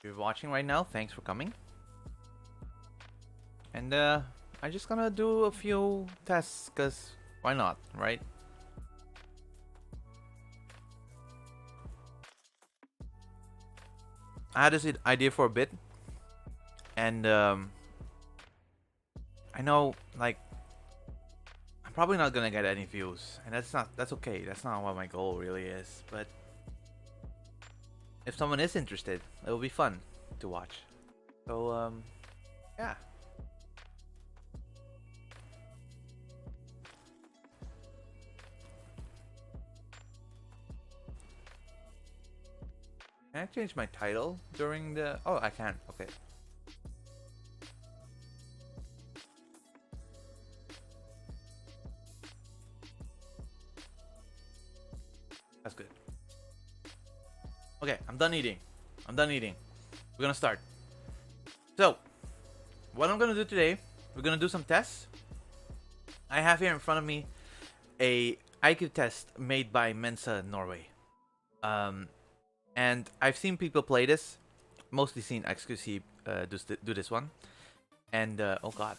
If you're watching right now, thanks for coming. And I'm just gonna do a few tests, cause why not, right? I had this idea for a bit, and I know like I'm probably not gonna get any views, and that's okay. That's not what my goal really is. But if someone is interested, it will be fun to watch. So yeah. Can I change my title during the? Oh, I can. Okay. That's good. Okay, I'm done eating. I'm done eating. We're gonna start. So, what I'm gonna do today, we're gonna do some tests. I have here in front of me a IQ test made by Mensa Norway. And I've seen people play this, mostly seen XQC do this one. And oh god.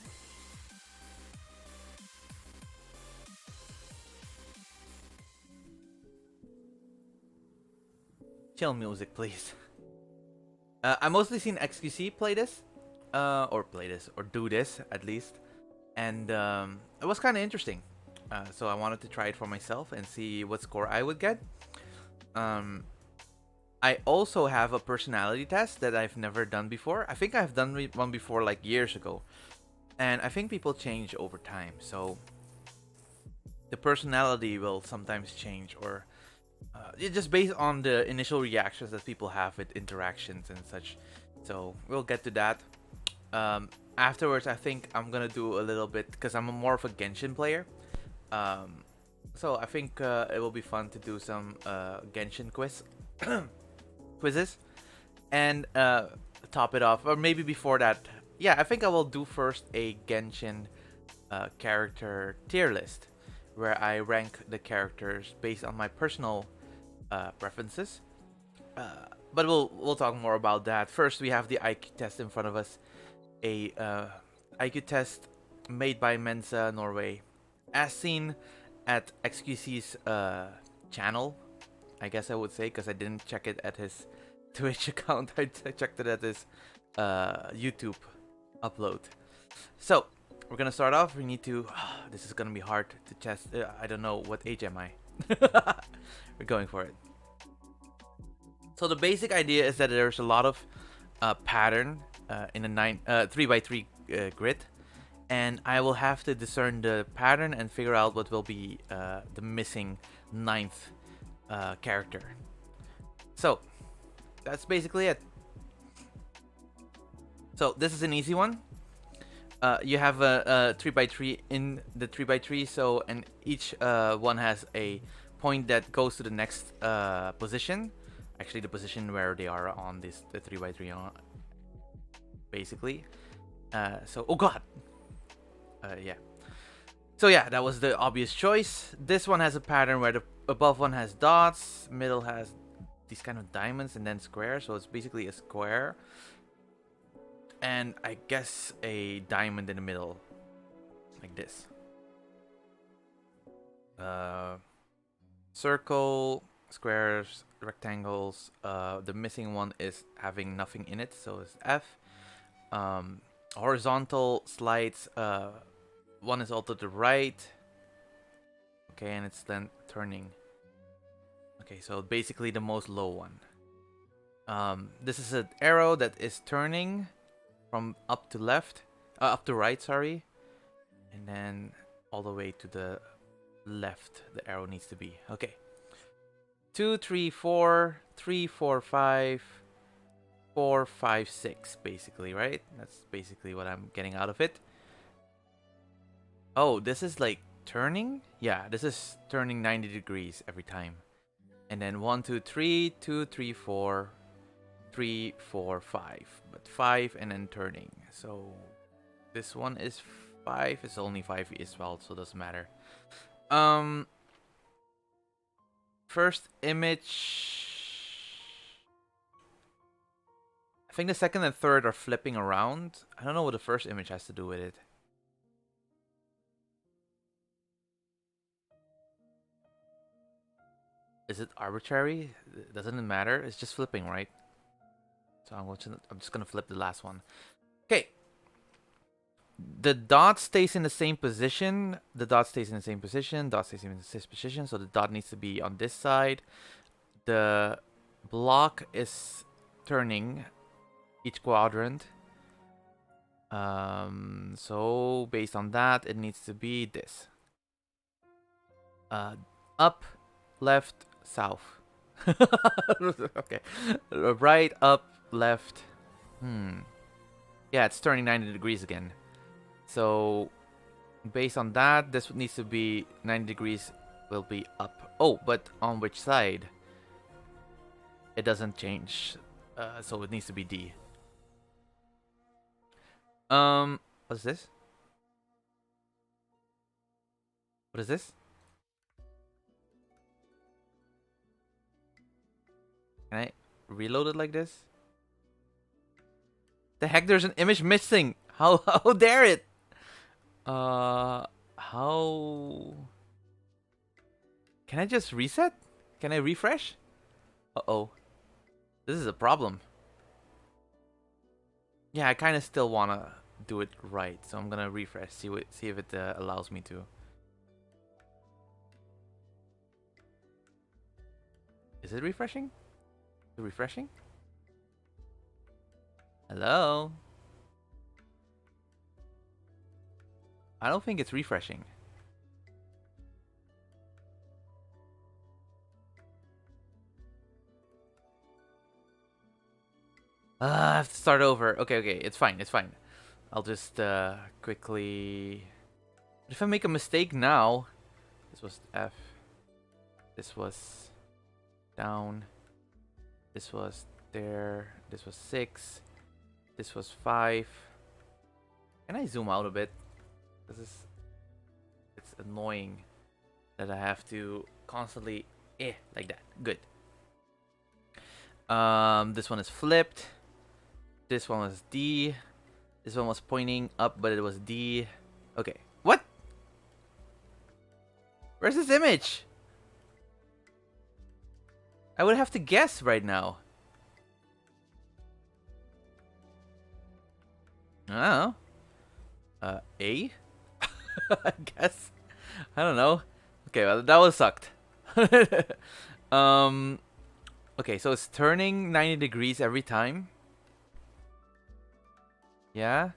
Chill music, please. I mostly seen XQC play this, or do this at least, and it was kind of interesting. So I wanted to try it for myself and see what score I would get. I also have a personality test that I've never done before. I think I've done one before like years ago, and I think people change over time. So the personality will sometimes change, or just based on the initial reactions that people have with interactions and such. So we'll get to that. Afterwards, I think I'm gonna do a little bit because I'm more of a Genshin player. So I think it will be fun to do some Genshin quizzes, and top it off. Or maybe before that, yeah, I think I will do first a Genshin character tier list, where I rank the characters based on my personal preferences. But we'll talk more about that. First, we have the IQ test in front of us, a IQ test made by Mensa Norway, as seen at XQC's channel, I guess I would say, because I didn't check it at his Twitch account. I checked it at his YouTube upload. So we're gonna start off. We need to. This is gonna be hard to test. I don't know what age am I. We're going for it. So the basic idea is that there's a lot of pattern in a 3x3 grid, and I will have to discern the pattern and figure out what will be the missing ninth character. So that's basically it. So this is an easy one. You have a 3x3 in the 3x3, so and each one has a point that goes to the next position. Actually, the position where they are on the 3x3 basically. So oh god. Yeah. So yeah, that was the obvious choice. This one has a pattern where the above one has dots, middle has these kind of diamonds, and then squares. So it's basically a square, and I guess a diamond in the middle, like this. Circle, squares, rectangles. The missing one is having nothing in it, so it's F. Horizontal slides. One is all to the right. Okay, and it's then turning. Okay, so basically the most low one. This is an arrow that is turning from up to left, up to right, sorry, and then all the way to the left. The arrow needs to be okay. 2, 3, 4, 3, 4, 5, 4, 5, 6, basically, right? That's basically what I'm getting out of it. Oh, this is like turning? Yeah, this is turning 90 degrees every time. And then 1, 2, 3, 2, 3, 4, 3, 4, 5. But 5 and then turning. So this one is 5. It's only 5 as well, so it doesn't matter. First image. I think the second and third are flipping around. I don't know what the first image has to do with it. Is it arbitrary? Doesn't it matter? It's just flipping, right? So I'm just gonna flip the last one. Okay. The dot stays in the same position. The dot stays in the same position. Dot stays in the same position. So the dot needs to be on this side. The block is turning each quadrant. So based on that, it needs to be this. Up, left, south. Okay. Right, up, left. Yeah, it's turning 90 degrees again. So based on that, this needs to be 90 degrees will be up. Oh, but on which side? It doesn't change. So it needs to be D. What's this? What is this? Can I reload it like this? The heck, there's an image missing. How dare it? How? Can I just reset? Can I refresh? Uh-oh. This is a problem. Yeah, I kind of still want to do it right. So I'm going to refresh. See if it allows me to. Is it refreshing? Is it refreshing? Hello? I don't think it's refreshing. I have to start over. Okay, it's fine, it's fine. I'll just quickly... If I make a mistake now... This was F. This was down. This was there. This was 6. This was 5. Can I zoom out a bit? It's annoying that I have to constantly like that. Good. This one is flipped. This one was D. This one was pointing up, but it was D. Okay. What? Where's this image? I would have to guess right now. I don't know. A? I guess. I don't know. Okay, well, that was sucked. Okay, so it's turning 90 degrees every time. Yeah,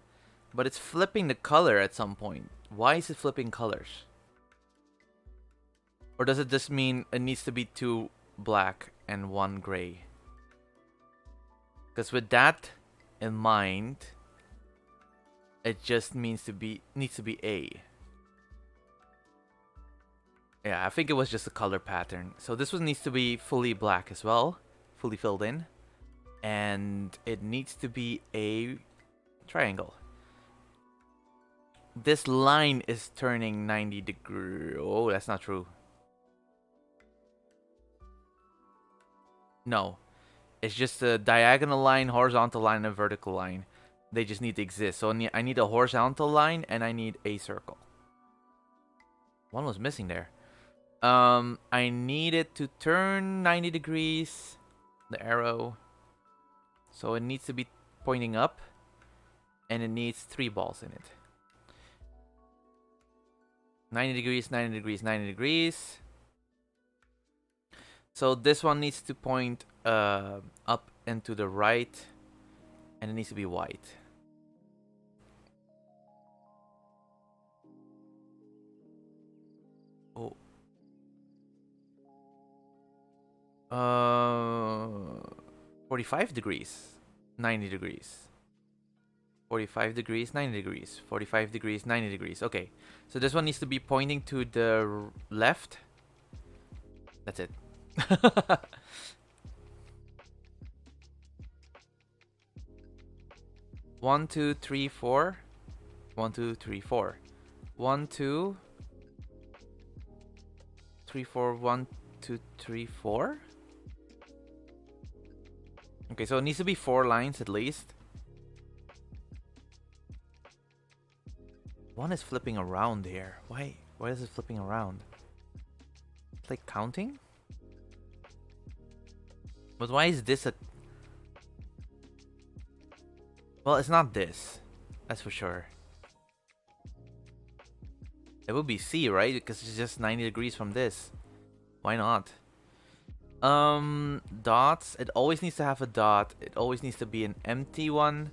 but it's flipping the color at some point. Why is it flipping colors? Or does it just mean it needs to be 2 black and 1 gray? Because with that in mind, it just needs to be A. Yeah, I think it was just a color pattern. So this one needs to be fully black as well, fully filled in. And it needs to be a triangle. This line is turning 90 degrees. Oh, that's not true. No. It's just a diagonal line, horizontal line, and a vertical line. They just need to exist. So I need a horizontal line and I need a circle. One was missing there. I need it to turn 90 degrees. The arrow. So it needs to be pointing up. And it needs 3 balls in it. 90 degrees, 90 degrees, 90 degrees. So this one needs to point up and to the right. And it needs to be white. Oh. 45 degrees. 90 degrees. 45 degrees, 90 degrees. 45 degrees, 90 degrees. Okay. So this one needs to be pointing to the left. That's it. 1, 2, 3, 4. 1, 2, 3, 4. 1, 2, 3, 4. 1, 2, 3, 4. Okay, so it needs to be 4 lines at least. One is flipping around here. Why? Why is it flipping around? It's like counting? But why is this a... Well, it's not this. That's for sure. It would be C, right? Because it's just 90 degrees from this. Why not? Dots. It always needs to have a dot. It always needs to be an empty one.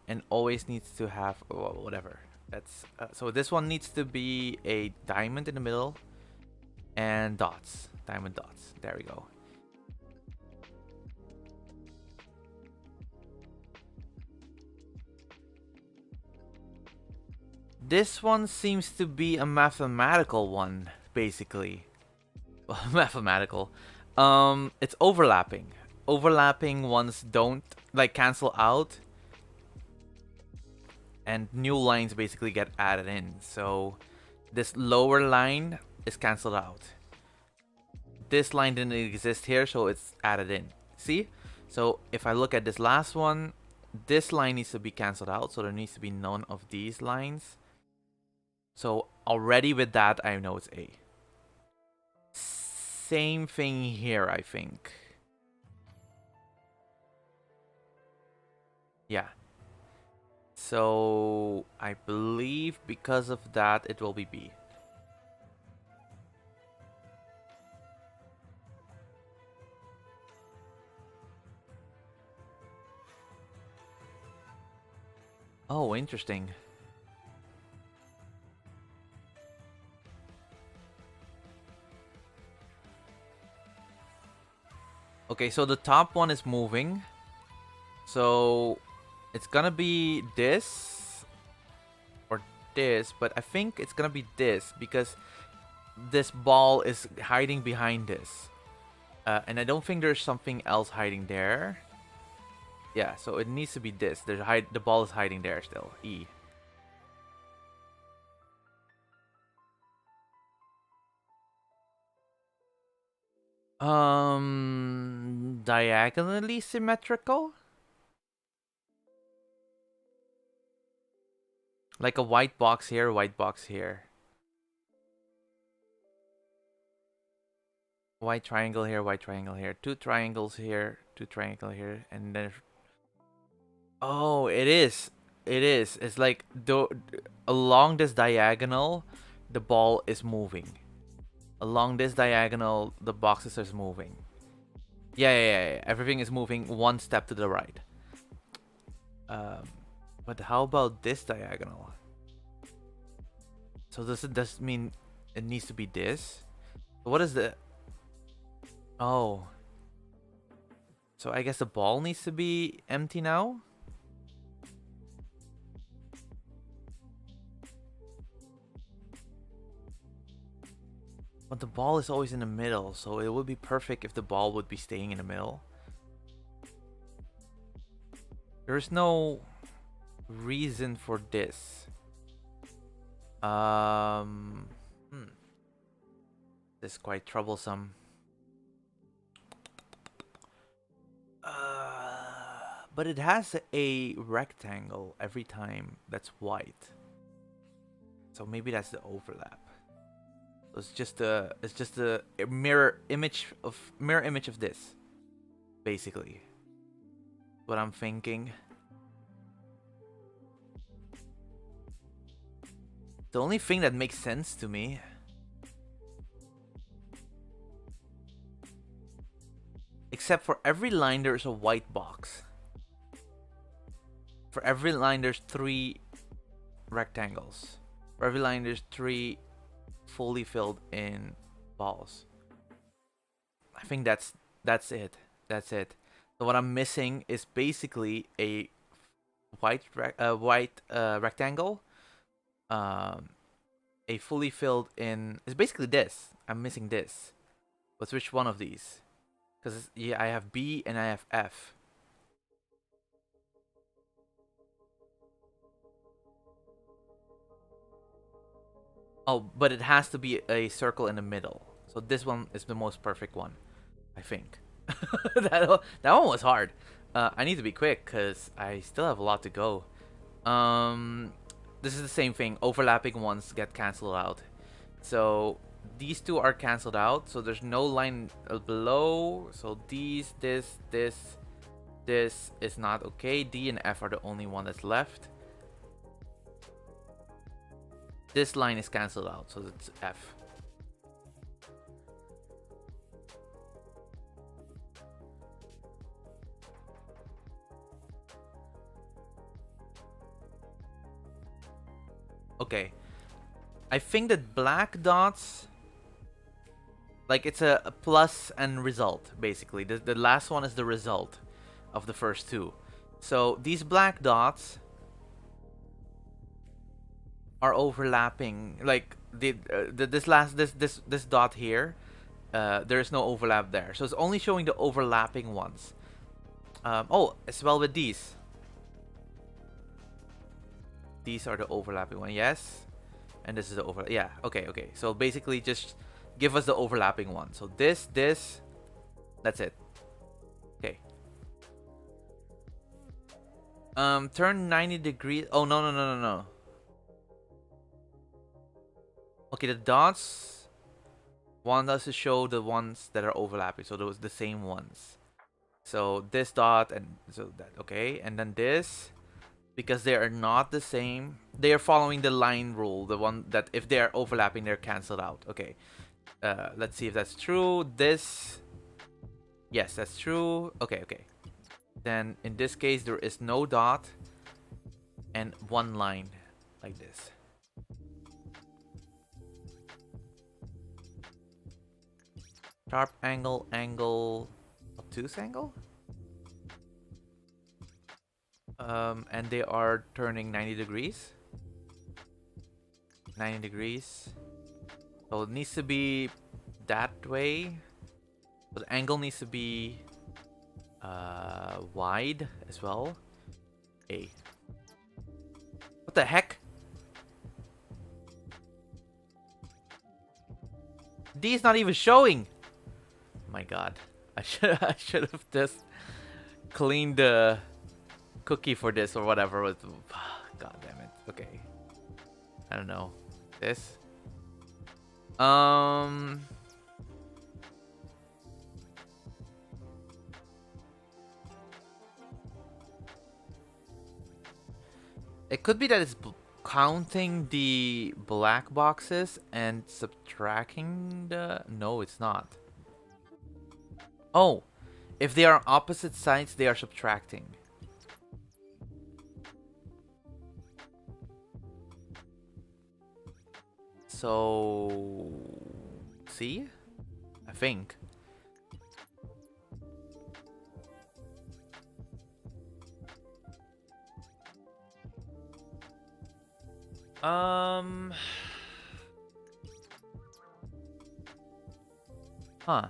And always needs to have... Oh, whatever. That's so this one needs to be a diamond in the middle. And dots. Diamond dots. There we go. This one seems to be a mathematical one, basically. Well, mathematical. It's overlapping. Overlapping ones don't like cancel out, and new lines basically get added in. So this lower line is canceled out. This line didn't exist here, so it's added in. See? So if I look at this last one, this line needs to be canceled out, so there needs to be none of these lines. So already with that, I know it's A. Same thing here, I think. Yeah. So I believe because of that, it will be B. Oh, interesting. Okay, so the top one is moving. So it's gonna be this or this, but I think it's gonna be this because this ball is hiding behind this. And I don't think there's something else hiding there. Yeah, so it needs to be this. The ball is hiding there still. E. Diagonally symmetrical? Like a white box here, white box here. White triangle here, white triangle here. Two triangles here, two triangle here, and then... Oh, it is. It is. It's like along this diagonal, the ball is moving. Along this diagonal, the boxes are moving. Yeah. Everything is moving one step to the right. But how about this diagonal? So does it mean it needs to be this? What is the... Oh. So I guess the ball needs to be empty now? But the ball is always in the middle, so it would be perfect if the ball would be staying in the middle. There's no reason for this. This is quite troublesome. But it has a rectangle every time that's white. So maybe that's the overlap. So it's just a mirror image of this, basically. What I'm thinking. The only thing that makes sense to me. Except for every line there's a white box. For every line there's 3 rectangles. For every line there's 3 fully filled in balls. I think that's it. That's it. So what I'm missing is basically a white rectangle. A fully filled in. It's basically this. I'm missing this. But which one of these? Because yeah, I have B and I have F. Oh, but it has to be a circle in the middle. So this one is the most perfect one, I think. that one was hard. I need to be quick because I still have a lot to go. This is the same thing. Overlapping ones get cancelled out. So these two are cancelled out. So there's no line below. So these, this is not okay. D and F are the only one that's left. This line is cancelled out. So it's F. Okay. I think that black dots, like it's a plus and result, basically. The last one is the result of the first two. So these black dots are overlapping. Like this dot here, there is no overlap there. So it's only showing the overlapping ones. Oh, as well with these. These are the overlapping one, yes. And this is the overlap. Yeah, okay. So basically just give us the overlapping one. So this, that's it. Okay. Turn 90 degrees. Oh, no. Okay, the dots want us to show the ones that are overlapping. So those the same ones. So this dot and so that, okay. And then this, because they are not the same, they are following the line rule, the one that if they are overlapping, they're cancelled out. Okay, let's see if that's true. This, yes, that's true. Okay. Then in this case, there is no dot and one line like this. Sharp angle, obtuse angle. And they are turning 90 degrees. 90 degrees. So it needs to be that way. So the angle needs to be wide as well. A. What the heck? D is not even showing. My God, I should have just cleaned the cookie for this or whatever. God damn it. Okay. I don't know. This. It could be that it's counting the black boxes and subtracting the... No, it's not. Oh, if they are opposite sides, they are subtracting. So, see? I think. Huh.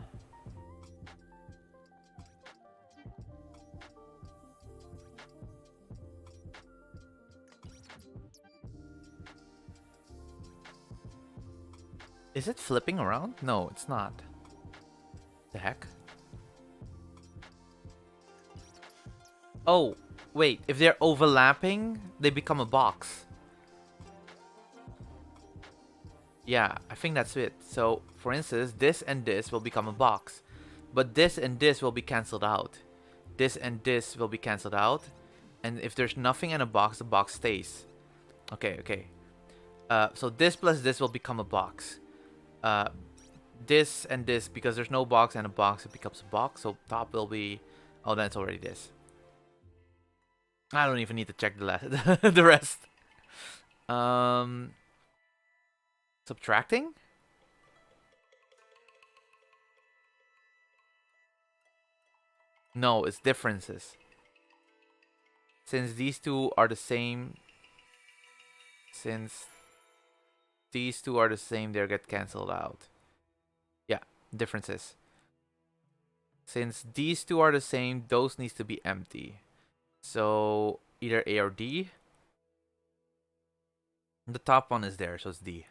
Is it flipping around? No, it's not. The heck? Oh, wait. If they're overlapping, they become a box. Yeah, I think that's it. So, for instance, this and this will become a box. But this and this will be cancelled out. This and this will be cancelled out. And if there's nothing in a box, the box stays. Okay. So this plus this will become a box. This and this, because there's no box and a box, it becomes a box. So top will be... Oh, then it's already this. I don't even need to check the rest. Subtracting? No, it's differences. Since these two are the same... Since these two are the same, they get cancelled out. Yeah, differences. Since these two are the same, those needs to be empty. So either A or D. The top one is there, so it's D.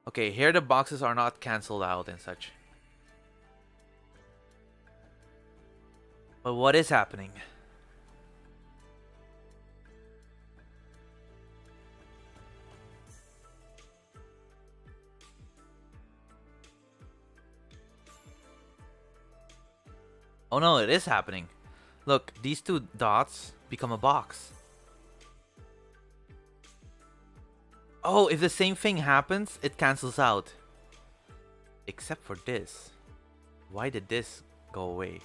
Okay, here the boxes are not cancelled out and such. But what is happening? Oh no, it is happening. Look, these two dots become a box. Oh, if the same thing happens, it cancels out. Except for this. Why did this go away?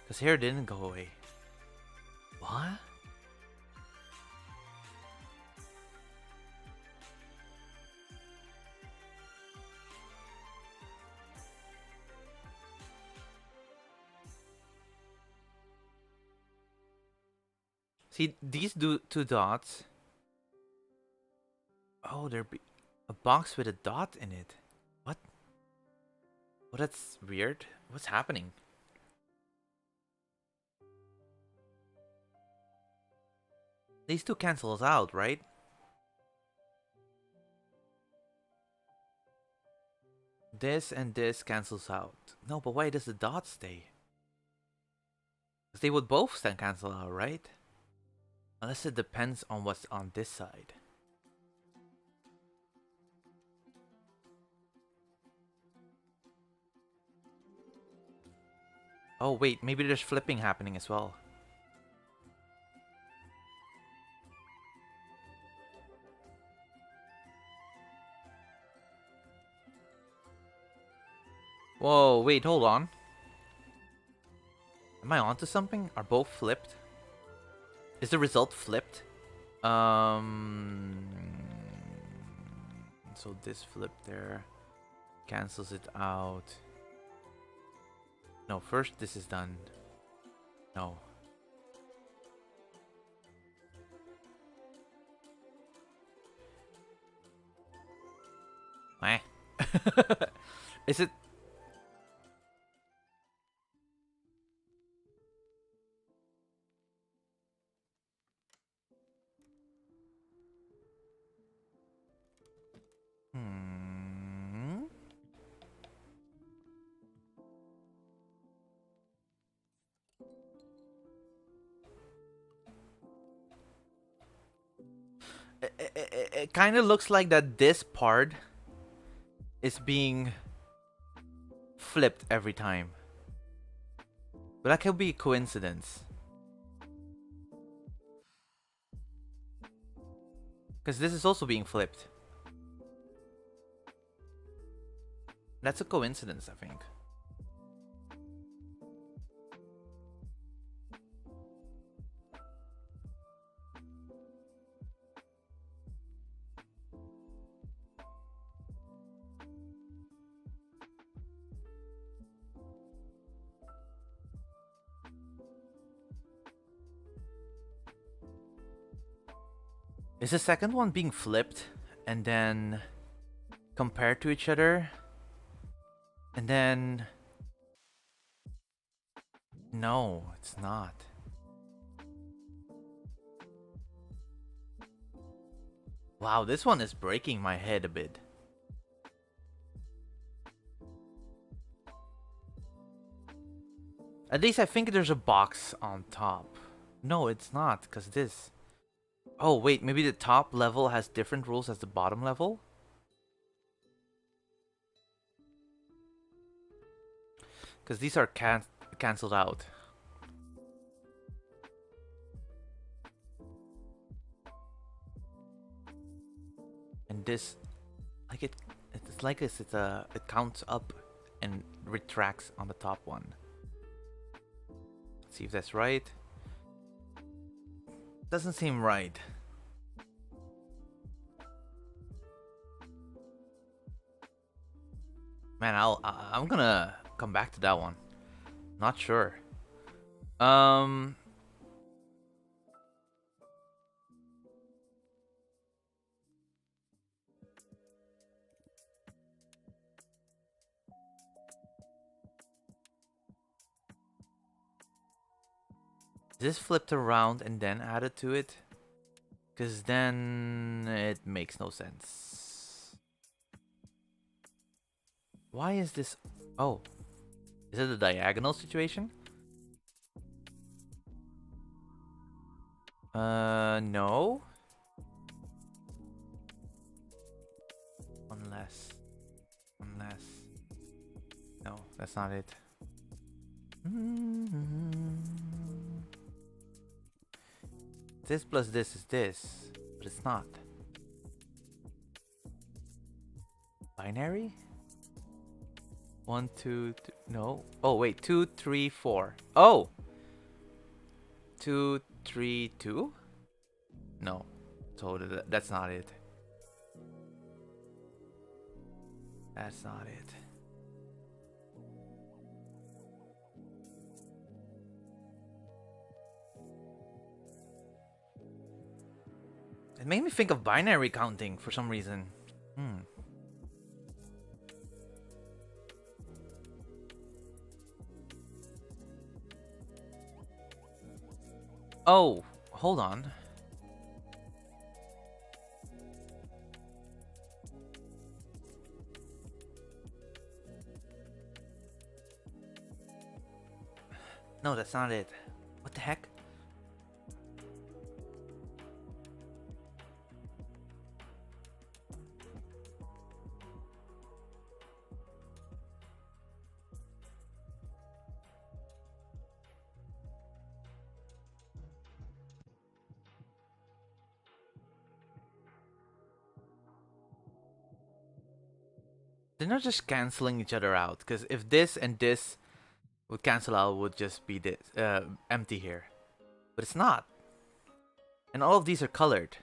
Because here didn't go away. What? See, these two dots. Oh, there'd be a box with a dot in it. What? Well, that's weird. What's happening? These two cancels out, right? This and this cancels out. No, but why does the dot stay? Because they would both then cancel out, right? Unless it depends on what's on this side. Oh wait, maybe there's flipping happening as well. Whoa, wait, hold on. Am I onto something? Are both flipped? Is the result flipped? So this flip there cancels it out. No, first this is done. No. Eh. Is it? Hmm. It kind of looks like that this part is being flipped every time. But that could be a coincidence. Because this is also being flipped. That's a coincidence, I think. Is the second one being flipped and then compared to each other? And then... No, it's not. Wow, this one is breaking my head a bit. At least I think there's a box on top. No, it's not, because this... Oh, wait, maybe the top level has different rules as the bottom level? Because these are cancelled out. And this... Like it's like this, it counts up and retracts on the top one. Let's see if that's right. Doesn't seem right. Man, I'm gonna come back to that one. Not sure. This flipped around and then added to it. Because then it makes no sense. Why is this? Oh, is it a diagonal situation? No. Unless. No, that's not it. This plus this is this, but it's not. Binary? 1, 2, no. Oh, wait. 2, 3, 4. Oh! 2, 3, 2? No. So that's not it. That's not it. It made me think of binary counting for some reason. Oh, hold on. No, that's not it. What the heck? They're not just canceling each other out, because if this and this would cancel out, would just be this empty here. But it's not. And all of these are colored.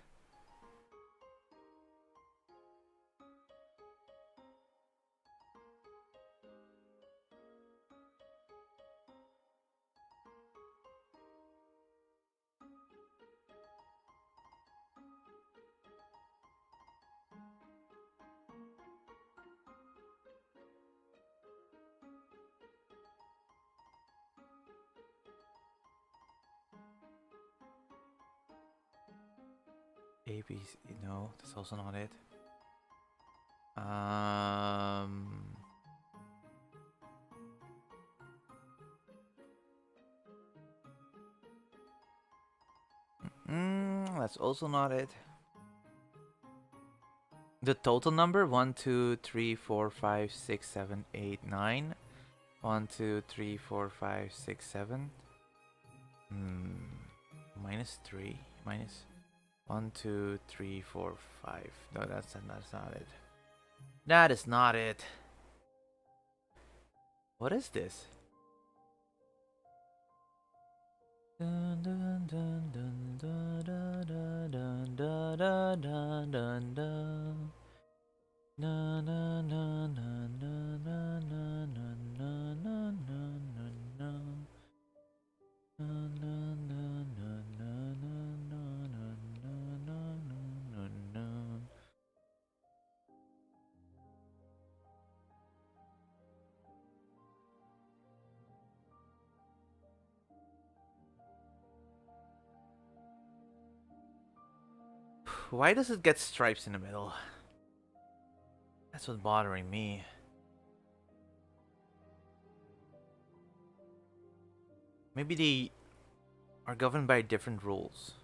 A, B, C, no, that's also not it. That's also not it. The total number 1, 2, 3, 4, 5, 6, 7, 8, 9. 1, 2, 3, 4, 5, 6, 7. Minus 3. Minus 1, 2, 3, 4, 5. No, that's not it. That is not it. What is this? Dun, dun, dun, dun, dun, dun, dun, dun, dun, dun, dun, dun. Na na na na na na na na na na na na. Na na na na na na na na na. Why does it get stripes in the middle? That's what's bothering me. Maybe they are governed by different rules.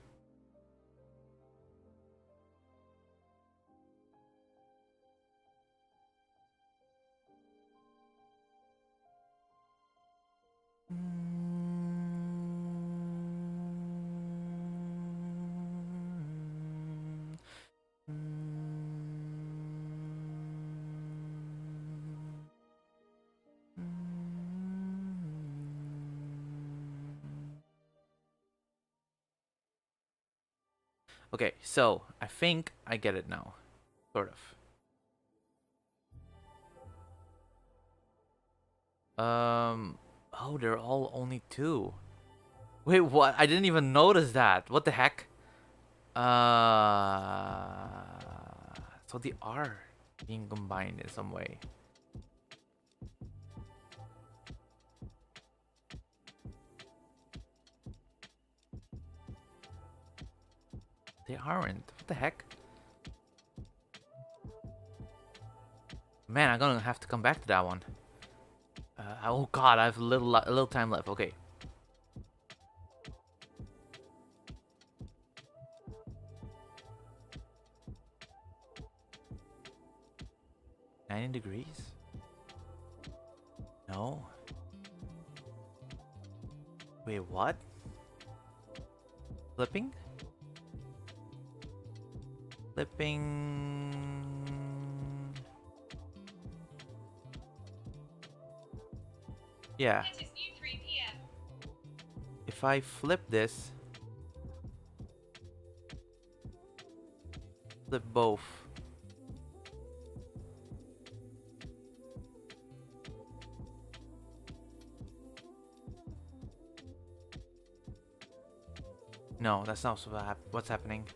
Okay, so I think I get it now. Sort of. Oh, they're all only 2. Wait, what? I didn't even notice that. What the heck? So they are being combined in some way. They aren't. What the heck? Man, I'm gonna have to come back to that one. Oh god, I have a little time left. Okay. $90? No. Wait, what? Flipping? Flipping... Yeah. If I flip this... Flip both. No, that's not what's happening.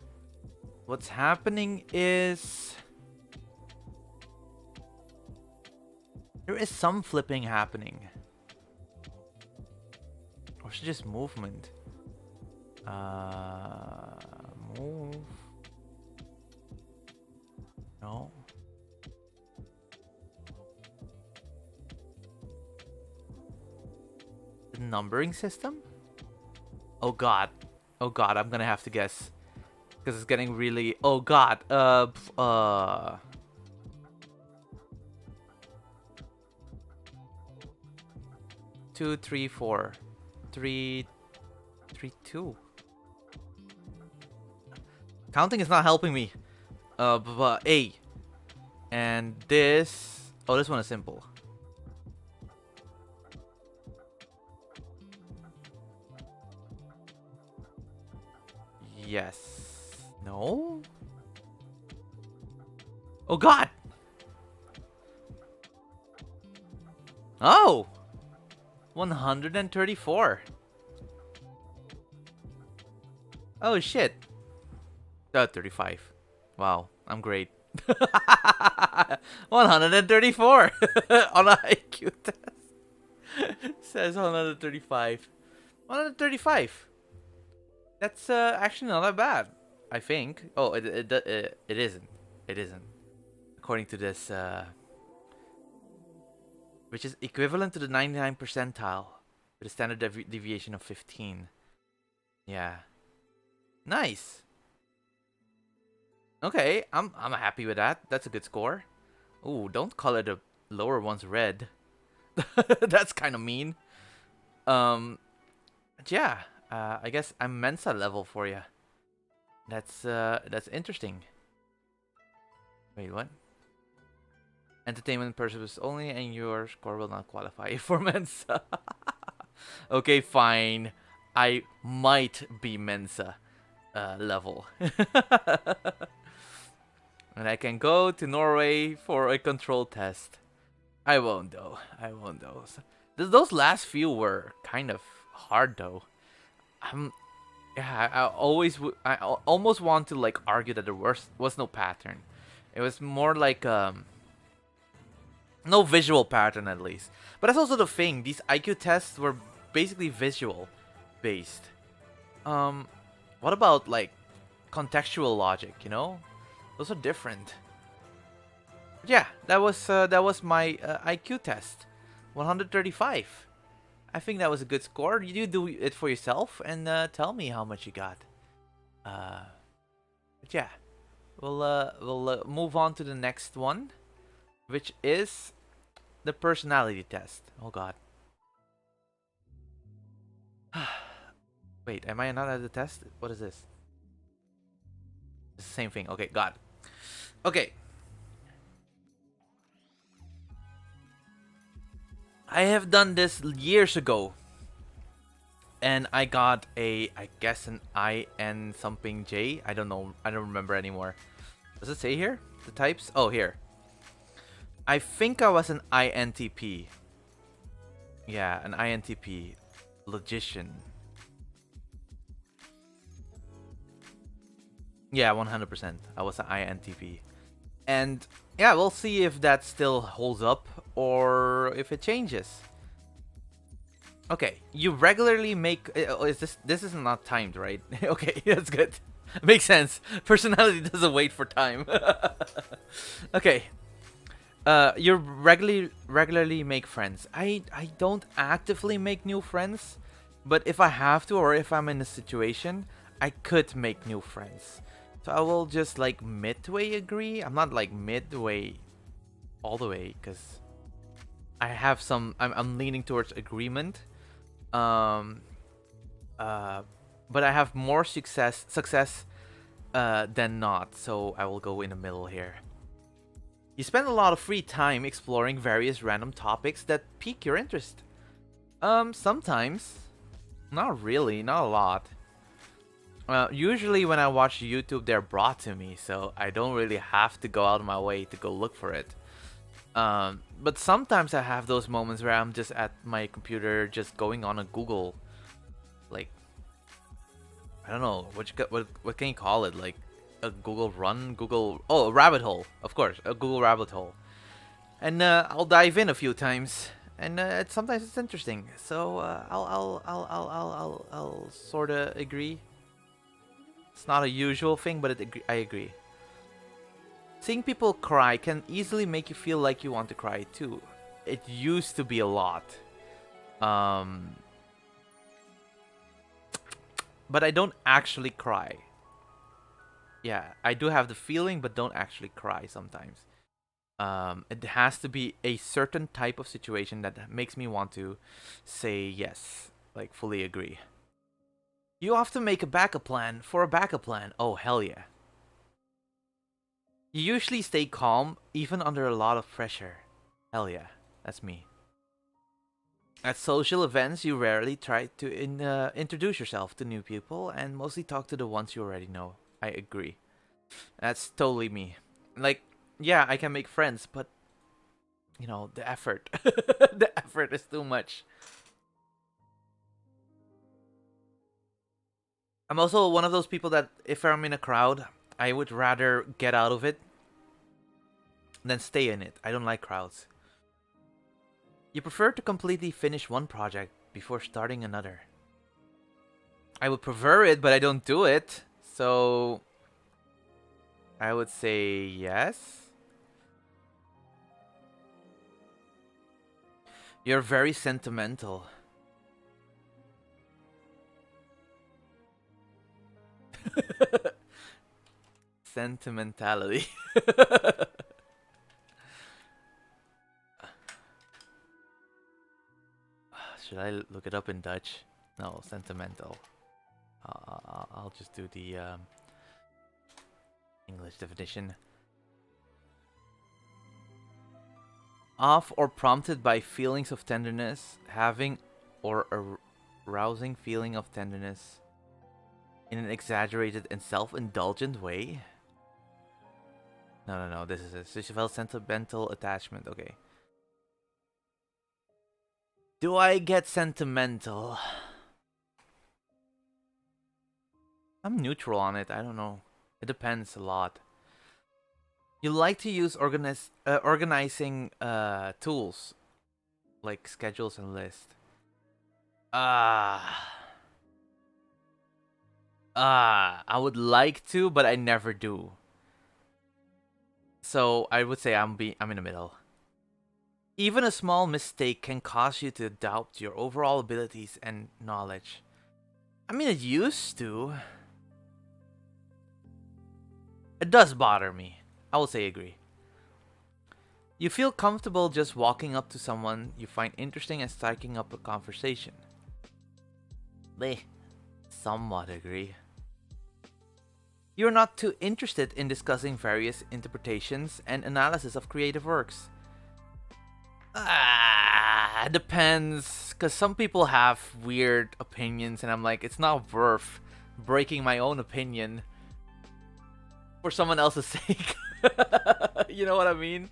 What's happening is... there is some flipping happening. Or is it just movement? Move. No. The numbering system? Oh god. Oh god, I'm gonna have to guess. Because it's getting really... oh god. 2, 3, 4. 3, 3, 2. Counting is not helping me. A. And this... oh, this one is simple. Yes. No? Oh god! Oh! 134. Oh shit. 35. Wow, I'm great. 134 on an IQ test. Says 135. 135. That's actually not that bad, I think. Oh, it isn't. It isn't. According to this, which is equivalent to the 99th percentile with a standard deviation of 15. Yeah. Nice. Okay, I'm happy with that. That's a good score. Ooh, don't color the lower ones red. That's kind of mean. But yeah, I guess I'm Mensa level for you. That's interesting. Wait, what? Entertainment pursuits only, and your score will not qualify for Mensa. Okay, fine. I might be Mensa level. And I can go to Norway for a control test. I won't though. I won't though. Those last few were kind of hard though. Yeah, I almost want to like argue that there was no pattern. It was more like no visual pattern at least. But that's also the thing. These IQ tests were basically visual based. What about like contextual logic? You know, those are different. But yeah, that was my IQ test, 135. I think that was a good score. You do it for yourself and tell me how much you got. But yeah, we'll move on to the next one, which is the personality test. Oh god. Wait, am I not at the test? What is this? It's the same thing. Okay, got it. Okay. I have done this years ago. And I got I guess an IN something J. I don't know. I don't remember anymore. Does it say here? The types? Oh, here. I think I was an INTP. Yeah, an INTP. Logician. Yeah, 100%. I was an INTP. And yeah, we'll see if that still holds up or if it changes. Okay, you regularly make... this is not timed, right? Okay, that's good. Makes sense. Personality doesn't wait for time. Okay. You regularly make friends. I don't actively make new friends, but if I have to or if I'm in a situation, I could make new friends. So I will just like midway agree. I'm not like midway all the way because I have some. I'm leaning towards agreement. Um. But I have more success than not. So I will go in the middle here. You spend a lot of free time exploring various random topics that pique your interest. Sometimes. Not really, not a lot. Usually when I watch YouTube, they're brought to me, so I don't really have to go out of my way to go look for it. But sometimes I have those moments where I'm just at my computer, just going on a Google, like, I don't know, what can you call it? Like a Google run, a rabbit hole, of course, a Google rabbit hole. And I'll dive in a few times, and sometimes it's interesting. So I'll sort of agree. It's not a usual thing, but I agree. Seeing people cry can easily make you feel like you want to cry too. It used to be a lot. But I don't actually cry. Yeah, I do have the feeling, but don't actually cry sometimes. It has to be a certain type of situation that makes me want to say yes, like fully agree. You often make a backup plan for a backup plan. Oh, hell yeah. You usually stay calm, even under a lot of pressure. Hell yeah, that's me. At social events, you rarely try to introduce yourself to new people and mostly talk to the ones you already know. I agree. That's totally me. Like, yeah, I can make friends, but, you know, the effort. The effort is too much. I'm also one of those people that if I'm in a crowd, I would rather get out of it than stay in it. I don't like crowds. You prefer to completely finish one project before starting another. I would prefer it, but I don't do it. So I would say yes. You're very sentimental. Sentimentality. Should I look it up in Dutch? No, sentimental. I'll just do the English definition. Off or prompted by feelings of tenderness, having or arousing feeling of tenderness in an exaggerated and self-indulgent way. No. This is it. She felt sentimental attachment. Okay. Do I get sentimental? I'm neutral on it. I don't know. It depends a lot. You like to use organizing tools like schedules and lists. I would like to, but I never do. So I would say I'm in the middle. Even a small mistake can cause you to doubt your overall abilities and knowledge. I mean, it used to. It does bother me. I will say agree. You feel comfortable just walking up to someone you find interesting and striking up a conversation. Somewhat agree. You're not too interested in discussing various interpretations and analysis of creative works. Depends, because some people have weird opinions and I'm like, it's not worth breaking my own opinion for someone else's sake. You know what I mean?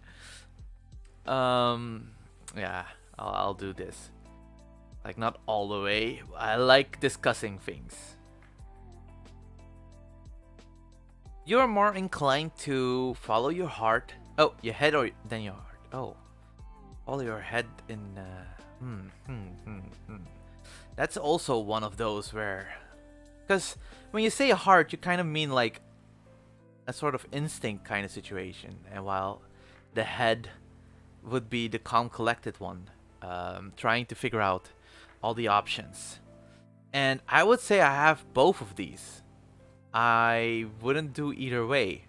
Yeah, I'll do this. Like, not all the way. I like discussing things. You're more inclined to follow your heart. Oh, your head than your heart. Oh. Follow your head in... That's also one of those where... Because when you say heart, you kind of mean like a sort of instinct kind of situation, and while the head would be the calm, collected one, trying to figure out all the options. And I would say I have both of these. I wouldn't do either way.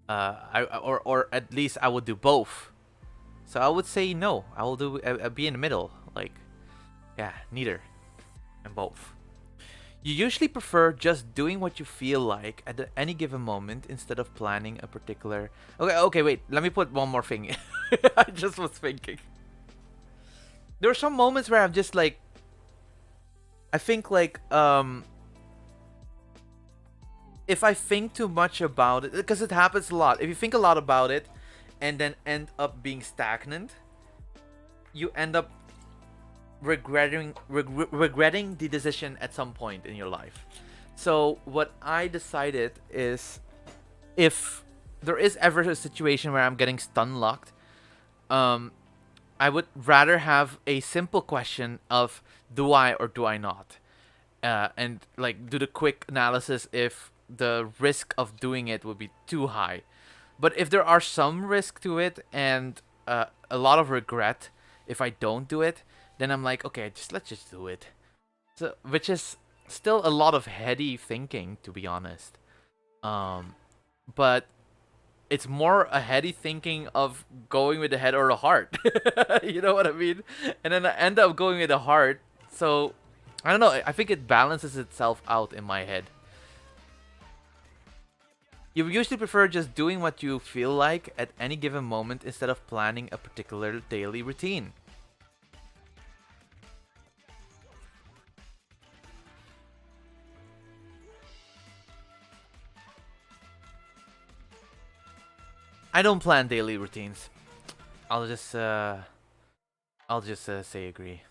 Or at least I would do both. So I would say no. I will do be in the middle. Like, yeah, neither, and both. You usually prefer just doing what you feel like at any given moment instead of planning a particular. Okay, wait. Let me put one more thing. I just was thinking. There are some moments where I'm just like, I think like if I think too much about it, because it happens a lot. If you think a lot about it and then end up being stagnant, you end up regretting the decision at some point in your life. So what I decided is, if there is ever a situation where I'm getting stun locked, I would rather have a simple question of do I or do I not, and like do the quick analysis if the risk of doing it would be too high. But if there are some risk to it and a lot of regret if I don't do it, then I'm like, okay, let's just do it. So, which is still a lot of heady thinking, to be honest. But it's more a heady thinking of going with the head or the heart. You know what I mean? And then I end up going with the heart. So, I don't know. I think it balances itself out in my head. You usually prefer just doing what you feel like at any given moment instead of planning a particular daily routine. I don't plan daily routines. I'll just say agree.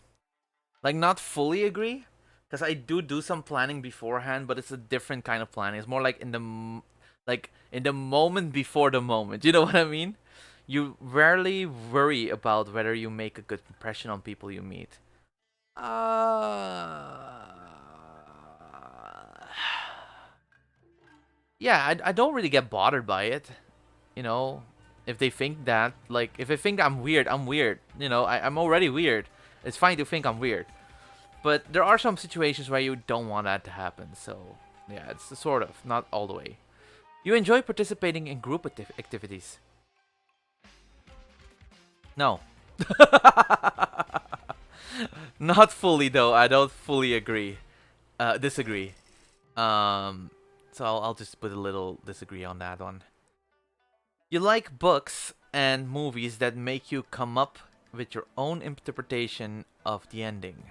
Like, not fully agree, because I do some planning beforehand, but it's a different kind of planning. It's more like in the moment before the moment. You know what I mean? You rarely worry about whether you make a good impression on people you meet. Yeah, I don't really get bothered by it. You know, if they think that, like, if they think I'm weird, I'm weird. You know, I'm already weird. It's fine to think I'm weird. But there are some situations where you don't want that to happen. So, yeah, it's sort of, not all the way. You enjoy participating in group activities? No. Not fully, though. I don't fully agree. Disagree. So I'll just put a little disagree on that one. You like books and movies that make you come up with your own interpretation of the ending.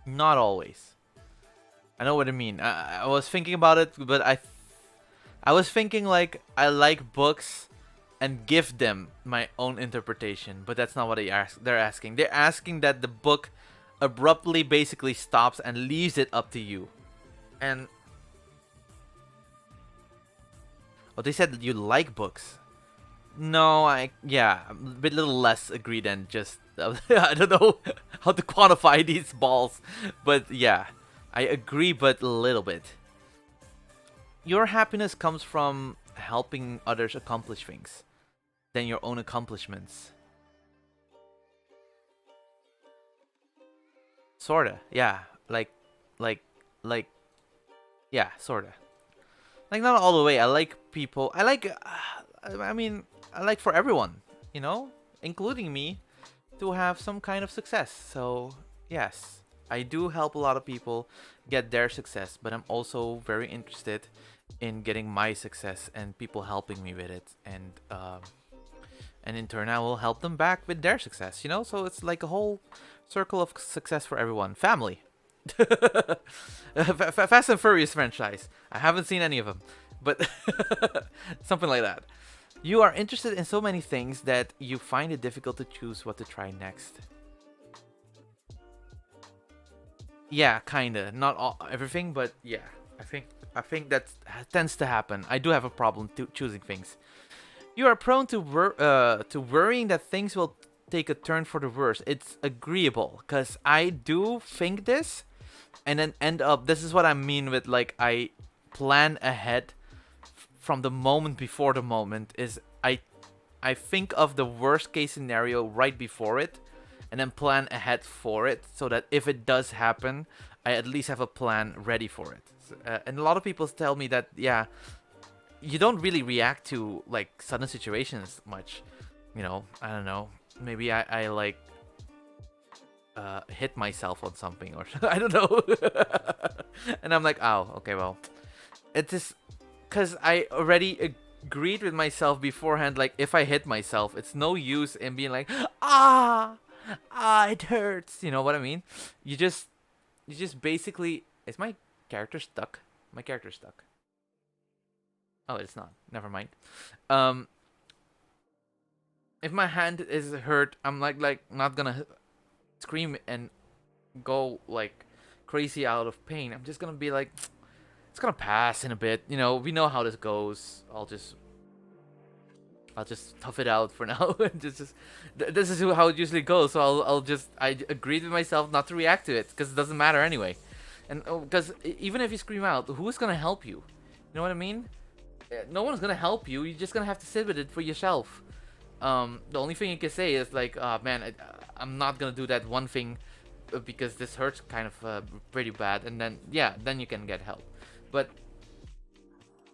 Not always. I know what I mean. I was thinking about it, but I was thinking like I like books and give them my own interpretation, but that's not what they're asking. They're asking that the book abruptly basically stops and leaves it up to you. And oh, they said that you like books. No, yeah, a bit little less agree than just I don't know how to quantify these balls, but yeah, I agree, but a little bit. Your happiness comes from helping others accomplish things than your own accomplishments. Sorta, yeah, like, yeah, sorta. Like, not all the way. I like people. I like, I mean, I like for everyone, you know, including me, to have some kind of success. So, yes, I do help a lot of people get their success, but I'm also very interested in getting my success and people helping me with it. And in turn, I will help them back with their success, you know? So it's like a whole circle of success for everyone. Family. Fast and Furious franchise. I haven't seen any of them, but something like that. You are interested in so many things that you find it difficult to choose what to try next. Yeah, kinda. Not all, everything, but yeah. I think that tends to happen. I do have a problem choosing things. You are prone to worrying that things will take a turn for the worse, it's agreeable because I do think this, and then end up. This is what I mean with like I plan ahead from the moment before the moment. Is I think of the worst case scenario right before it, and then plan ahead for it, so that if it does happen, I at least have a plan ready for it. And a lot of people tell me that, yeah, you don't really react to like sudden situations much. You know, I don't know. Maybe I like hit myself on something, or I don't know. And I'm like, oh, okay, well, it's just because I already agreed with myself beforehand. Like, if I hit myself, it's no use in being like, it hurts. You know what I mean? You just basically. Is my character stuck? My character's stuck. Oh, it's not. Never mind. If my hand is hurt, I'm like not gonna scream and go like crazy out of pain. I'm just gonna be like, it's gonna pass in a bit. You know, we know how this goes. I'll just tough it out for now. This is how it usually goes. So I agreed with myself not to react to it because it doesn't matter anyway. And because even if you scream out, who's gonna help you? You know what I mean? No one's gonna help you. You're just gonna have to sit with it for yourself. The only thing you can say is like, man, I'm not gonna do that one thing because this hurts kind of pretty bad, and then then you can get help. But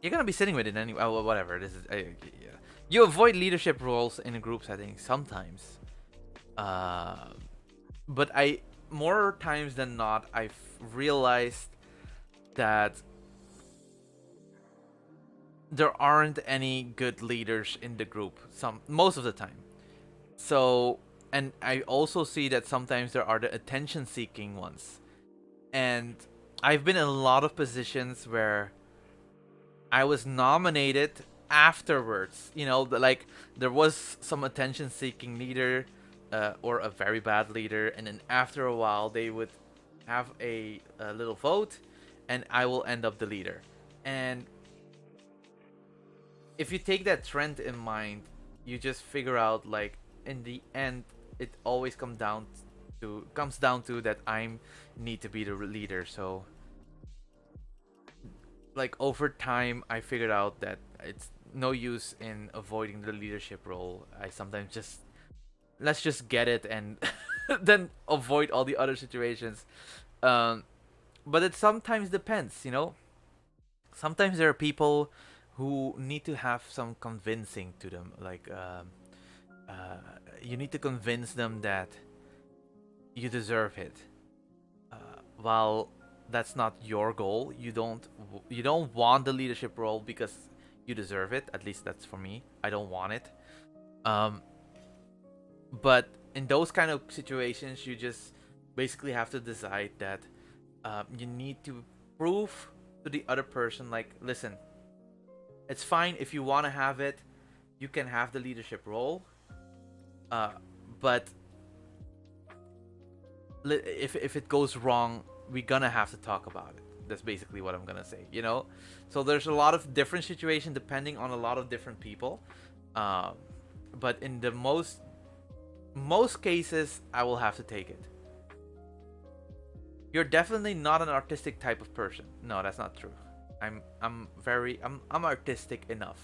you're gonna be sitting with it anyway. Oh, whatever. This is yeah. You avoid leadership roles in a group setting sometimes, but more times than not I've realized that there aren't any good leaders in the group most of the time. So, and I also see that sometimes there are the attention seeking ones. And I've been in a lot of positions where I was nominated afterwards. You know, like there was some attention seeking leader or a very bad leader, and then after a while they would have a little vote and I will end up the leader. And if you take that trend in mind, you just figure out like in the end it always comes down to that I need to be the leader. So like over time I figured out that it's no use in avoiding the leadership role. I sometimes just let's just get it and then avoid all the other situations. But it sometimes depends, you know. Sometimes there are people who need to have some convincing to them. Like, you need to convince them that you deserve it. While that's not your goal, you don't want the leadership role because you deserve it. At least that's for me. I don't want it. But in those kind of situations, you just basically have to decide that you need to prove to the other person, like, listen, it's fine if you want to have it, you can have the leadership role, but if it goes wrong, we're gonna have to talk about it. That's basically what I'm gonna say, you know. So there's a lot of different situations depending on a lot of different people, but in the most cases, I will have to take it. You're definitely not an artistic type of person. No, that's not true. I'm artistic enough.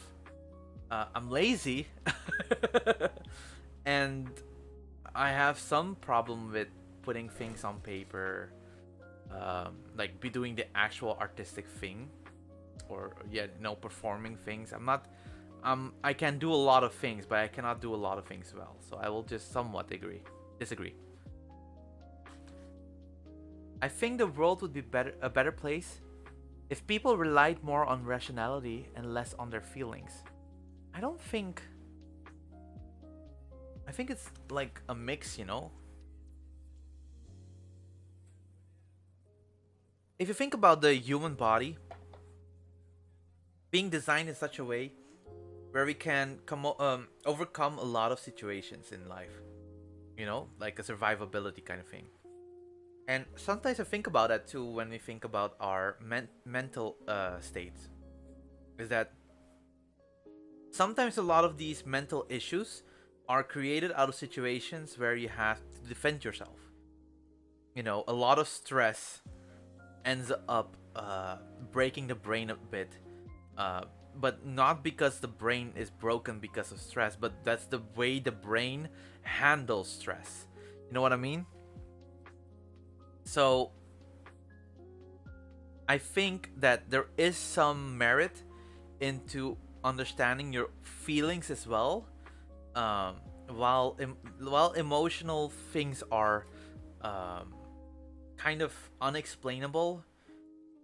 I'm lazy, and I have some problem with putting things on paper, like be doing the actual artistic thing, or performing things. I can do a lot of things, but I cannot do a lot of things well. So I will just somewhat disagree. I think the world would be a better place if people relied more on rationality and less on their feelings. I think it's like a mix, you know? If you think about the human body being designed in such a way where we can overcome a lot of situations in life, you know, like a survivability kind of thing. And sometimes I think about that too when we think about our mental states. Is that sometimes a lot of these mental issues are created out of situations where you have to defend yourself. A lot of stress ends up breaking the brain a bit, uh, but not because the brain is broken because of stress, but that's the way the brain handles stress. You know what I mean? So I think that there is some merit into understanding your feelings as well. Um, while emotional things are um, kind of unexplainable,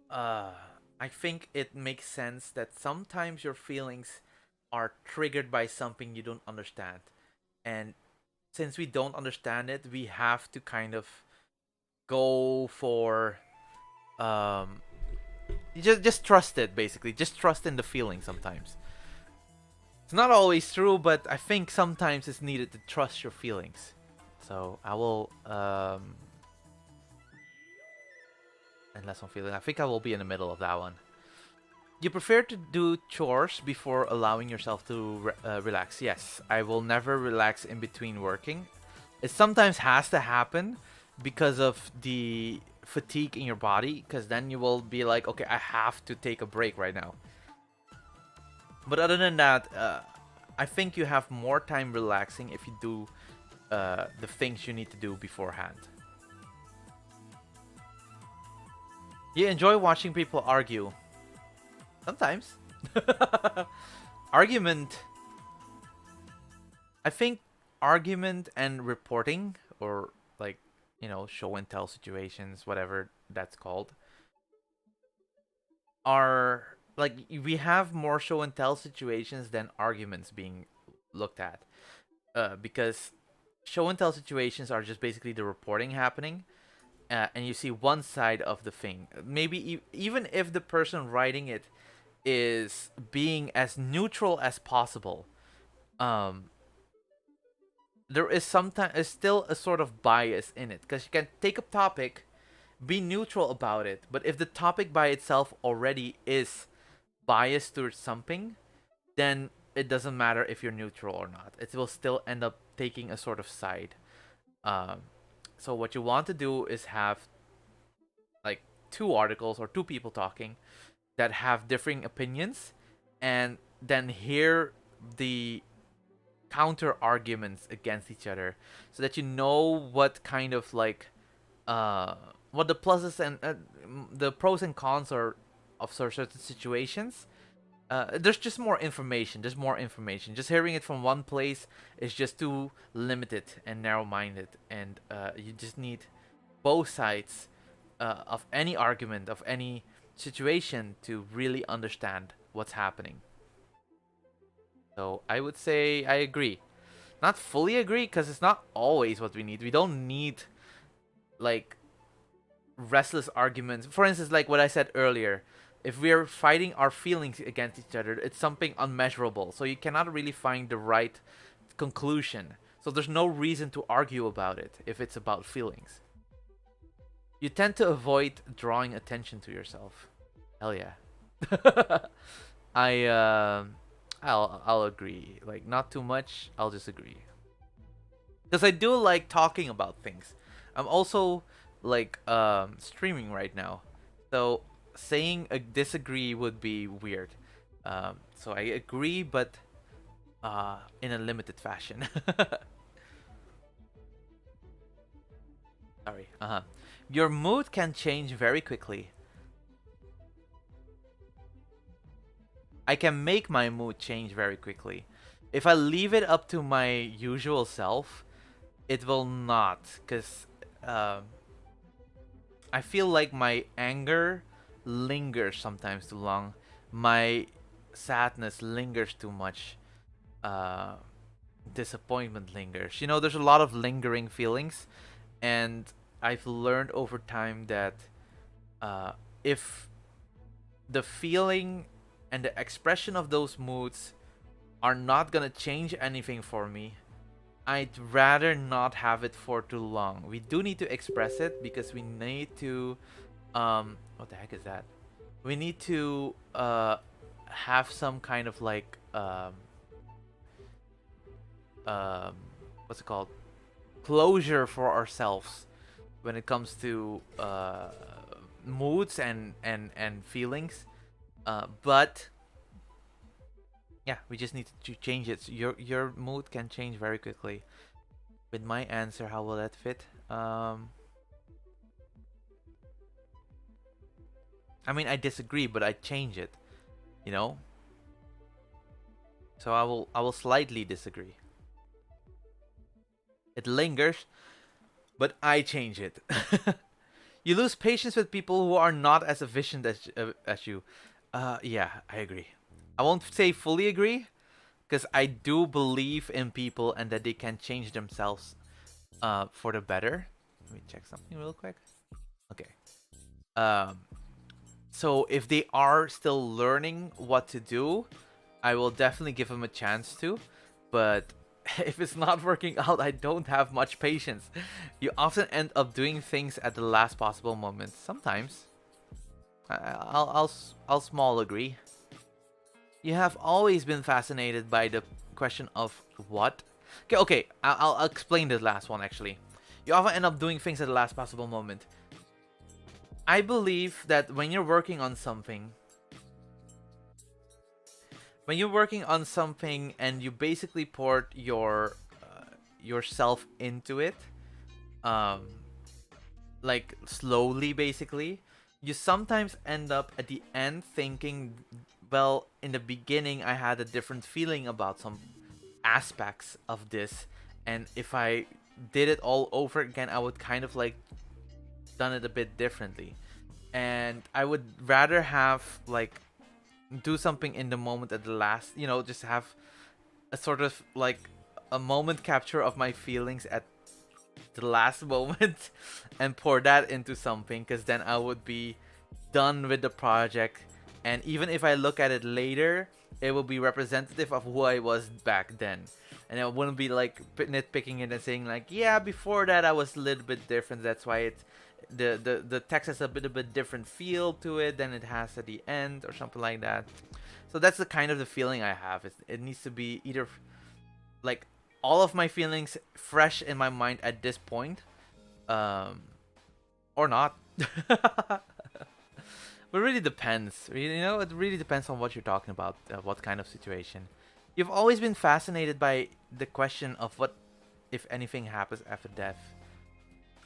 uh, I think it makes sense that sometimes your feelings are triggered by something you don't understand. And since we don't understand it, we have to kind of go for um, just trust it basically. Just trust in the feeling sometimes. It's not always true, but I think sometimes it's needed to trust your feelings. So I will unless I'm feeling. I think I will be in the middle of that one. You prefer to do chores before allowing yourself to relax? Yes, I will never relax in between working. It sometimes has to happen because of the fatigue in your body, because then you will be like, okay, I have to take a break right now. But other than that, I think you have more time relaxing if you do the things you need to do beforehand. You enjoy watching people argue? Sometimes. Argument. I think argument and reporting, or like, show and tell situations, whatever that's called, are like we have more show and tell situations than arguments being looked at. Because show and tell situations are just basically the reporting happening, and you see one side of the thing. Maybe even if the person writing it is being as neutral as possible, um, there is sometimes still a sort of bias in it, because you can take a topic, be neutral about it, but if the topic by itself already is biased towards something, then it doesn't matter if you're neutral or not. It will still end up taking a sort of side. Um, so what you want to do is have like two articles or two people talking that have differing opinions, and then hear the counter arguments against each other, so that you know what kind of like uh what the pluses and the pros and cons are of certain situations. There's just more information. There's more information. Just hearing it from one place is just too limited and narrow-minded, and you just need both sides of any argument, of any situation, to really understand what's happening. So I would say I agree. Not fully agree, because it's not always what we need. We don't need like restless arguments. For instance, like what I said earlier, if we're fighting our feelings against each other, it's something unmeasurable. So you cannot really find the right conclusion. So there's no reason to argue about it if it's about feelings. You tend to avoid drawing attention to yourself. Hell yeah. I I'll agree. Like not too much. I'll just agree. Because I do like talking about things. I'm also like streaming right now, so saying a disagree would be weird. So I agree, but in a limited fashion. Sorry. Your mood can change very quickly. I can make my mood change very quickly. If I leave it up to my usual self, it will not, because I feel like my anger lingers sometimes too long. My sadness lingers too much. Uh, Disappointment lingers. There's a lot of lingering feelings, and I've learned over time that uh, if the feeling and the expression of those moods are not gonna change anything for me, I'd rather not have it for too long. We do need to express it because we need to what the heck is that? We need to have some kind of like um, what's it called, closure for ourselves when it comes to moods and feelings. But yeah, we just need to change it. So your mood can change very quickly. With my answer, how will that fit? I mean, I disagree, but I change it. You know. So I will slightly disagree. It lingers, but I change it. You lose patience with people who are not as efficient as you. Yeah, I agree. I won't say fully agree, because I do believe in people and that they can change themselves for the better. Let me check something real quick. Okay. Um, so if they are still learning what to do, I will definitely give them a chance to. But if it's not working out, I don't have much patience. You often end up doing things at the last possible moment. Sometimes. I'll small agree. You have always been fascinated by the question of what. Okay. I'll explain the last one actually. You often end up doing things at the last possible moment. I believe that when you're working on something and you basically port yourself into it, um, like slowly, basically, you sometimes end up at the end thinking, well, in the beginning, I had a different feeling about some aspects of this, and if I did it all over again, I would kind of like done it a bit differently, and I would rather have like do something in the moment at the last, just have a sort of like a moment capture of my feelings at the last moment and pour that into something, because then I would be done with the project, and even if I look at it later, it will be representative of who I was back then, and I wouldn't be like nitpicking it and saying like, yeah, before that I was a little bit different, that's why it's the text has a bit different feel to it than it has at the end or something like that. So that's the kind of the feeling I have. It needs to be either like all of my feelings fresh in my mind at this point, um, or not. But it really depends. It really depends on what you're talking about, what kind of situation. You've always been fascinated by the question of what, if anything, happens after death.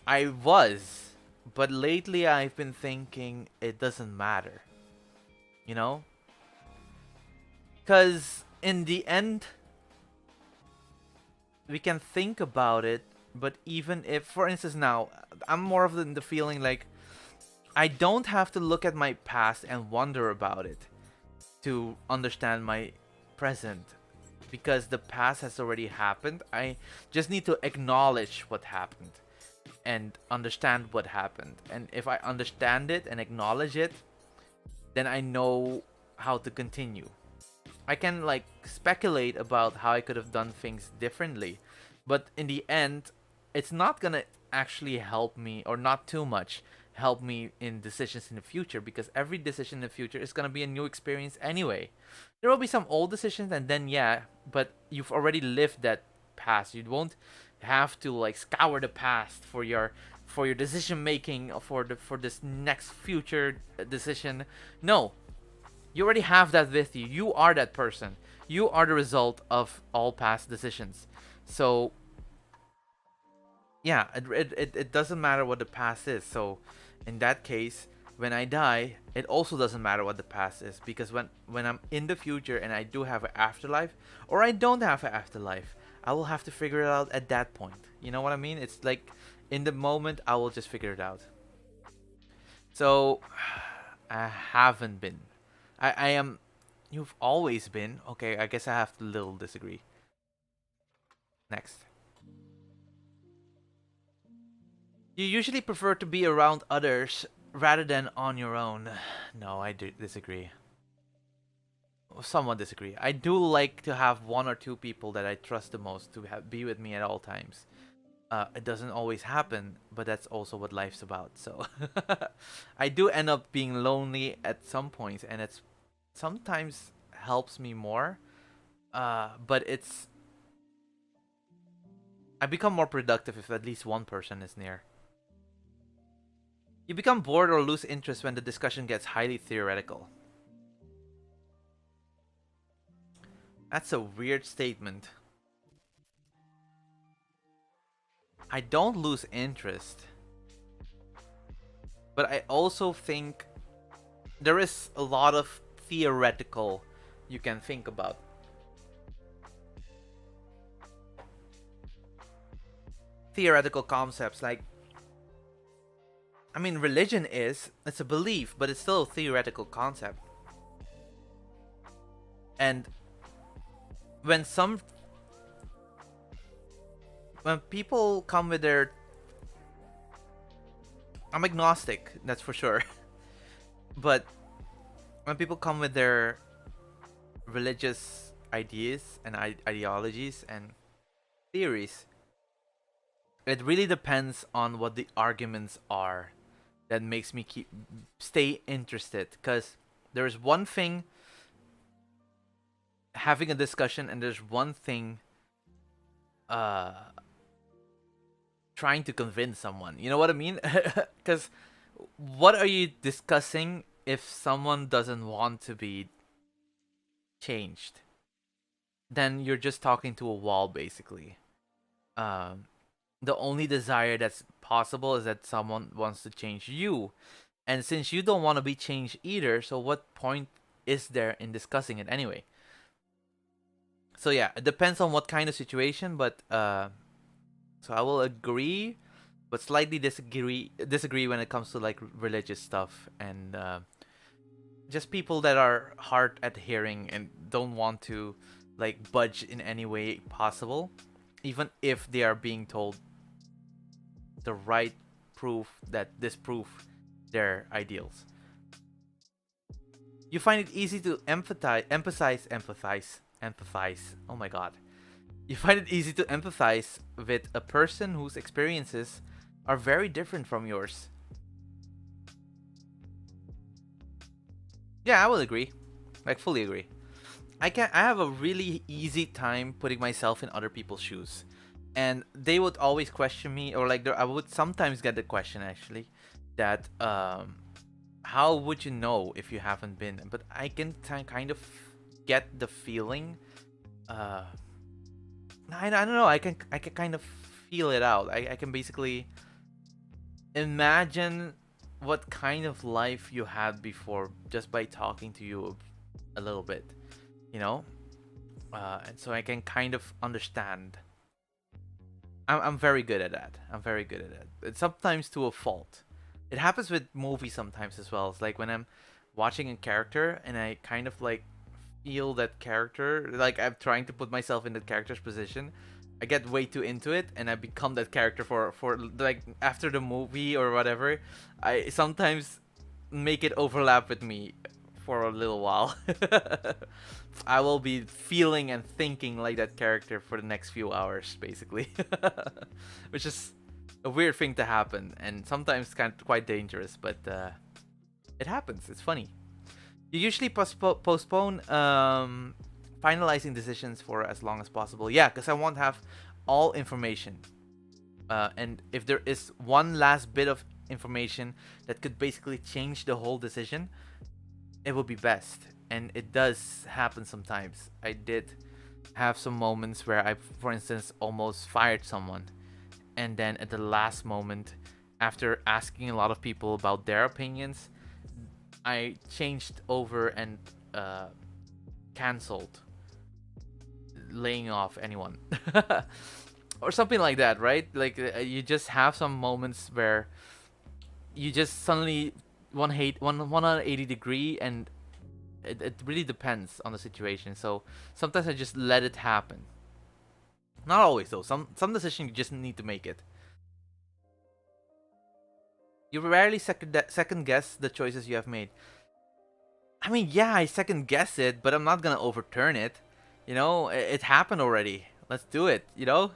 I was, but lately I've been thinking it doesn't matter. You know? Because in the end, we can think about it, but even if, for instance, now, I'm more of the feeling like I don't have to look at my past and wonder about it to understand my present, because the past has already happened. I just need to acknowledge what happened and understand what happened. And if I understand it and acknowledge it, then I know how to continue. I can like speculate about how I could have done things differently, but in the end, it's not gonna actually help me, or not too much help me in decisions in the future, because every decision in the future is gonna be a new experience anyway. There will be some old decisions, and then yeah, but you've already lived that past. You won't have to like scour the past for your decision making for this next future decision. No, you already have that with you. You are that person. You are the result of all past decisions. So yeah, it doesn't matter what the past is. So in that case, when I die, it also doesn't matter what the past is, because when I'm in the future and I do have an afterlife, or I don't have an afterlife, I will have to figure it out at that point. You know what I mean? It's like in the moment I will just figure it out. So I haven't been. I am. You've always been. Okay, I guess I have to little disagree. Next. You usually prefer to be around others rather than on your own. No, I do disagree. Somewhat disagree. I do like to have one or two people that I trust the most to be with me at all times. It doesn't always happen, but that's also what life's about. So I do end up being lonely at some points, and it's sometimes helps me more. But it's I become more productive if at least one person is near. You become bored or lose interest when the discussion gets highly theoretical. That's a weird statement. I don't lose interest. But I also think there is a lot of theoretical you can think about. Theoretical concepts like, I mean, religion it's a belief, but it's still a theoretical concept. And when people come with their, I'm agnostic, that's for sure. But when people come with their religious ideas and ideologies and theories, it really depends on what the arguments are that makes me stay interested. Because there's one thing having a discussion, and there's one thing trying to convince someone. You know what I mean? Because what are you discussing if someone doesn't want to be changed? Then you're just talking to a wall, basically. The only desire that's possible is that someone wants to change you. And since you don't want to be changed either, so what point is there in discussing it anyway? So yeah, it depends on what kind of situation, but so I will agree, but slightly disagree when it comes to like religious stuff and just people that are hard at hearing and don't want to like budge in any way possible, even if they are being told the right proof that disprove their ideals. You find it easy to empathize. Oh my god. You find it easy to empathize with a person whose experiences are very different from yours. Yeah, I will agree. Like, fully agree. I have a really easy time putting myself in other people's shoes. And they would always question me, or like I would sometimes get the question actually that how would you know if you haven't been? But I can kind of get the feeling. I don't know. I can kind of feel it out. I can basically imagine what kind of life you had before just by talking to you a little bit, you know. And so I can kind of understand. I'm very good at that. I'm very good at it. It's sometimes to a fault. It happens with movies sometimes as well. It's like when I'm watching a character and I kind of like feel that character, like I'm trying to put myself in that character's position. I get way too into it and I become that character for like after the movie or whatever. I sometimes make it overlap with me for a little while. I will be feeling and thinking like that character for the next few hours, basically. Which is a weird thing to happen, and sometimes quite dangerous, but it happens. It's funny. You usually postpone finalizing decisions for as long as possible. Yeah, because I won't have all information. And if there is one last bit of information that could basically change the whole decision, it would be best. And it does happen sometimes. I did have some moments where I, for instance, almost fired someone. And then at the last moment, after asking a lot of people about their opinions, I changed over and canceled laying off anyone. Or something like that, right? Like you just have some moments where you just suddenly 180 degree, and it really depends on the situation. So sometimes I just let it happen. Not always though. Some decision you just need to make it. You rarely second guess the choices you have made. I mean, yeah, I second guess it, but I'm not gonna overturn it. You know, it happened already. Let's do it. You know,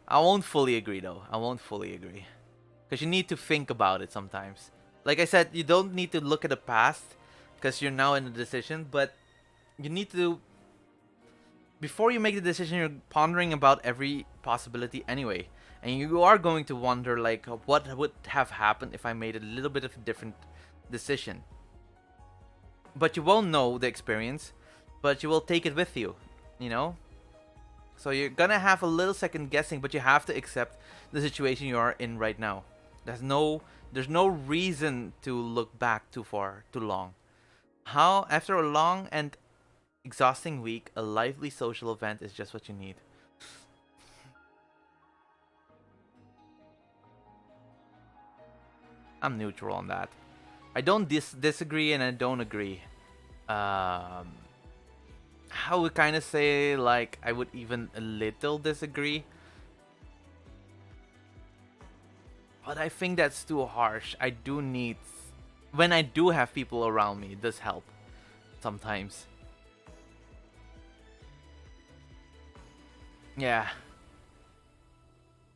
I won't fully agree though. I won't fully agree, because you need to think about it sometimes. Like I said, you don't need to look at the past because you're now in the decision, but you need to, before you make the decision, you're pondering about every possibility anyway. And you are going to wonder, like, what would have happened if I made a little bit of a different decision. But you won't know the experience, but you will take it with you, you know? So you're gonna have a little second guessing, but you have to accept the situation you are in right now. There's no reason to look back too far, too long. How after a long and exhausting week, a lively social event is just what you need. I'm neutral on that. I don't disagree and I don't agree. Um, I would kind of say like I would even a little disagree. But I think that's too harsh. I do need, when I do have people around me, it does help sometimes. Yeah.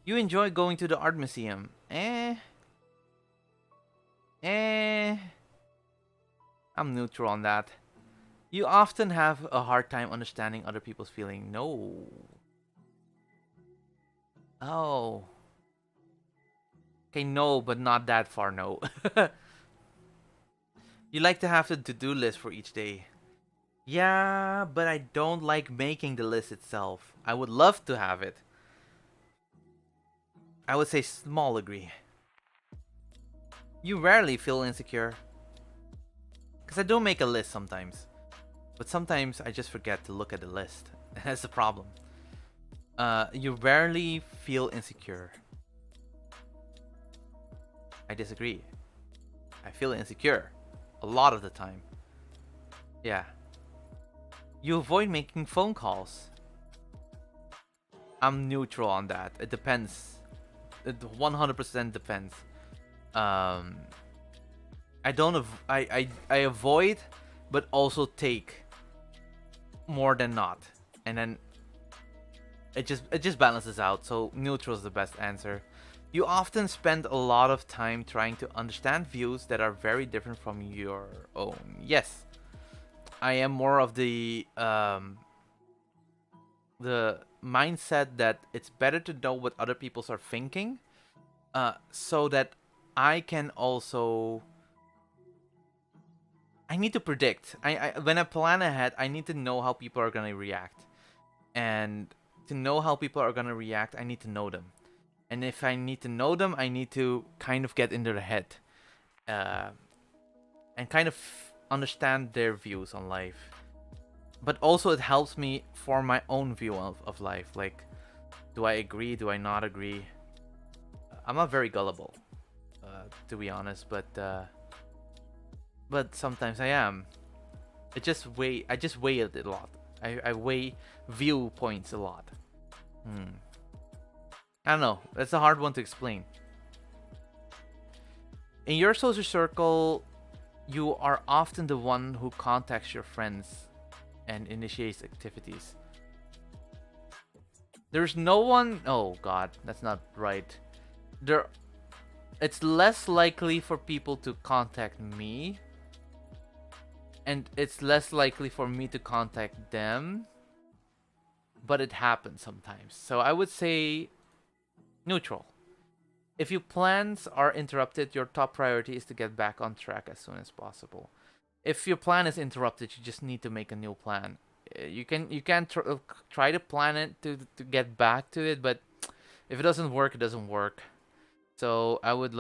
You enjoy going to the art museum? I'm neutral on that. You often have a hard time understanding other people's feeling. No. Oh. Okay, no, but not that far, no. You like to have a to-do list for each day. Yeah, but I don't like making the list itself. I would love to have it. I would say small agree. You rarely feel insecure. Because I do make a list sometimes. But sometimes I just forget to look at the list. That's the problem. You rarely feel insecure. I disagree. I feel insecure. A lot of the time. Yeah. You avoid making phone calls. I'm neutral on that. It depends. It 100% depends. I don't. I avoid, but also take more than not, and then it just balances out. So neutral is the best answer. You often spend a lot of time trying to understand views that are very different from your own. Yes, I am more of the mindset that it's better to know what other people are thinking, so that I can also. I need to predict. I when I plan ahead, I need to know how people are gonna react, and to know how people are gonna react, I need to know them. And if I need to know them, I need to kind of get into their head, and kind of understand their views on life. But also, it helps me form my own view of life. Like, do I agree? Do I not agree? I'm not very gullible, to be honest, but sometimes I am. I just weigh it a lot. I weigh viewpoints a lot. I don't know. That's a hard one to explain. In your social circle, you are often the one who contacts your friends and initiates activities. There's no one. Oh God, that's not right. It's less likely for people to contact me, and it's less likely for me to contact them. But it happens sometimes. So I would say neutral. If your plans are interrupted, your top priority is to get back on track as soon as possible. If your plan is interrupted, you just need to make a new plan. You can try to plan it to get back to it, but if it doesn't work, it doesn't work. So I would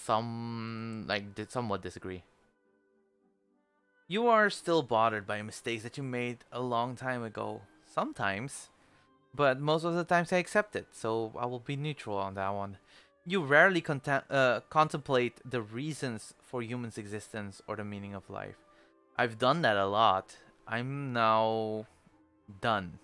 somewhat disagree. You are still bothered by mistakes that you made a long time ago. Sometimes, but most of the times I accept it. So I will be neutral on that one. You rarely contemplate the reasons for humans' existence or the meaning of life. I've done that a lot. I'm now done.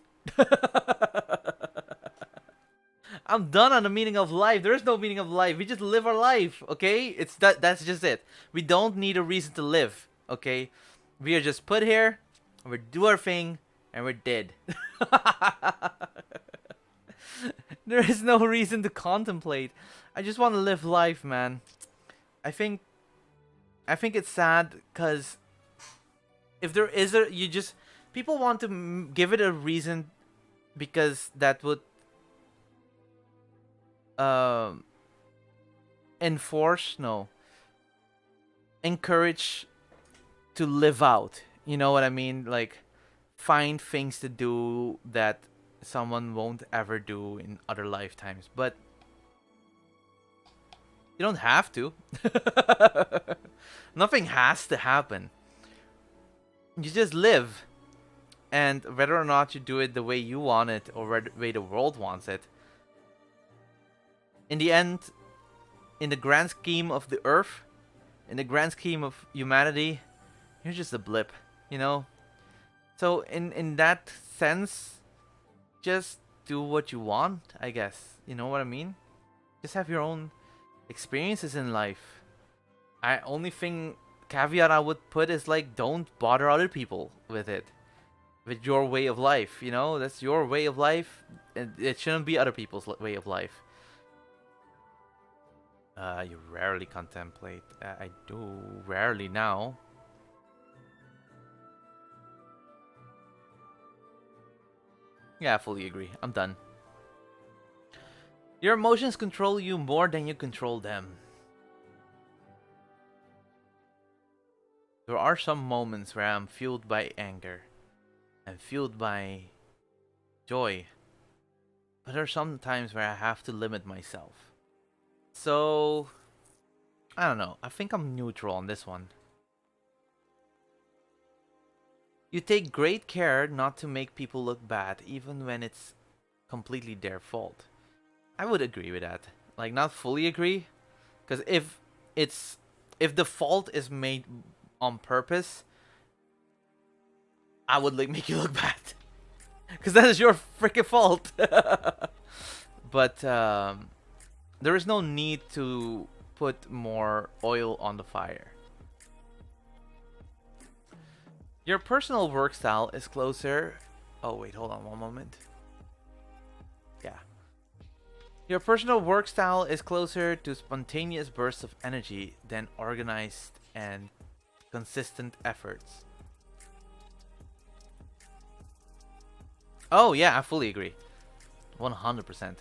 I'm done on the meaning of life. There is no meaning of life. We just live our life, okay? That's just it. We don't need a reason to live, okay? We are just put here, we do our thing, and we're dead. There is no reason to contemplate. I just want to live life, man. I think it's sad because if there is people want to give it a reason because that would um enforce, no, encourage to live out. You know what I mean? Like find things to do that someone won't ever do in other lifetimes. But you don't have to. Nothing has to happen. You just live. And whether or not you do it the way you want it or the way the world wants it, in the end, in the grand scheme of the earth, in the grand scheme of humanity, you're just a blip, you know? So in that sense, just do what you want, I guess. You know what I mean? Just have your own experiences in life. I only thing caveat I would put is like don't bother other people with it. With your way of life, you know? That's your way of life. And it shouldn't be other people's way of life. You rarely contemplate. I do rarely now. Yeah, I fully agree. I'm done. Your emotions control you more than you control them. There are some moments where I'm fueled by anger and fueled by joy. But there are some times where I have to limit myself. So, I don't know. I think I'm neutral on this one. You take great care not to make people look bad, even when it's completely their fault. I would agree with that. Like, not fully agree, because if the fault is made on purpose, I would like make you look bad, because that is your freaking fault. But there is no need to put more oil on the fire. Your personal work style is closer. Oh, wait, hold on one moment. Yeah. Your personal work style is closer to spontaneous bursts of energy than organized and consistent efforts. Oh, yeah, I fully agree. 100%.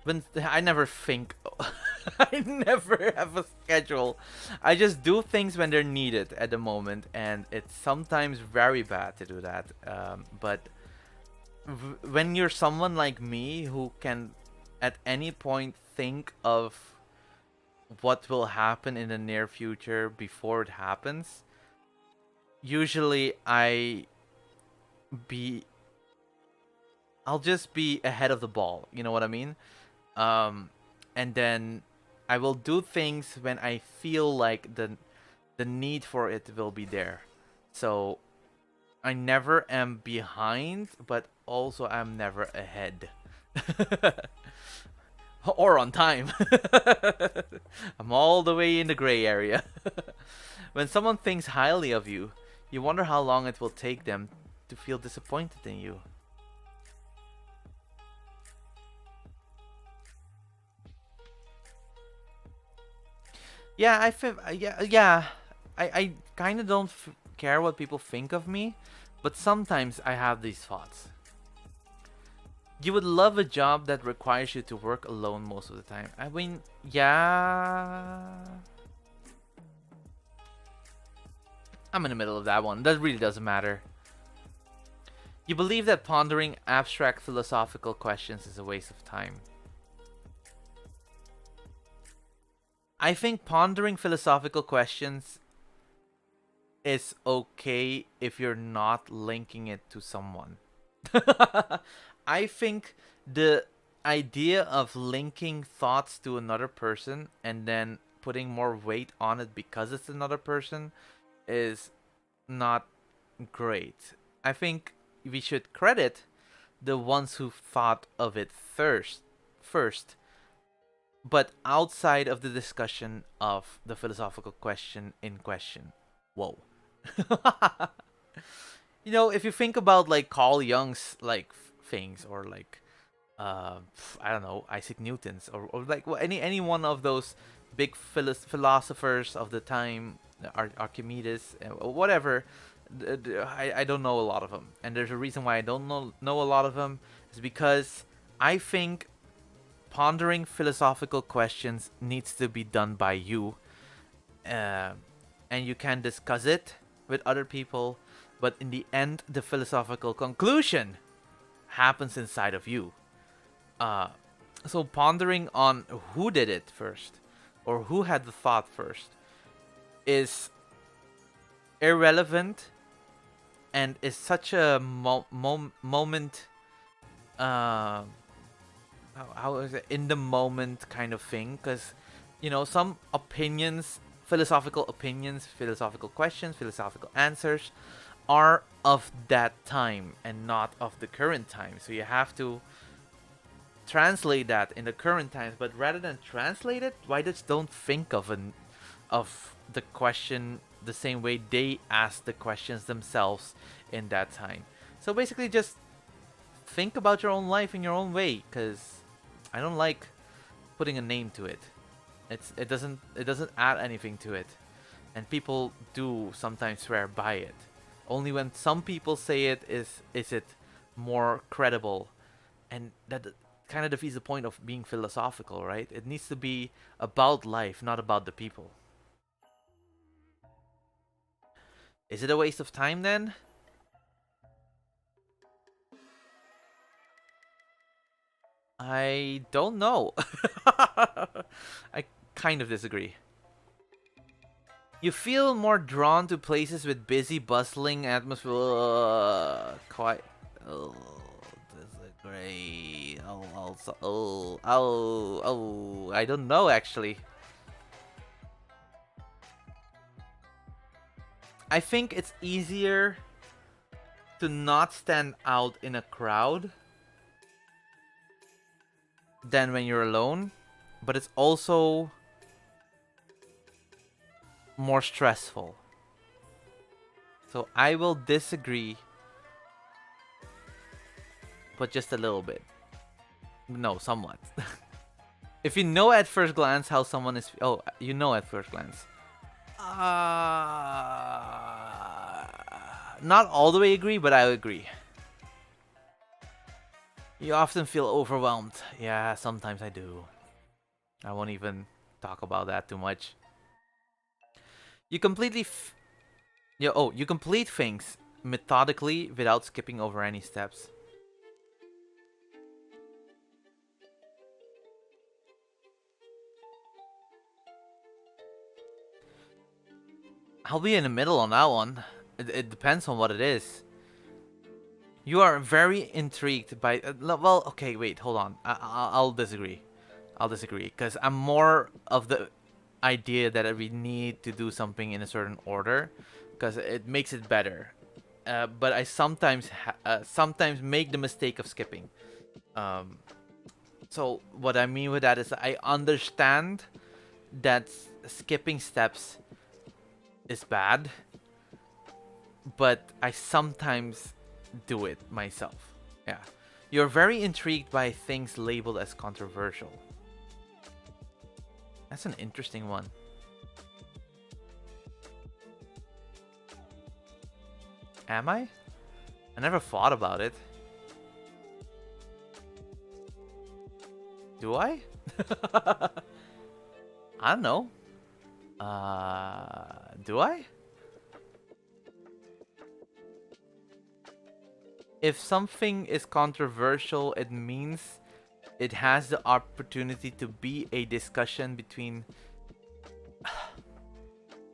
When I never think. I never have a schedule. I just do things when they're needed at the moment, and it's sometimes very bad to do that. But when you're someone like me who can at any point think of what will happen in the near future before it happens, usually be I'll just be ahead of the ball. You know what I mean? And then I will do things when I feel like the need for it will be there. So I never am behind, but also I'm never ahead. Or on time. I'm all the way in the gray area. When someone thinks highly of you, you wonder how long it will take them to feel disappointed in you. Yeah, I feel yeah. I kind of don't care what people think of me, but sometimes I have these thoughts. You would love a job that requires you to work alone most of the time. I mean, yeah. I'm in the middle of that one. That really doesn't matter. You believe that pondering abstract philosophical questions is a waste of time. I think pondering philosophical questions is okay if you're not linking it to someone. I think the idea of linking thoughts to another person and then putting more weight on it because it's another person is not great. I think we should credit the ones who thought of it first, but outside of the discussion of the philosophical question in question. Whoa. You know, if you think about like Carl Jung's like things, or like I don't know, Isaac Newton's, or like any one of those big philosophers of the time, Archimedes, whatever. I don't know a lot of them, and there's a reason why I don't know a lot of them. Is because I think pondering philosophical questions needs to be done by you, uh, and you can discuss it with other people, but in the end, the philosophical conclusion happens inside of you. Uh, so pondering on who did it first, or who had the thought first, is irrelevant and is such a moment. Uh, how is it, in the moment kind of thing? Because some opinions, philosophical questions, philosophical answers are of that time and not of the current time. So you have to translate that in the current times. But rather than translate it, why just don't think of the question the same way they asked the questions themselves in that time? So basically, just think about your own life in your own way, because I don't like putting a name to it. It doesn't add anything to it, and people do sometimes swear by it. Only when some people say it is it more credible, and that kind of defeats the point of being philosophical, right? It needs to be about life, not about the people. Is it a waste of time then? I don't know. I kind of disagree. You feel more drawn to places with busy, bustling atmosphere. Quite. Oh, disagree. Oh, also. Oh. I don't know actually. I think it's easier to not stand out in a crowd than when you're alone, but it's also more stressful. So I will disagree, but just a little bit. No, somewhat. If you know at first glance how someone is... Oh, you know at first glance. Not all the way agree, but I agree. You often feel overwhelmed. Yeah, sometimes I do. I won't even talk about that too much. You completely... you complete things methodically without skipping over any steps. I'll be in the middle on that one. It depends on what it is. You are very intrigued by... well, okay, wait, hold on. I'll disagree. Because I'm more of the idea that we need to do something in a certain order, because it makes it better. But I sometimes make the mistake of skipping. So what I mean with that is I understand that skipping steps is bad, but I sometimes do it myself. Yeah. You're very intrigued by things labeled as controversial. That's an interesting one. Am I? I never thought about it. Do I? I don't know. Do I? If something is controversial, it means it has the opportunity to be a discussion between...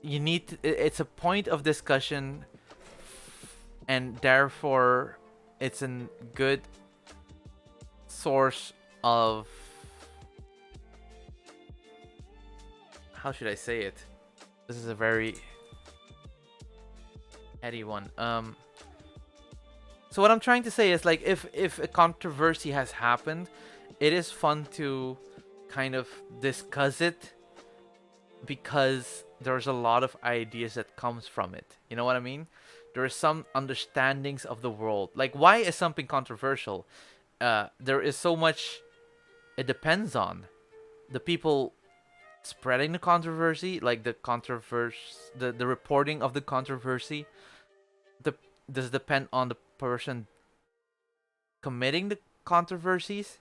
It's a point of discussion, and therefore it's a good source of... How should I say it? This is a very heady one. So what I'm trying to say is, like, if a controversy has happened, it is fun to kind of discuss it, because there's a lot of ideas that comes from it. You know what I mean? There are some understandings of the world. Like, why is something controversial? There is so much it depends on. The people spreading the controversy, like the reporting of the controversy, does depend on the person committing the controversies.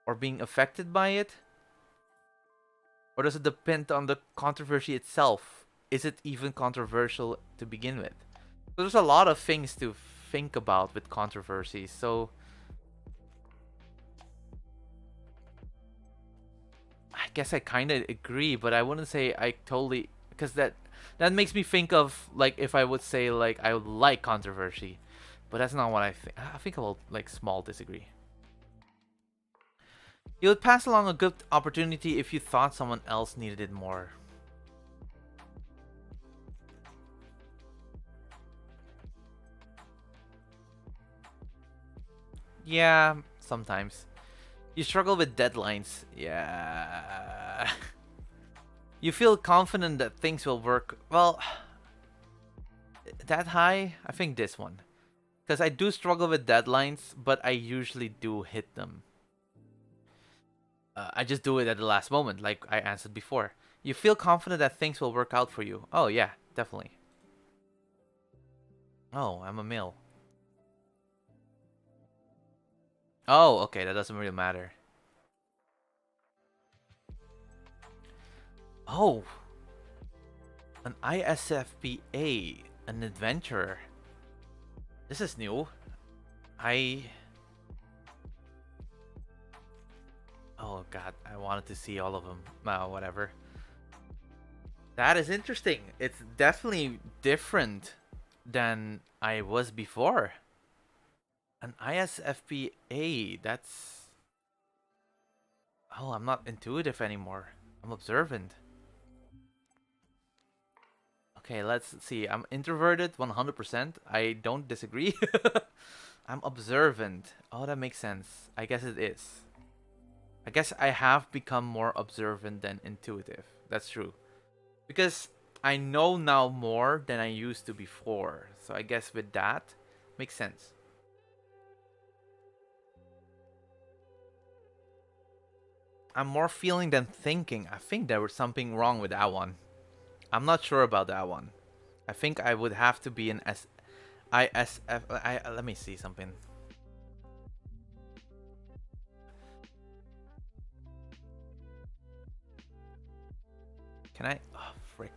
or being affected by it? Or does it depend on the controversy itself? Is it even controversial to begin with? So there's a lot of things to think about with controversies. So I guess I kind of agree, but I wouldn't say I totally, because that makes me think of like if I would say like I would like controversy, but that's not what I think. I think I will like small disagree. You would pass along a good opportunity if you thought someone else needed it more. Yeah, sometimes. You struggle with deadlines. Yeah. You feel confident that things will work. Well, that high? I think this one. Because I do struggle with deadlines, but I usually do hit them. I just do it at the last moment, like I answered before. You feel confident that things will work out for you. Oh, yeah, definitely. Oh, I'm a male. Oh, okay, that doesn't really matter. Oh, an ISFPA, an adventurer. This is new. I. Oh god, I wanted to see all of them. Oh, whatever. That is interesting. It's definitely different than I was before. An ISFPA, that's. Oh, I'm not intuitive anymore. I'm observant. Okay, let's see. I'm introverted 100%. I don't disagree. I'm observant. Oh, that makes sense. I guess it is. I guess I have become more observant than intuitive. That's true. Because I know now more than I used to before. So I guess with that, makes sense. I'm more feeling than thinking. I think there was something wrong with that one. I'm not sure about that one. I think I would have to be an ISF. Let me see something. Can I? Oh, frick.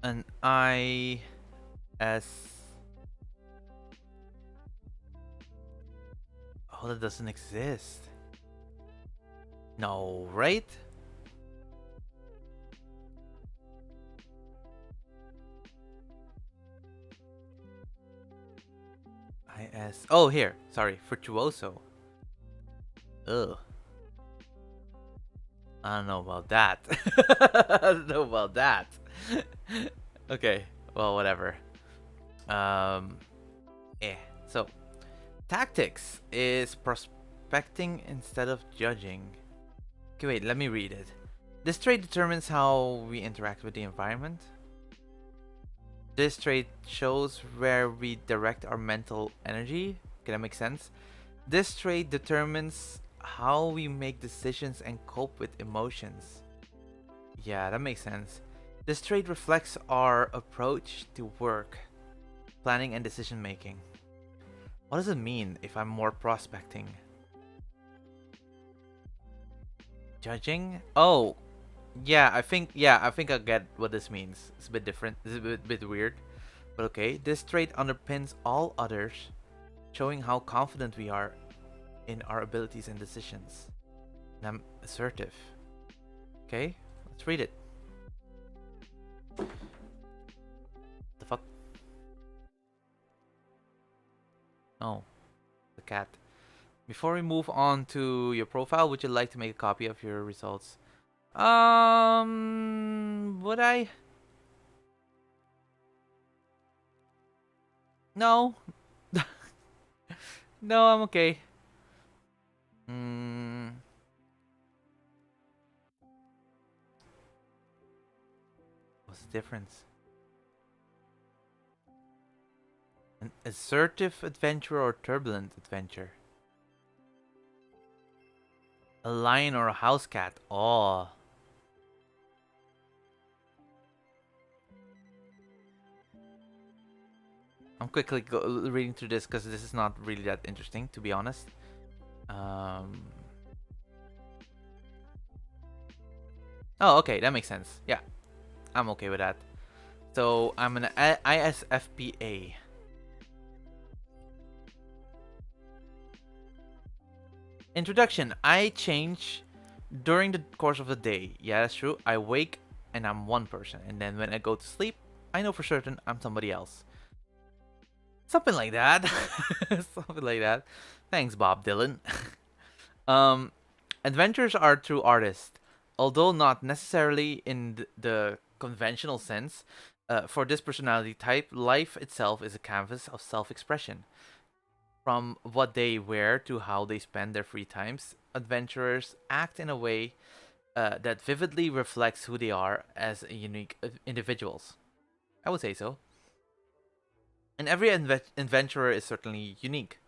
An IS. Oh, that doesn't exist. No, right? IS. Oh, here. Sorry, virtuoso. Ugh. I don't know about that. I don't know about that. Okay. Well, whatever. Um. So, tactics is prospecting instead of judging. Okay, wait. Let me read it. This trait determines how we interact with the environment. This trait shows where we direct our mental energy. Okay, that makes sense. This trait determines how we make decisions and cope with emotions. Yeah, that makes sense. This trait reflects our approach to work, planning, and decision making. What does it mean if I'm more prospecting? Judging? Oh, yeah, I think I get what this means. It's a bit different. It's a bit weird. But okay, this trait underpins all others, showing how confident we are in our abilities and decisions. And I'm assertive. Okay, let's read it. The fuck? Oh, the cat. Before we move on to your profile, would you like to make a copy of your results? Would I? No. No, I'm okay. Hmm. What's the difference? An assertive adventure or turbulent adventure? A lion or a house cat? Oh, I'm quickly reading through this because this is not really that interesting, to be honest. Um. Oh, okay, that makes sense. Yeah, I'm okay with that. So I'm an ISFPA. Introduction. I change during the course of the day. Yeah, that's true. I wake and I'm one person, and then when I go to sleep, I know for certain I'm somebody else. Something like that. Something like that. Thanks, Bob Dylan. um, Adventures are true artists, although not necessarily in the conventional sense. For this personality type, life itself is a canvas of self-expression. From what they wear to how they spend their free times, adventurers act in a way that vividly reflects who they are as unique individuals. I would say so. And every adventurer is certainly unique.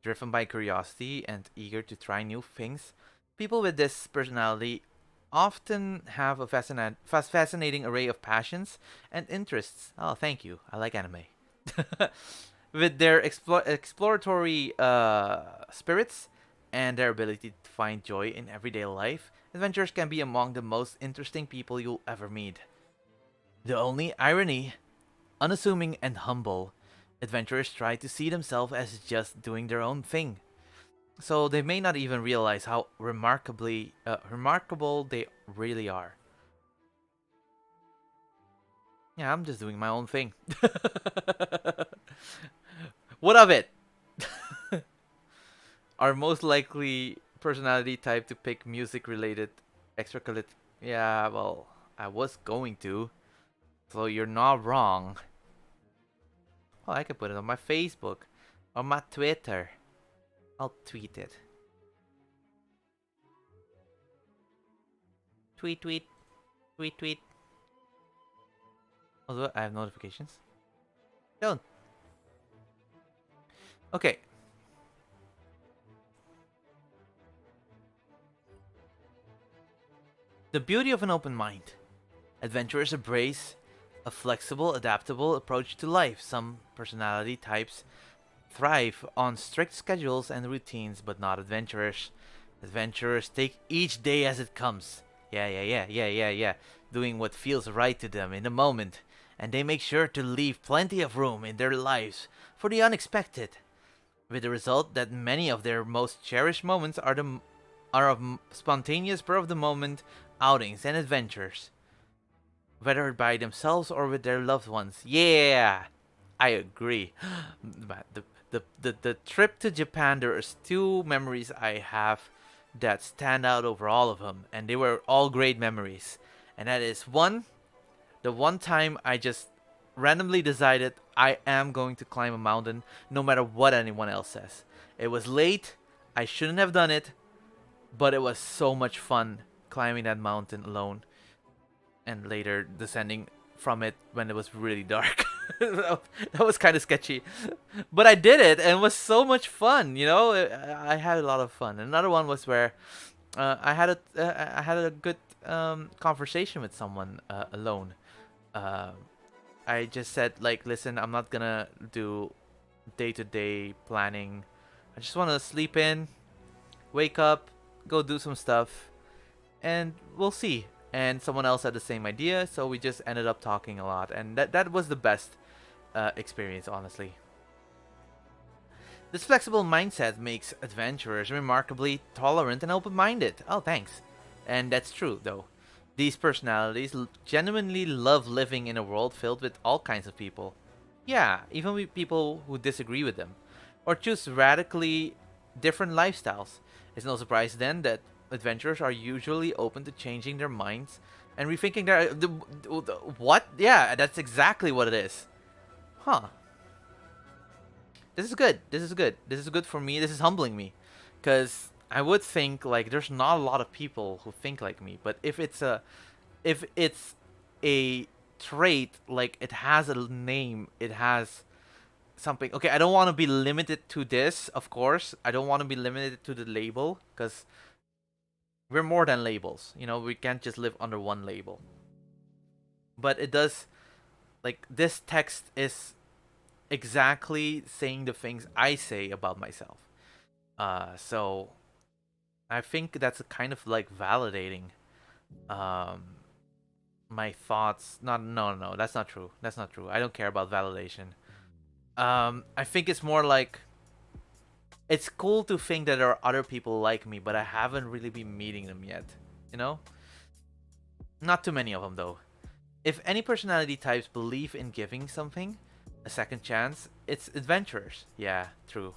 Driven by curiosity and eager to try new things, people with this personality often have a fascinating array of passions and interests. Oh, thank you. I like anime. With their exploratory spirits and their ability to find joy in everyday life, adventurers can be among the most interesting people you'll ever meet. The only irony, unassuming and humble, adventurers try to see themselves as just doing their own thing. So they may not even realize how remarkable they really are. Yeah, I'm just doing my own thing. What of it? Our most likely personality type to pick music related extracurricular. Yeah, well, I was going to. So you're not wrong. Oh, I could put it on my Facebook. On my Twitter. I'll tweet it. Tweet, tweet, tweet, tweet. Although I have notifications. Don't. Okay. The beauty of an open mind. Adventurers embrace a flexible, adaptable approach to life. Some personality types thrive on strict schedules and routines, but not adventurers. Adventurers take each day as it comes. Yeah. Doing what feels right to them in the moment. And they make sure to leave plenty of room in their lives for the unexpected. With the result that many of their most cherished moments are of spontaneous spur of the moment outings and adventures, whether by themselves or with their loved ones. Yeah, I agree. The trip to Japan, there is two memories I have that stand out over all of them, and they were all great memories. And that is one, the one time I just randomly decided I am going to climb a mountain no matter what anyone else says. It was late, I shouldn't have done it, but it was so much fun climbing that mountain alone and later descending from it when it was really dark. That was kind of sketchy, but I did it and it was so much fun. You know, I had a lot of fun. Another one was where I had a good conversation with someone alone. Uh, I just said like, listen, I'm not gonna do day-to-day planning. I just want to sleep in, wake up, go do some stuff, and we'll see. And someone else had the same idea, so we just ended up talking a lot, and that was the best experience, honestly. This flexible mindset makes adventurers remarkably tolerant and open-minded. Oh, thanks. And that's true, though. These personalities genuinely love living in a world filled with all kinds of people. Yeah, even with people who disagree with them, or choose radically different lifestyles. It's no surprise then that adventurers are usually open to changing their minds and rethinking their what? Yeah, that's exactly what it is. Huh. This is good. This is good. This is good for me. This is humbling me, because I would think like there's not a lot of people who think like me. But if it's a trait, like it has a name, it has something. Okay, I don't want to be limited to this. Of course, I don't want to be limited to the label, because We're more than labels. You know, we can't just live under one label. But it does, like, this text is exactly saying the things I say about myself. So I think that's a kind of like validating um my thoughts. Not no no, that's not true. That's not true. I don't care about validation. I think it's more like it's cool to think that there are other people like me, but I haven't really been meeting them yet. You know? Not too many of them though. If any personality types believe in giving something a second chance, it's adventurers. Yeah, true.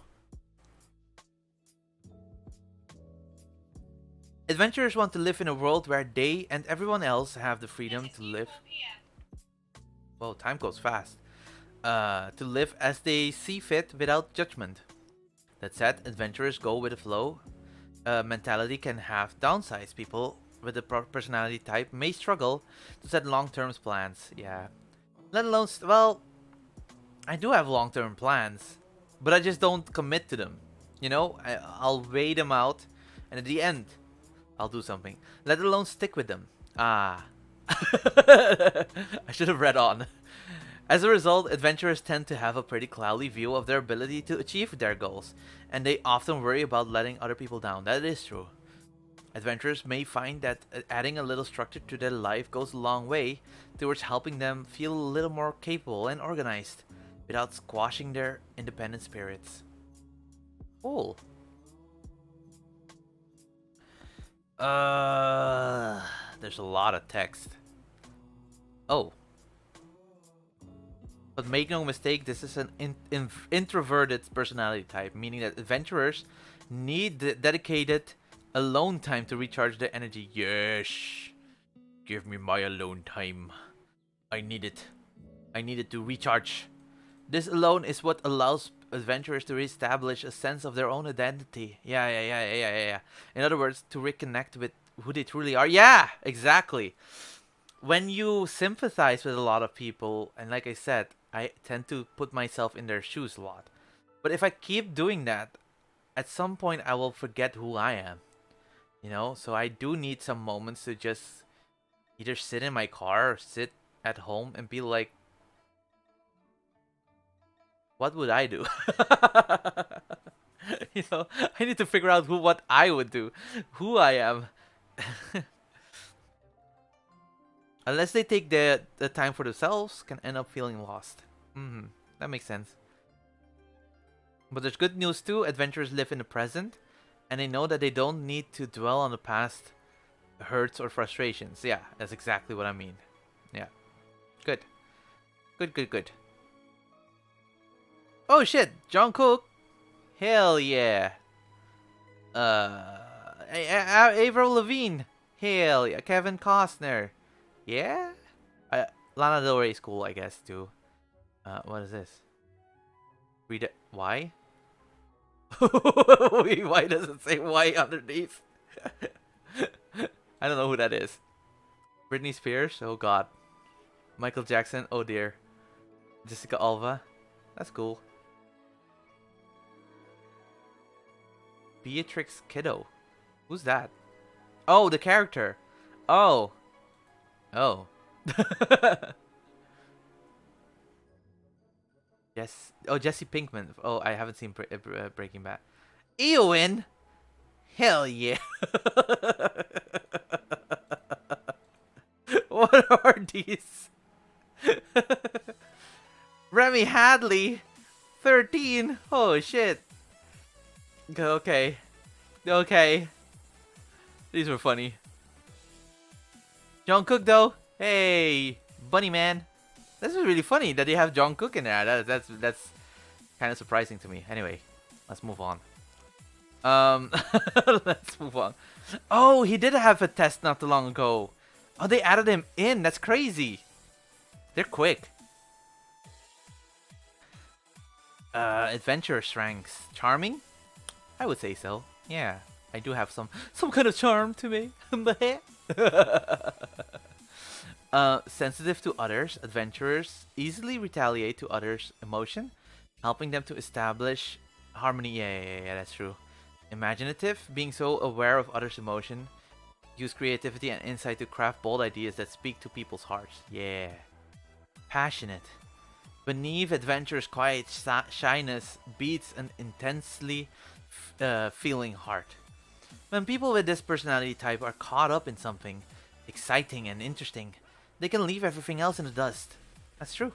Adventurers want to live in a world where they and everyone else have the freedom to live. Whoa, time goes fast. To live as they see fit without judgment. That said, adventurers go with the flow. Mentality can have downsides. People with the personality type may struggle to set long-term plans. Yeah. Let alone, well, I do have long-term plans, but I just don't commit to them. You know, I'll weigh them out, and at the end, I'll do something. Let alone stick with them. Ah. I should have read on. As a result, adventurers tend to have a pretty cloudy view of their ability to achieve their goals, and they often worry about letting other people down. That is true. Adventurers may find that adding a little structure to their life goes a long way towards helping them feel a little more capable and organized without squashing their independent spirits. Cool. There's a lot of text. Oh. But make no mistake, this is an introverted personality type, meaning that adventurers need dedicated alone time to recharge their energy. Yes! Give me my alone time. I need it. I need it to recharge. This alone is what allows adventurers to reestablish a sense of their own identity. Yeah. In other words, to reconnect with who they truly are. Yeah, exactly. When you sympathize with a lot of people, and like I said, I tend to put myself in their shoes a lot. But if I keep doing that, at some point I will forget who I am. You know, so I do need some moments to just either sit in my car or sit at home and be like, what would I do? You know, I need to figure out what I would do, who I am. Unless they take the time for themselves, can end up feeling lost. That makes sense. But there's good news too. Adventurers live in the present, and they know that they don't need to dwell on the past hurts or frustrations. Yeah, that's exactly what I mean. Yeah. Good. Good. Oh shit, John Cook. Hell yeah. Avril Lavigne. Hell yeah. Kevin Costner. Yeah? Lana Del Rey's cool, I guess, too. What is this? Read it. Why? Wait, why does it say why underneath? I don't know who that is. Britney Spears? Oh god. Michael Jackson? Oh dear. Jessica Alba? That's cool. Beatrix Kiddo. Who's that? Oh, the character. Oh. Oh. Yes. Oh, Jesse Pinkman. Oh, I haven't seen Breaking Bad. Eowyn? Hell yeah. What are these? Remy Hadley? 13? Oh, shit. Okay. Okay. These were funny. John Cook, though? Hey, Bunny Man. This is really funny that they have John Cook in there. That's kind of surprising to me. Anyway, let's move on. Let's move on. Oh, he did have a test not too long ago. Oh, they added him in. That's crazy. They're quick. Adventure strengths. Charming? I would say so. Yeah, I do have some kind of charm to me. Sensitive to others, adventurers easily retaliate to others' emotion, helping them to establish harmony. Yeah, that's true. Imaginative, being so aware of others' emotion, Use creativity and insight to craft bold ideas that speak to people's hearts. Yeah. Passionate. Beneath adventure's quiet shyness beats an intensely feeling heart. When people with this personality type are caught up in something exciting and interesting, they can leave everything else in the dust. That's true.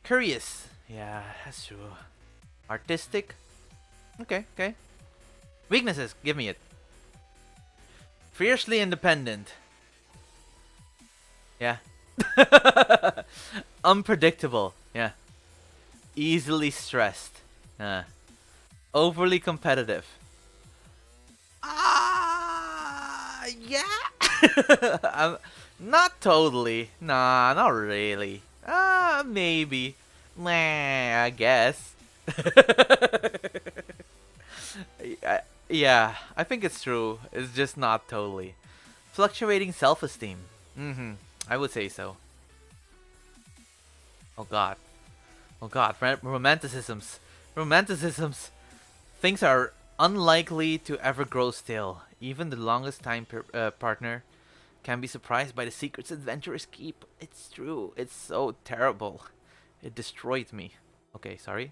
Curious. Yeah, that's true. Artistic. Okay, okay. Weaknesses. Give me it. Fiercely independent. Yeah. Unpredictable. Yeah. Easily stressed. Overly competitive. Yeah. Not totally. Nah, not really. Maybe. Meh, I guess. Yeah, I think it's true. It's just not totally. Fluctuating self-esteem. I would say so. Oh god. Oh god, romanticisms. Romanticisms. Things are unlikely to ever grow still. Even the longest time partner can be surprised by the secrets adventurers keep. It's true. It's so terrible. It destroyed me. Okay, sorry.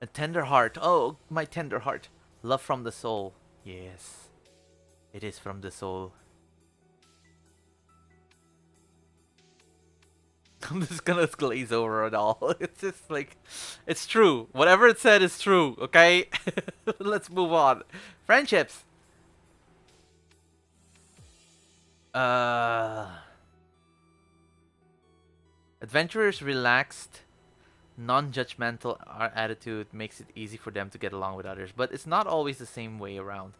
A tender heart. Oh, my tender heart. Love from the soul. Yes. It is from the soul. I'm just gonna glaze over it all. It's just like, it's true. Whatever it said is true, okay? Let's move on. Friendships. Adventurers' relaxed, non-judgmental attitude makes it easy for them to get along with others, but it's not always the same way around.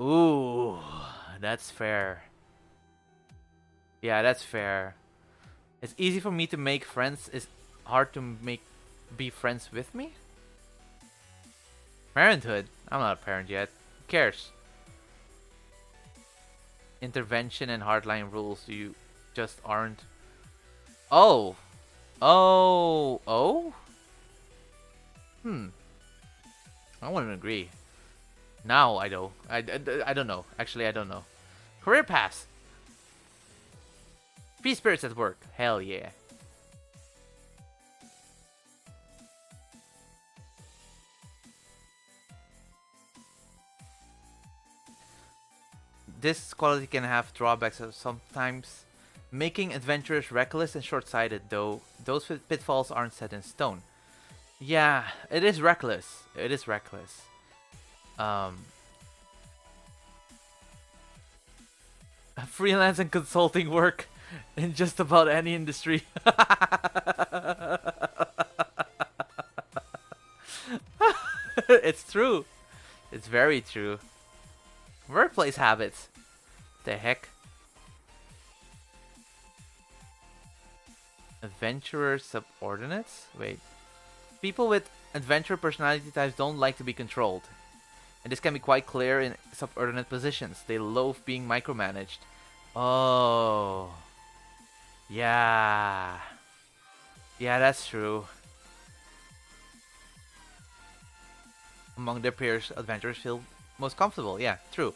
Ooh, that's fair. Yeah, that's fair. It's easy for me to make friends. It's hard to be friends with me. Parenthood. I'm not a parent yet. Who cares? Intervention and hardline rules. You just aren't. Oh. Oh. Oh? I wouldn't agree. Now I don't. I don't know. Actually, I don't know. Career paths. Free spirits at work. Hell yeah. This quality can have drawbacks of sometimes making adventurers reckless and short-sighted, though those pitfalls aren't set in stone. Yeah, it is reckless. It is reckless. Freelance and consulting work in just about any industry. It's true. It's very true. Workplace habits. The heck? Adventurer subordinates? Wait. People with adventurer personality types don't like to be controlled. And this can be quite clear in subordinate positions. They loathe being micromanaged. Oh. Yeah. Yeah, that's true. Among their peers, adventurers feel most comfortable. Yeah, true.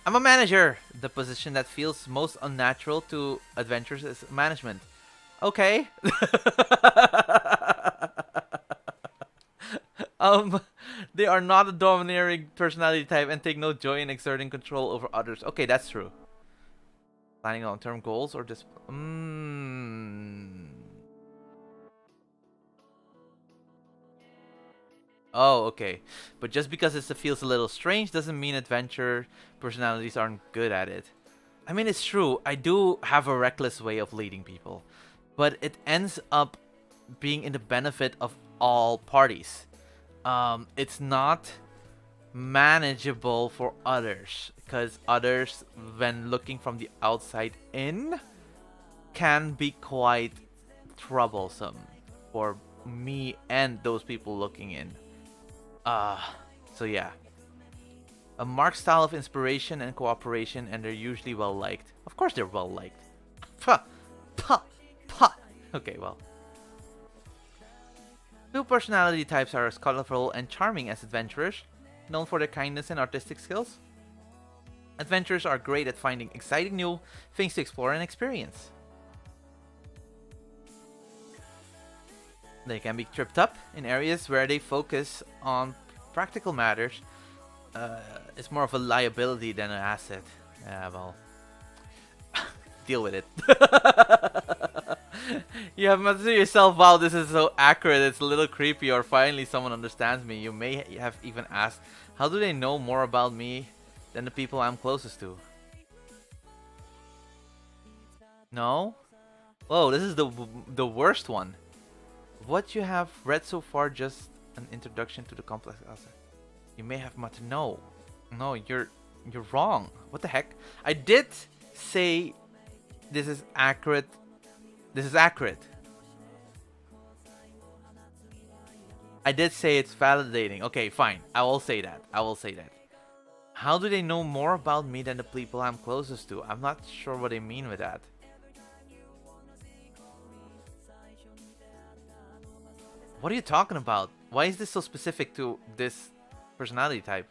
I'm a manager. The position that feels most unnatural to adventurers is management. Okay. They are not a domineering personality type and take no joy in exerting control over others. Okay, that's true. Planning long-term goals or just Oh, okay. But just because it feels a little strange doesn't mean adventure personalities aren't good at it. I mean, it's true. I do have a reckless way of leading people. But it ends up being in the benefit of all parties. It's not manageable for others. Because others, when looking from the outside in, can be quite troublesome for me and those people looking in. So yeah. A marked style of inspiration and cooperation, and they're usually well liked. Of course they're well liked. Pah, pah, pah. Okay, well. Two personality types are as colorful and charming as adventurers, known for their kindness and artistic skills. Adventurers are great at finding exciting new things to explore and experience. They can be tripped up in areas where they focus on practical matters. It's more of a liability than an asset. Well, deal with it. You have to say to yourself, wow, this is so accurate, it's a little creepy, or finally someone understands me. You may have even asked, how do they know more about me than the people I'm closest to? No? Whoa, this is the worst one. What you have read so far, just an introduction to the complex concept. You may have much to know. No, you're wrong. What the heck? I did say this is accurate. This is accurate. I did say it's validating. Okay, fine. I will say that. I will say that. How do they know more about me than the people I'm closest to? I'm not sure what they mean with that. What are you talking about? Why is this so specific to this personality type?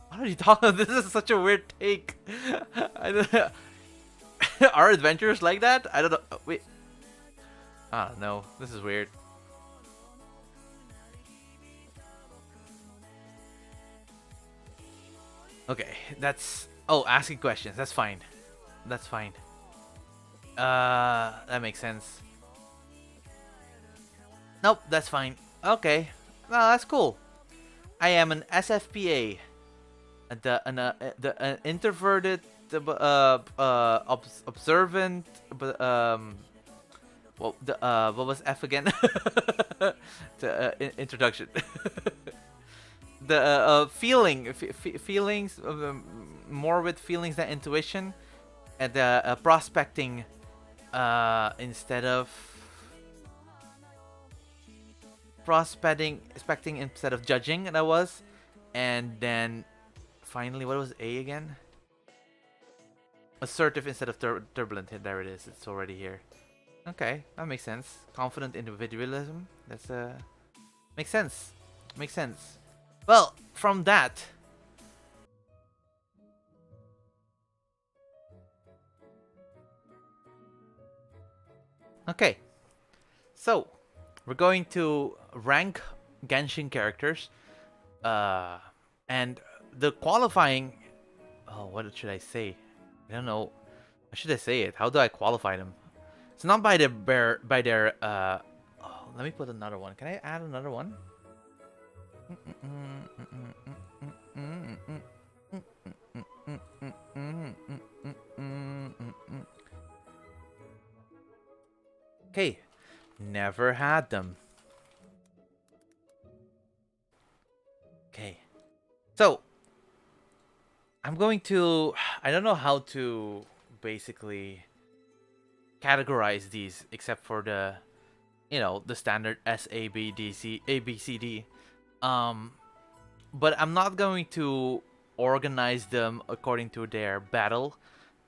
What are you talking about? This is such a weird take. Are adventurers like that? I don't know. Wait. I don't know. This is weird. Okay, that's... Oh, asking questions. That's fine. That's fine. That makes sense. Nope, that's fine. Okay. No, that's cool. I am an SFPA. The introverted, observant, well, what was F again? The introduction. The feelings, more with feelings than intuition, and prospecting, instead of prospecting instead of judging. That was, and then finally, what was A again? Assertive instead of turbulent. There it is. It's already here. Okay, that makes sense. Confident individualism. That's makes sense. Makes sense. Well, from that, okay. So we're going to rank Genshin characters, and the qualifying. Oh, what should I say? I don't know. How should I say it? How do I qualify them? It's not by their oh, let me put another one. Can I add another one? Okay. Never had them. Okay. So I'm going to... I don't know how to basically categorize these except for the, you know, the standard S, A, B, D, C, A, B, C, D. But I'm not going to organize them according to their battle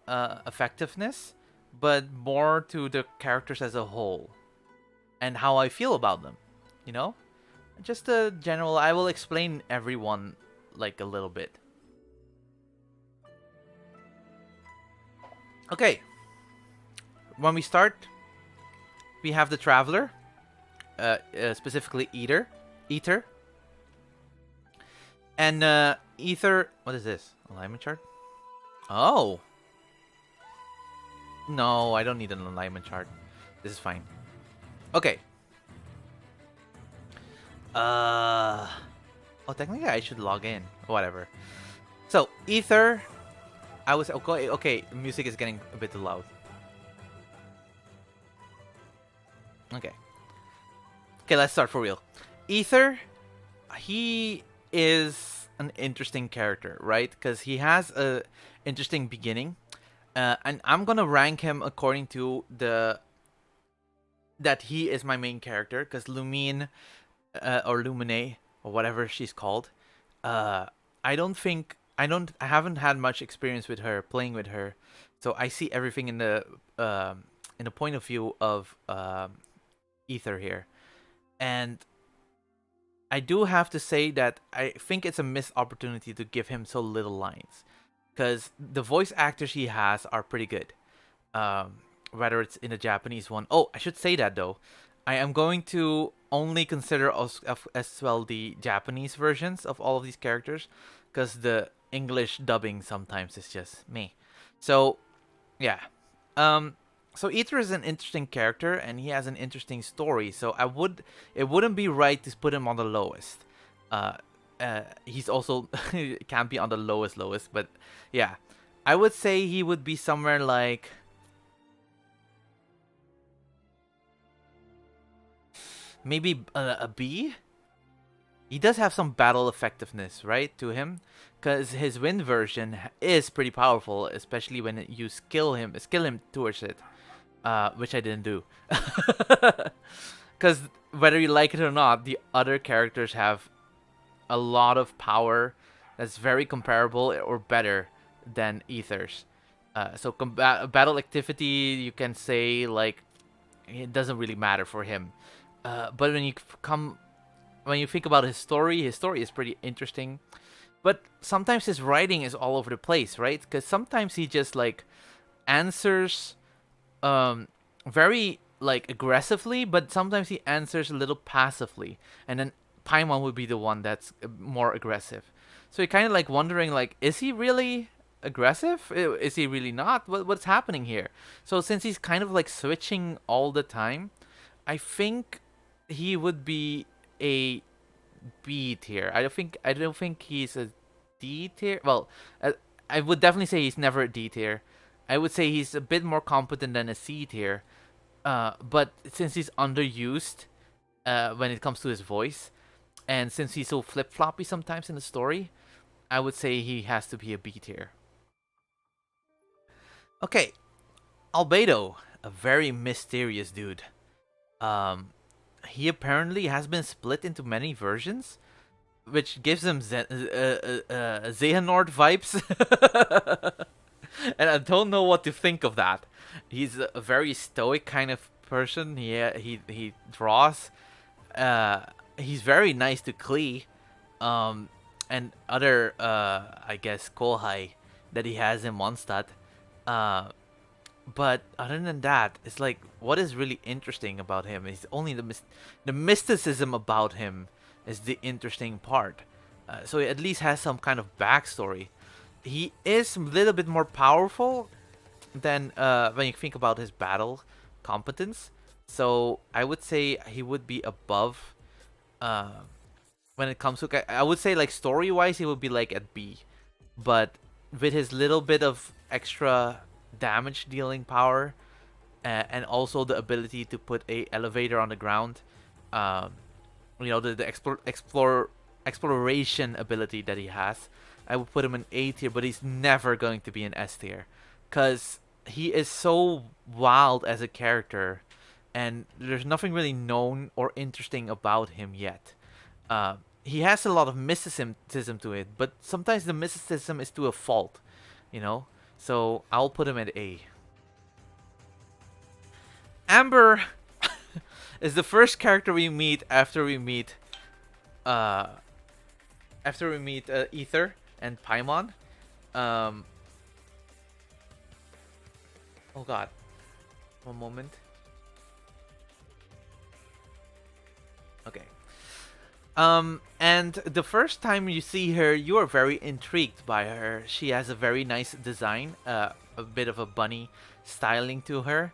effectiveness, but more to the characters as a whole and how I feel about them, you know? Just a general... I will explain everyone like a little bit. Okay. When we start, we have the Traveler, specifically Ether. And Ether... What is this? Alignment chart? Oh. No, I don't need an alignment chart. This is fine. Okay. Oh, technically I should log in. Whatever. So, Ether... I was... Okay, music is getting a bit too loud. Okay. Okay, let's start for real. Ether, he is an interesting character, right? Because he has a interesting beginning. And I'm gonna rank him according to that he is my main character, because Lumine, or Lumine, or whatever she's called, I haven't had much experience with her, playing with her, so I see everything in the point of view of Ether here. And I do have to say that I think it's a missed opportunity to give him so little lines, because the voice actors he has are pretty good. Um, Whether it's in the Japanese one. Oh, I should say that though. I am going to only consider as well the Japanese versions of all of these characters, because the English dubbing sometimes is just me. So yeah. Um. So Ether is an interesting character and he has an interesting story. So it wouldn't be right to put him on the lowest. Uh. He's also can't be on the lowest, but yeah, I would say he would be somewhere like maybe a B. He does have some battle effectiveness, right, to him, because his wind version is pretty powerful, especially when you skill him towards it, which I didn't do. Because whether you like it or not, the other characters have a lot of power that's very comparable or better than Ether's. So battle activity, you can say like it doesn't really matter for him. But when you think about his story is pretty interesting. But sometimes his writing is all over the place, right? Because sometimes he just like answers very like aggressively, but sometimes he answers a little passively, and then Paimon would be the one that's more aggressive. So you're kind of like wondering, like, is he really aggressive? Is he really not? What's happening here? So since he's kind of like switching all the time, I think he would be a B tier. I don't think he's a D tier. Well, I would definitely say he's never a D tier. I would say he's a bit more competent than a C tier. But since he's underused when it comes to his voice, and since he's so flip floppy sometimes in the story, I would say he has to be a B tier. Okay, Albedo, a very mysterious dude. Um, he apparently has been split into many versions, which gives him Xehanort vibes. And I don't know what to think of that. He's a very stoic kind of person. He draws. Uh, he's very nice to Klee, and other I guess Kohai that he has in Mondstadt. Uh, but other than that, it's like what is really interesting about him is only the mysticism about him is the interesting part. So he at least has some kind of backstory. He is a little bit more powerful than when you think about his battle competence. So I would say he would be above uh, when it comes to. I would say like story wise, he would be like at B, but with his little bit of extra damage dealing power and also the ability to put a elevator on the ground, um, the exploration ability that he has, I would put him in A tier, but he's never going to be an S tier, cause he is so wild as a character, and there's nothing really known or interesting about him yet. He has a lot of mysticism to it, but sometimes the mysticism is to a fault, you know. So I'll put him at A. Amber is the first character we meet uh after we meet Ether and Paimon. Um oh god. One moment. Okay. And the first time you see her, you are very intrigued by her. She has a very nice design, a bit of a bunny styling to her.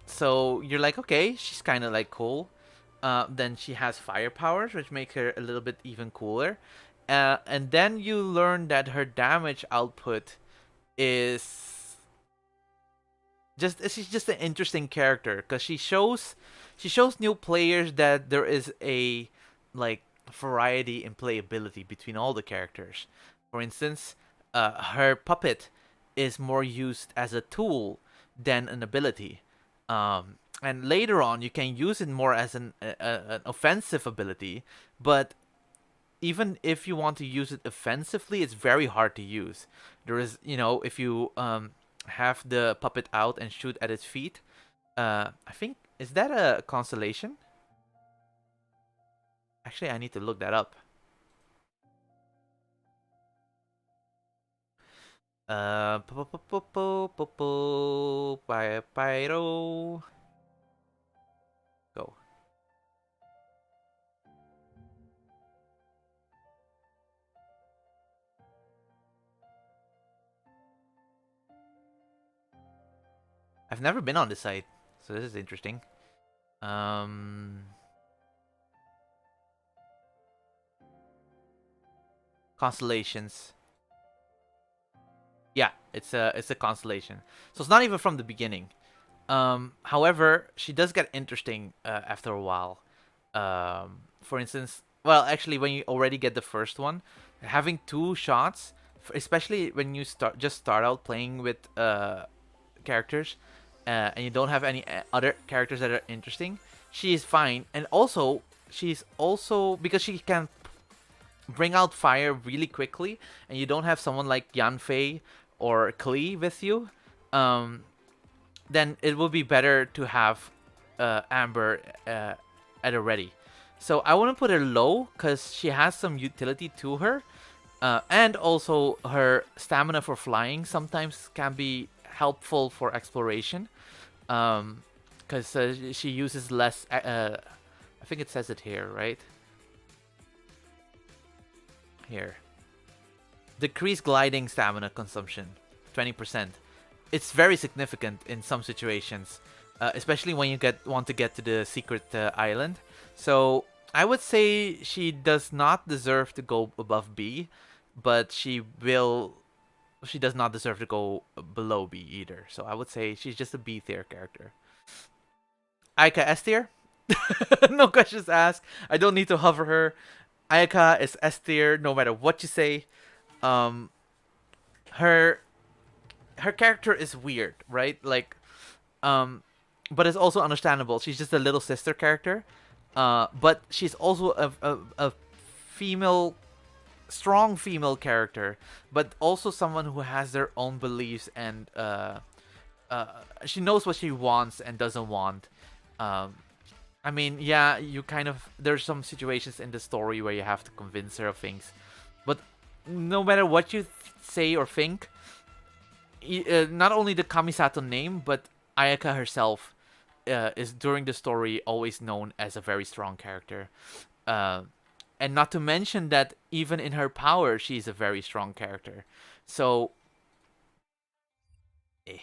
So you're like, okay, she's kind of like cool. Then she has fire powers, which make her a little bit even cooler. And then you learn that her damage output is she's just an interesting character because she shows new players that there is a like variety in playability between all the characters. For instance, her puppet is more used as a tool than an ability. And later on, you can use it more as an offensive ability, but even if you want to use it offensively, it's very hard to use. There is, if you have the puppet out and shoot at its feet, I think is that a constellation? Actually, I need to look that up. Pyro. Go. I've never been on this site, so this is interesting. Um, Constellations. Yeah, it's a constellation. So it's not even from the beginning. However, she does get interesting after a while. For instance, well, actually, when you already get the first one, having two shots, especially when you start out playing with characters, and you don't have any other characters that are interesting, she is fine. And also, she's also because she can bring out fire really quickly, and you don't have someone like Yanfei or Klee with you. Um, then it would be better to have Amber at a ready. So I want to put her low because she has some utility to her, and also her stamina for flying sometimes can be helpful for exploration. Because she uses less. I think it says it here, right? Here, decreased gliding stamina consumption, 20%. It's very significant in some situations, especially when you want to get to the secret island. So I would say she does not deserve to go above B, but she will. She does not deserve to go below B either. So I would say she's just a B tier character. Aika S tier. No questions asked. I don't need to hover her. Ayaka is S tier no matter what you say. Um, her her character is weird, right? Like, but it's also understandable. She's just a little sister character, but she's also a female, strong female character, but also someone who has their own beliefs and she knows what she wants and doesn't want. Um, I mean, yeah, you kind of there's some situations in the story where you have to convince her of things, but no matter what you say or think, not only the Kamisato name, but Ayaka herself is during the story always known as a very strong character. Uh, and not to mention that even in her power, she's a very strong character. So, eh,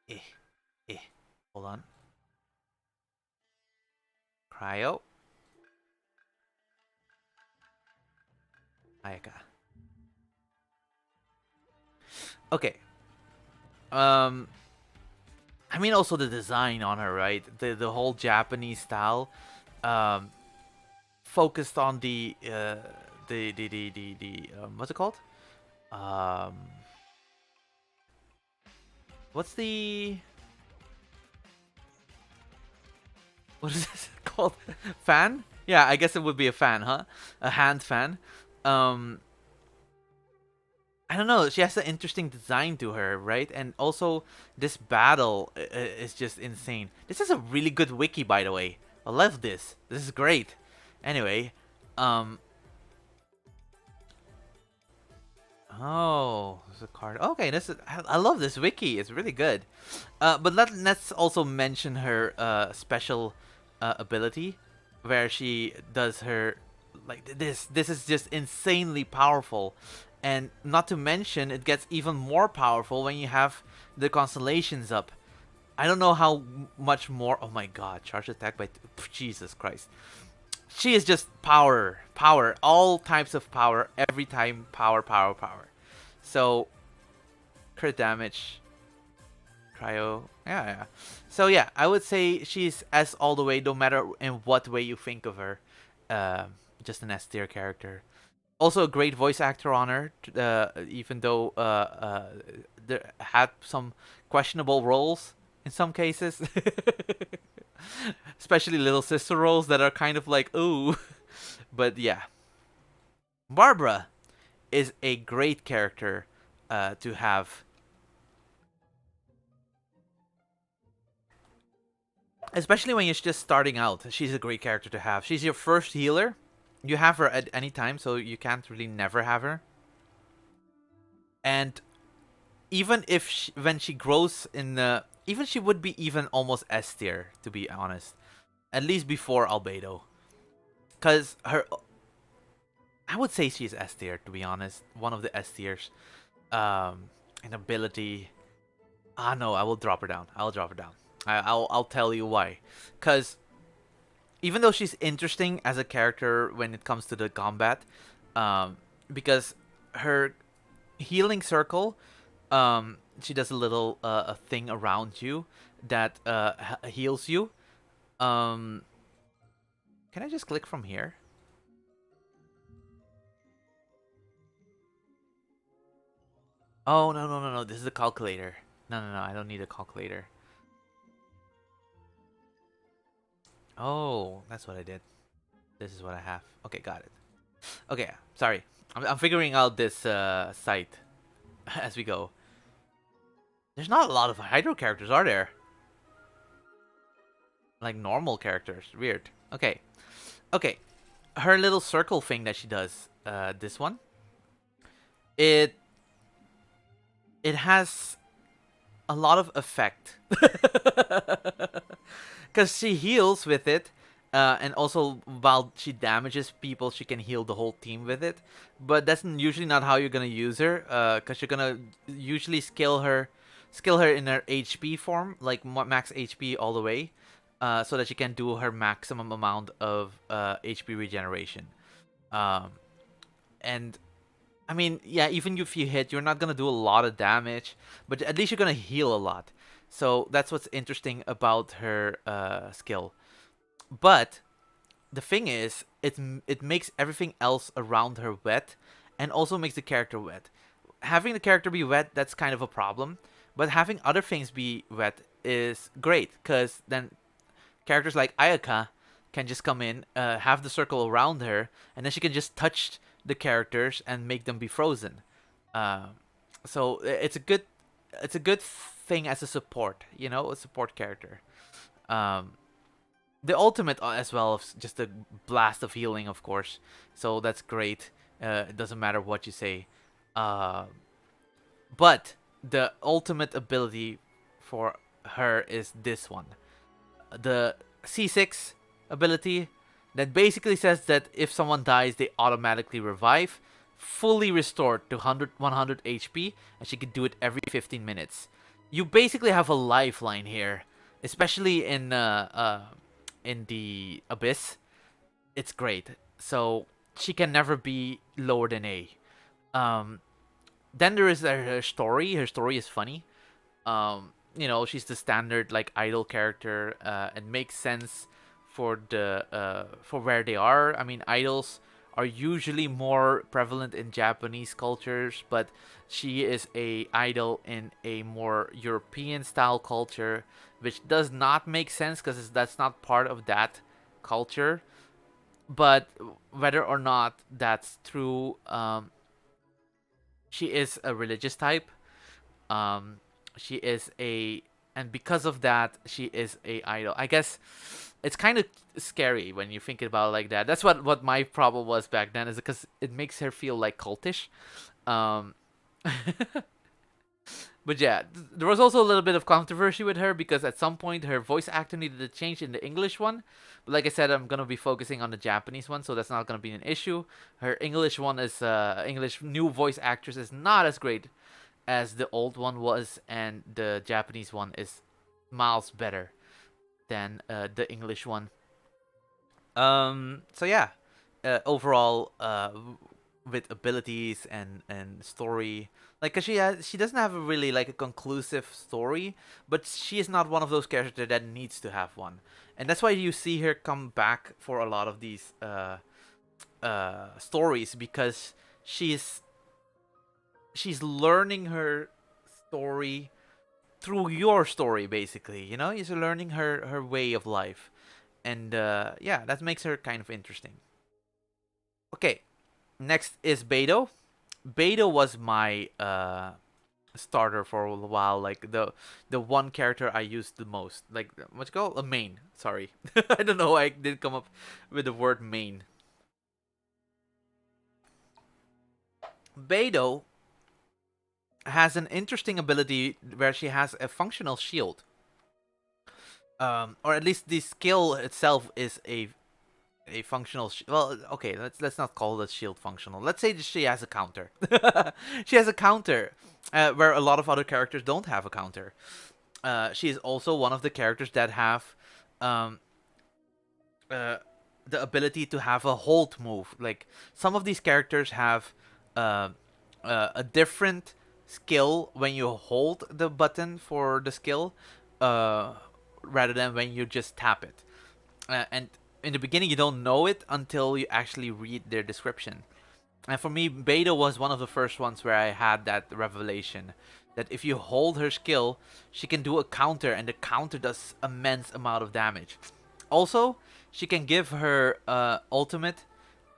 eh, eh. Hold on. Cryo. Ayaka. Okay. Um, I mean, also the design on her, right? The whole Japanese style, um, focused on the what's it called? Um, what's the what is this called? Fan? Yeah, I guess it would be a fan, huh? A hand fan. Um, I don't know. She has an interesting design to her, right? And also, this battle is just insane. This is a really good wiki, by the way. I love this. This is great. Anyway, um, oh, there's a card. Okay, this is. I love this wiki. It's really good. But let's also mention her special ability, where she does her like this. This is just insanely powerful, and not to mention it gets even more powerful when you have the constellations up. I don't know how much more. Oh my God! Charge attack by Jesus Christ. She is just power, power, all types of power, every time, power, power, power. So, crit damage, cryo, yeah. So yeah, I would say she's S all the way, no matter in what way you think of her. Just an S tier character. Also a great voice actor on her, even though there had some questionable roles in some cases. Especially little sister roles that are kind of like, ooh. But yeah, Barbara is a great character to have. Especially when you're just starting out. She's a great character to have. She's your first healer. You have her at any time, so you can't really never have her. And even if when she grows in the, even she would be even almost S tier, to be honest. At least before Albedo, because her, I would say she's S tier, to be honest. One of the S tiers. In ability. Ah no, I will drop her down. I'll drop her down. I'll tell you why. Because even though she's interesting as a character when it comes to the combat, because her healing circle, she does a little a thing around you that heals you. Can I just click from here? Oh no no no no! This is a calculator. No no no! I don't need a calculator. Oh, that's what I did. This is what I have. Okay, got it. Okay, sorry. I'm figuring out this site as we go. There's not a lot of Hydro characters, are there? Like normal characters. Weird. Okay. Okay. Her little circle thing that she does, this one, it has a lot of effect. Because she heals with it, and also while she damages people, she can heal the whole team with it. But that's usually not how you're gonna use her, because you're gonna usually skill her in her HP form, like max HP all the way, so that she can do her maximum amount of HP regeneration. And I mean, yeah, even if you hit, you're not gonna do a lot of damage, but at least you're gonna heal a lot. So that's what's interesting about her skill. But the thing is, it makes everything else around her wet, and also makes the character wet. Having the character be wet, that's kind of a problem. But having other things be wet is great, because then characters like Ayaka can just come in, have the circle around her, and then she can just touch the characters and make them be frozen. Uh, so it's a good thing as a support, a support character. Um, the ultimate as well, just a blast of healing, of course. So that's great. It doesn't matter what you say. Uh, but the ultimate ability for her is this one, the C6 ability, that basically says that if someone dies, they automatically revive, fully restored to 100 HP, and she can do it every 15 minutes. You basically have a lifeline here, especially in the Abyss. It's great. So she can never be lower than A. Um, then there is her story. Her story is funny. She's the standard like idol character, and makes sense for where they are. I mean, idols are usually more prevalent in Japanese cultures, but she is a idol in a more European style culture, which does not make sense because that's not part of that culture. But whether or not that's true, she is a religious type. Um, she is a, and because of that, she is a idol. I guess it's kind of scary when you think about it like that. That's what my problem was back then, is because it makes her feel like cultish. Um, but yeah, there was also a little bit of controversy with her because at some point her voice actor needed to change in the English one. But like I said, I'm gonna be focusing on the Japanese one, so that's not gonna be an issue. Her English one is English new voice actress is not as great as the old one was, and the Japanese one is miles better than the English one. So yeah, overall, with abilities and story, like, 'cause she doesn't have a really like a conclusive story, but she is not one of those characters that needs to have one, and that's why you see her come back for a lot of these stories, because she's learning her story through your story, basically. She's learning her way of life, and yeah, that makes her kind of interesting. Okay, next is Beto. Beto was my starter for a while, like the one character I used the most, like what's it called, a main. Sorry, I don't know why I didn't come up with the word main. Beto has an interesting ability where she has a functional shield, or at least the skill itself is a functional. Well, okay, let's not call the shield functional. Let's say that she has a counter. She has a counter where a lot of other characters don't have a counter. She is also one of the characters that have um, uh, the ability to have a hold move. Like some of these characters have uh, a different skill when you hold the button for the skill, uh, rather than when you just tap it. And in the beginning, you don't know it until you actually read their description. And for me, Beta was one of the first ones where I had that revelation that if you hold her skill, she can do a counter, and the counter does immense amount of damage. Also, she can give her ultimate,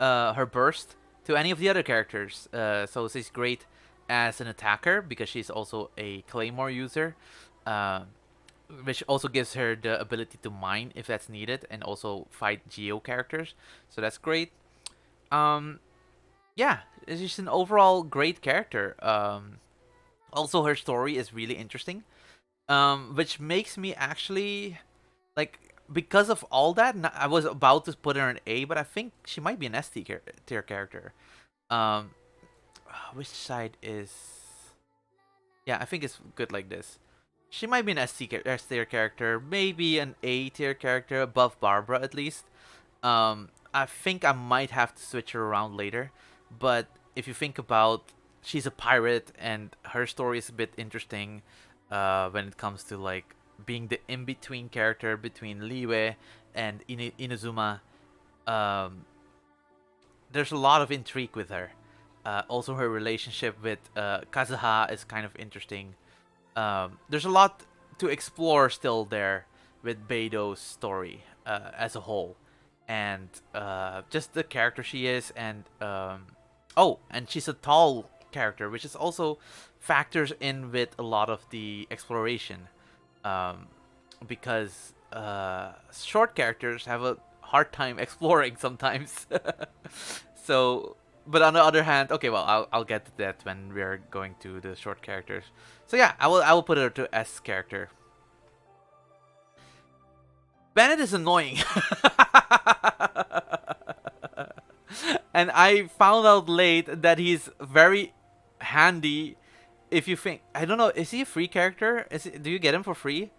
her burst, to any of the other characters. So she's great as an attacker because she's also a claymore user, which also gives her the ability to mine if that's needed, and also fight geo characters. So that's great. Um, yeah, it's just an overall great character. Also, her story is really interesting, which makes me actually like, because of all that. I was about to put her an A, but I think she might be an tier character. Um, which side is? Yeah, I think it's good like this. She might be an S tier character, maybe an A tier character above Barbara at least. I think I might have to switch her around later, but if you think about, she's a pirate and her story is a bit interesting, when it comes to like being the in-between character between Liwe and Inazuma. Um, there's a lot of intrigue with her. Also, her relationship with Kazuha is kind of interesting. There's a lot to explore still there with Beido's story as a whole, and just the character she is, and oh, and she's a tall character, which is also factors in with a lot of the exploration, um, because short characters have a hard time exploring sometimes. So, but on the other hand, okay, well, I'll get to that when we're going to the short characters. So yeah, I will put her to S character. Bennett is annoying. And I found out late that he's very handy. If you think, I don't know, is he a free character? Do you get him for free?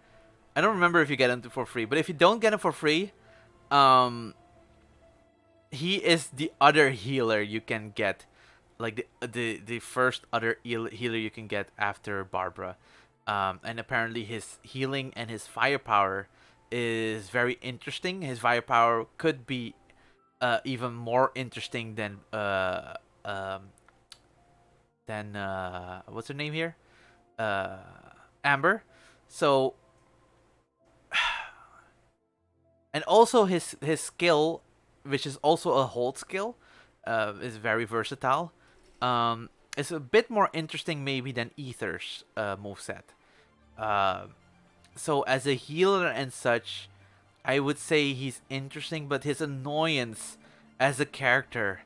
I don't remember if you get him for free, but if you don't get him for free, he is the other healer you can get, like the first other healer you can get after Barbara, and apparently his healing and his firepower is very interesting. His firepower could be even more interesting than what's her name here, uh, Amber. So, and also his skill, which is also a hold skill, is very versatile. It's a bit more interesting maybe than Ether's moveset. Uh, so as a healer and such, I would say he's interesting, but his annoyance as a character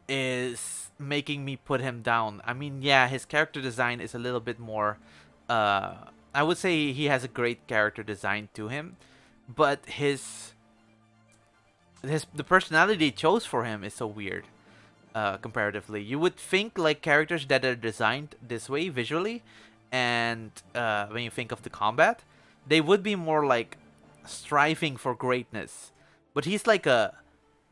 is making me put him down. I mean, yeah, his character design is a little bit more. I would say he has a great character design to him, but the personality they chose for him is so weird. Comparatively, you would think like characters that are designed this way visually, and when you think of the combat, they would be more like striving for greatness. But he's like a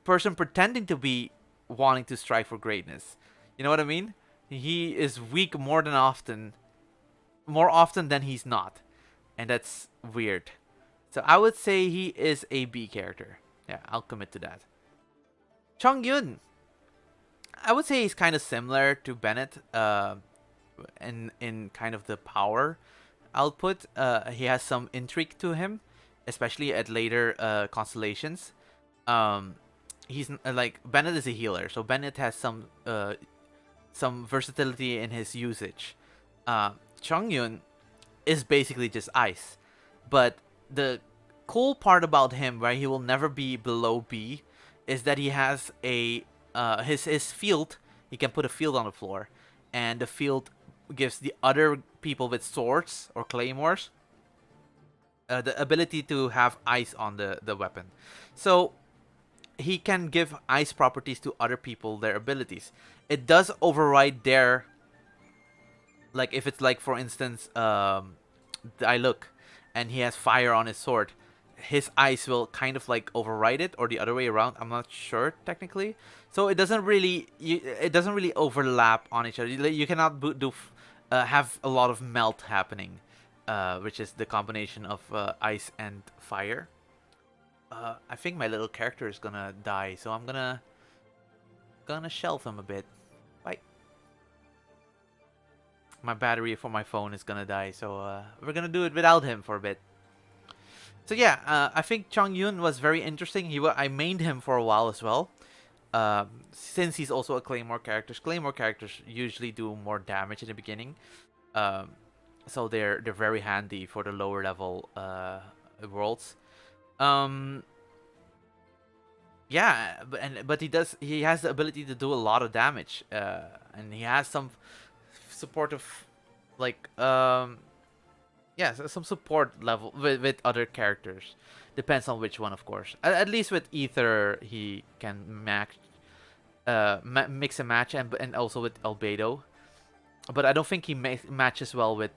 person pretending to be wanting to strive for greatness. You know what I mean? He is weak more often than he's not, and that's weird. So I would say he is a B character. Yeah, I'll commit to that. Cheongyun, I would say he's kind of similar to Bennett, in kind of the power output. He has some intrigue to him, especially at later constellations. Um, he's like Bennett is a healer, so Bennett has some versatility in his usage. Cheongyun is basically just ice. But the cool part about him, where he will never be below B, is that he has a his field. He can put a field on the floor, and the field gives the other people with swords or claymores the ability to have ice on the weapon. So he can give ice properties to other people, their abilities. It does override their, like if it's like for instance, I look, and he has fire on his sword, his ice will kind of like override it, or the other way around. I'm not sure technically. So it doesn't really it doesn't really overlap on each other. You cannot have a lot of melt happening, which is the combination of ice and fire. I think my little character is gonna die, so I'm gonna shelve him a bit. Bye. My battery for my phone is gonna die, so we're gonna do it without him for a bit. So yeah, I think Cheongyun was very interesting. I mained him for a while as well. Since he's also a Claymore character. Claymore characters usually do more damage in the beginning. So they're very handy for the lower level worlds. Yeah, but he has the ability to do a lot of damage. And he has some supportive, like yeah, some support level with other characters. Depends on which one, of course. At least with Ether, he can mix and match, and also with Albedo. But I don't think he matches well with.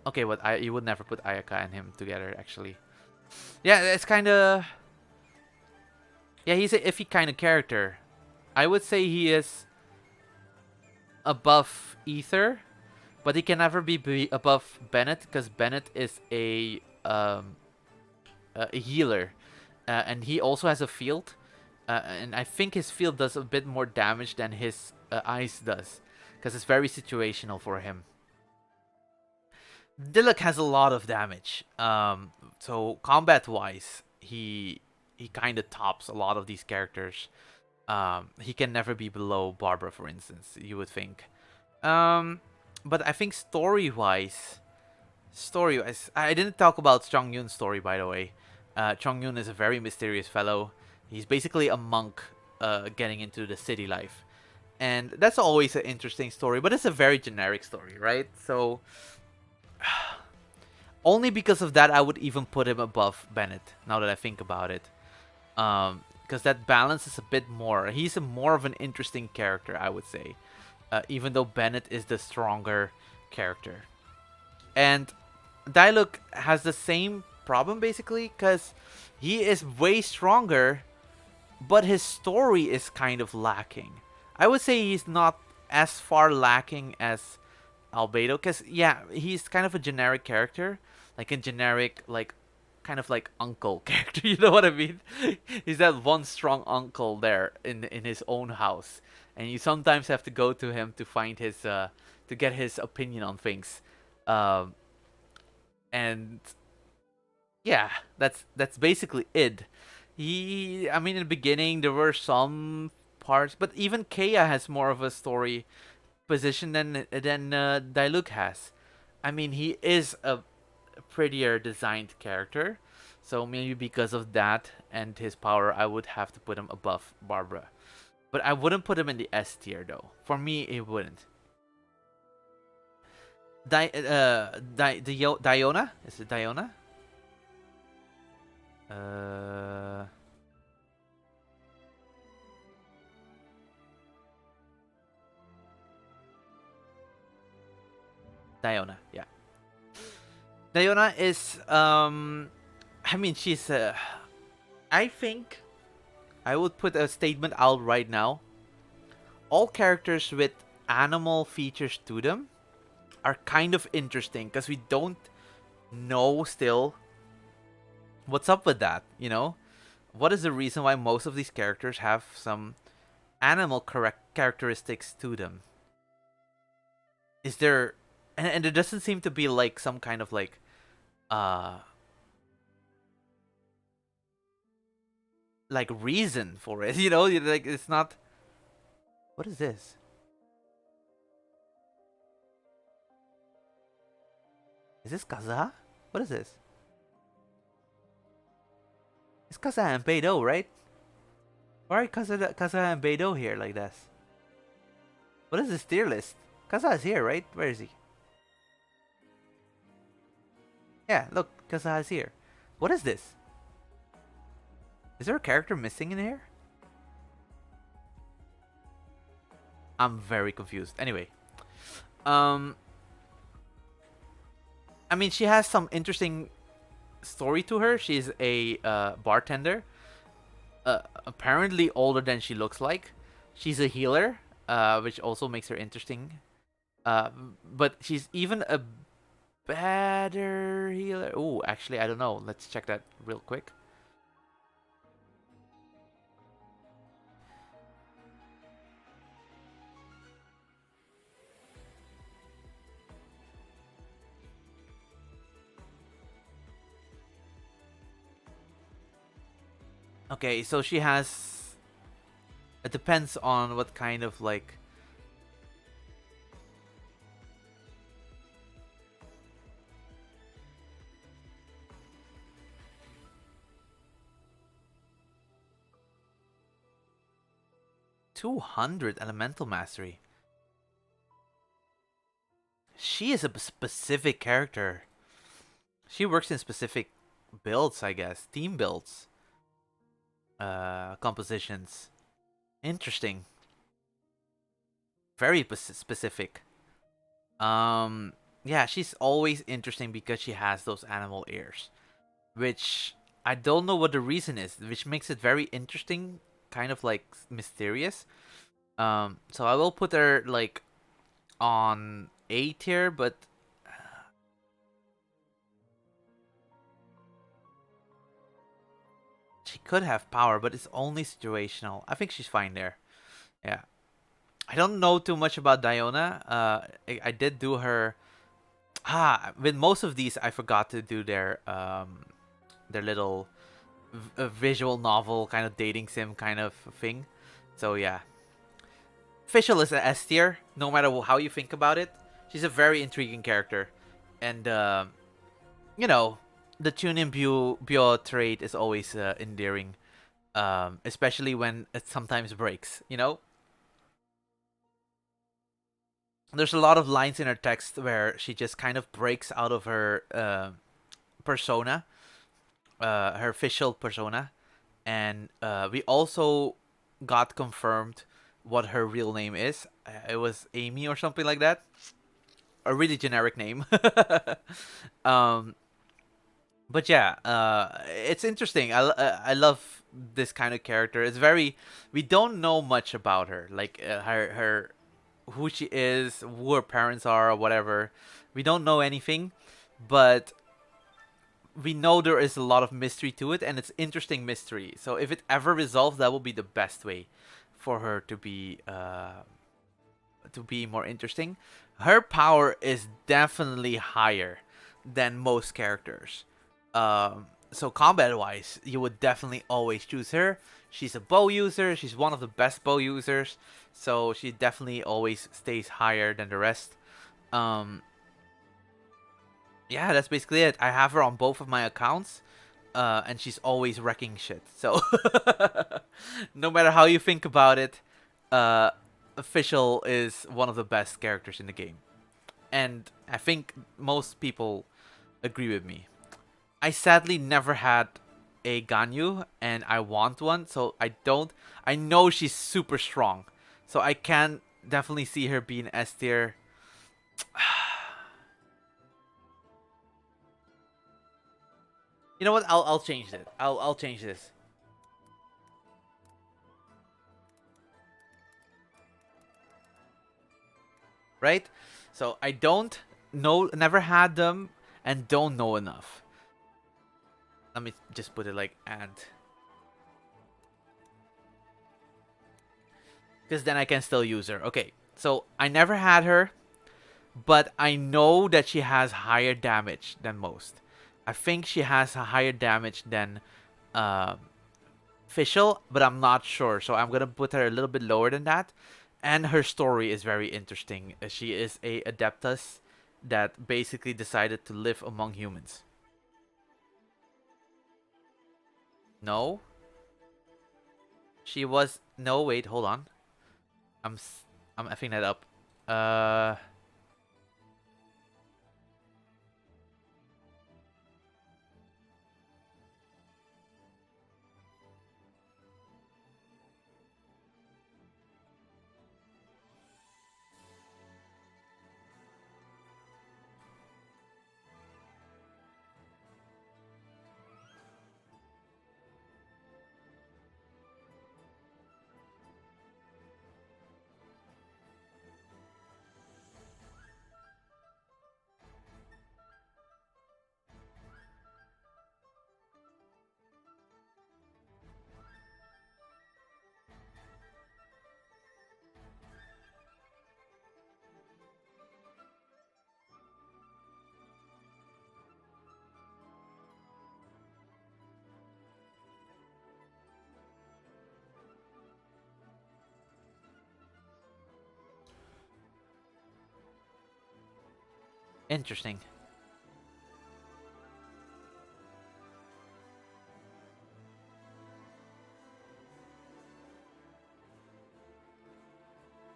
Okay, you would never put Ayaka and him together, actually. Yeah, it's kind of. Yeah, he's an iffy kind of character. I would say he is above Ether, but he can never be above Bennett, because Bennett is a healer, and he also has a field, and I think his field does a bit more damage than his ice does, because it's very situational for him. Diluc has a lot of damage, so combat-wise, he kind of tops a lot of these characters. He can never be below Barbara, for instance, you would think. But I think story-wise, I didn't talk about Cheongyun's story, by the way. Cheongyun is a very mysterious fellow. He's basically a monk getting into the city life. And that's always an interesting story, but it's a very generic story, right? So, only because of that, I would even put him above Bennett, now that I think about it. Because that balances a bit more. He's more of an interesting character, I would say. Even though Bennett is the stronger character. And Diluc has the same problem, basically, because he is way stronger, but his story is kind of lacking. I would say he's not as far lacking as Albedo, because, yeah, he's kind of a generic character. Like a generic, like, kind of like uncle character, you know what I mean? He's that one strong uncle there in his own house. And you sometimes have to go to him to find his, to get his opinion on things. And yeah, that's basically it. I mean, in the beginning there were some parts, but even Kea has more of a story position than Diluc has. I mean, he is a prettier designed character, so maybe because of that and his power, I would have to put him above Barbara. But I wouldn't put him in the S tier, though. For me, it wouldn't. Diona? Is it Diona? Diona, yeah. Diona is, I mean, she's, I think I would put a statement out right now. All characters with animal features to them are kind of interesting, because we don't know still what's up with that, you know? What is the reason why most of these characters have some animal characteristics to them? Is there... And there doesn't seem to be, like, some kind of, like, reason for it, you know? Like, it's not... What is this? Is this Kaza? What is this? It's Kaza and Beto, right? Why are Kaza and Beto here like this? What is this tier list? Kaza is here, right? Where is he? Yeah, look, Kaza is here. What is this? Is there a character missing in here? I'm very confused. Anyway, um, I mean, she has some interesting story to her. She's a bartender, apparently older than she looks like. She's a healer, which also makes her interesting. Uh, but she's even a better healer. Oh, actually, I don't know. Let's check that real quick. Okay, so she has. It depends on what kind of like. $200 elemental mastery. She is a specific character. She works in specific builds, I guess. Team builds. Compositions. Interesting. Very specific. Yeah, she's always interesting because she has those animal ears, which I don't know what the reason is, which makes it very interesting, kind of like mysterious. So I will put her like on A tier, but she could have power, but it's only situational. I think she's fine there. Yeah. I don't know too much about Diona. I did do her. With most of these, I forgot to do their little visual novel kind of dating sim kind of thing. So yeah, Fischl is an S tier, no matter how you think about it. She's a very intriguing character, and you know, the Chunin Bio trait is always endearing, especially when it sometimes breaks. There's a lot of lines in her text where she just kind of breaks out of her persona, her official persona, and we also got confirmed what her real name is. It was Amy or something like that, a really generic name. um, but yeah, it's interesting. I love this kind of character. It's very, we don't know much about her, like her who she is, who her parents are, or whatever. We don't know anything, but we know there is a lot of mystery to it, and it's interesting mystery. So if it ever resolves, that will be the best way for her to be more interesting. Her power is definitely higher than most characters. So combat wise, you would definitely always choose her. She's a bow user. She's one of the best bow users. So she definitely always stays higher than the rest. Um, yeah, that's basically it. I have her on both of my accounts, and she's always wrecking shit. So no matter how you think about it, Official is one of the best characters in the game, and I think most people agree with me. I sadly never had a Ganyu, and I want one, so I don't. I know she's super strong, so I can definitely see her being S tier. You know what? I'll change it. I'll change this. Right? So I don't know, never had them, and don't know enough. Let me just put it like and, because then I can still use her. Okay, so I never had her, but I know that she has higher damage than most. I think she has a higher damage than uh, Fischl, but I'm not sure. So I'm gonna put her a little bit lower than that. And her story is very interesting. She is a Adeptus, that basically decided to live among humans. No, she was. No, wait, hold on. I'm effing that up. Uh, interesting.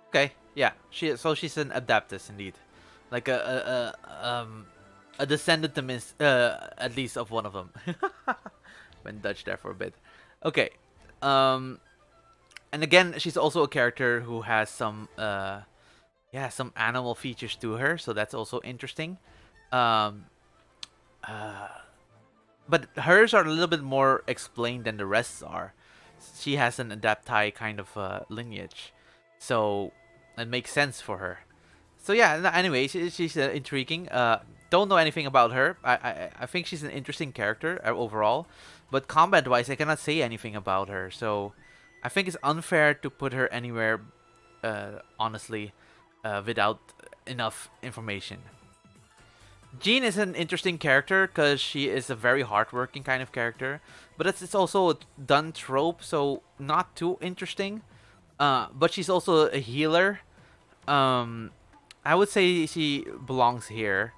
Okay, yeah. She's an Adaptus indeed, like a descendant at least of one of them. Went Dutch there for a bit. Okay, um, and again, she's also a character who has some yeah, some animal features to her, so that's also interesting. Um, uh, but hers are a little bit more explained than the rest are. She has an Adaptai kind of lineage, so it makes sense for her. So yeah, anyway, she's intriguing. Don't know anything about her. I think she's an interesting character overall, but combat wise, I cannot say anything about her. So I think it's unfair to put her anywhere, honestly, without enough information. Jean is an interesting character because she is a very hardworking kind of character, but it's also a done trope, so not too interesting. But she's also a healer. Um, I would say she belongs here.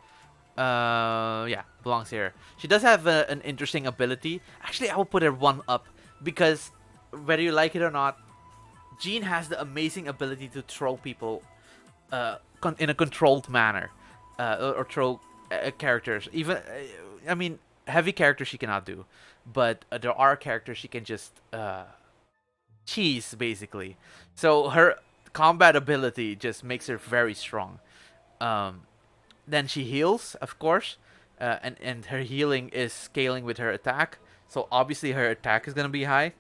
Yeah, belongs here. She does have an interesting ability. Actually, I will put her one up because whether you like it or not, Jean has the amazing ability to throw people in a controlled manner, or throw characters. Even, I mean, heavy characters she cannot do, but there are characters she can just cheese basically. So her combat ability just makes her very strong. Um, then she heals, of course, and her healing is scaling with her attack. So obviously her attack is gonna be high.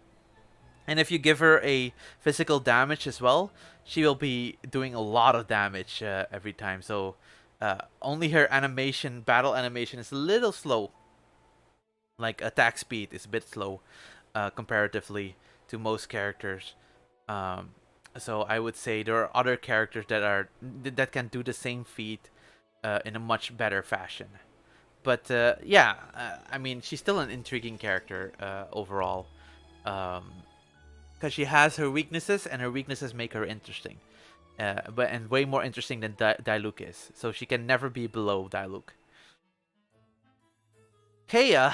And if you give her a physical damage as well, she will be doing a lot of damage every time. So only her animation, battle animation, is a little slow. Like attack speed is a bit slow comparatively to most characters. Um, so I would say there are other characters that can do the same feat in a much better fashion. But yeah, I mean, she's still an intriguing character overall. Because she has her weaknesses, and her weaknesses make her interesting. And way more interesting than Diluc is. So she can never be below Diluc. Kea.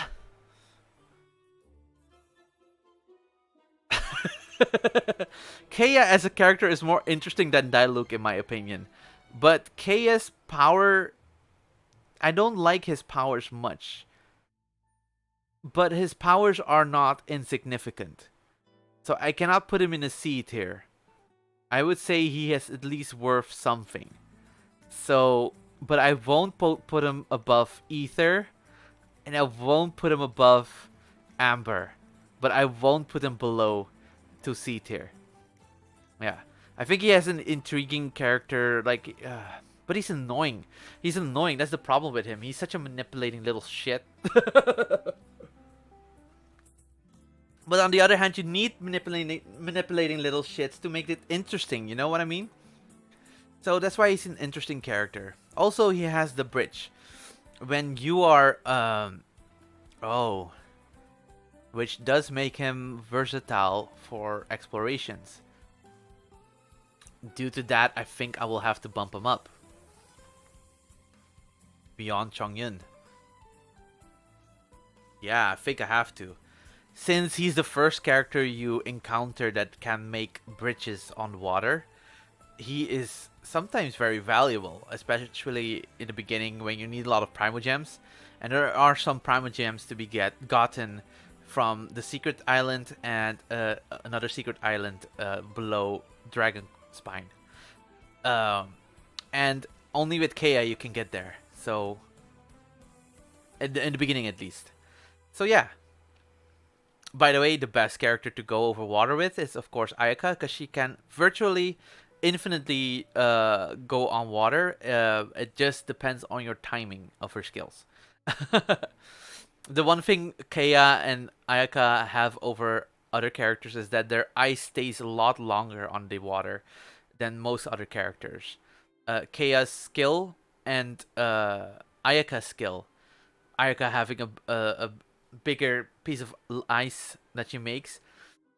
Kea as a character is more interesting than Diluc in my opinion. But Kea's power, I don't like his powers much. But his powers are not insignificant. So I cannot put him in a C tier. I would say he is at least worth something. So, but I won't put him above Ether, and I won't put him above Amber, but I won't put him below to C tier. Yeah, I think he has an intriguing character, like, but he's annoying. He's annoying. That's the problem with him. He's such a manipulating little shit. But on the other hand, you need manipulating little shits to make it interesting. You know what I mean? So that's why he's an interesting character. Also, he has the bridge. When you are, oh, which does make him versatile for explorations. Due to that, I think I will have to bump him up. beyond Cheongyun. Yeah, I think I have to. Since he's the first character you encounter that can make bridges on water, he is sometimes very valuable, especially in the beginning when you need a lot of primogems. And there are some primogems to be gotten from the secret island and another secret island below Dragon Spine. Um, and only with Kea you can get there. So, in the beginning at least. So yeah. By the way, the best character to go over water with is of course Ayaka, because she can virtually infinitely go on water. It just depends on your timing of her skills. The one thing Kea and Ayaka have over other characters is that their ice stays a lot longer on the water than most other characters. Kea's skill and Ayaka's skill, Ayaka having a bigger piece of ice that she makes,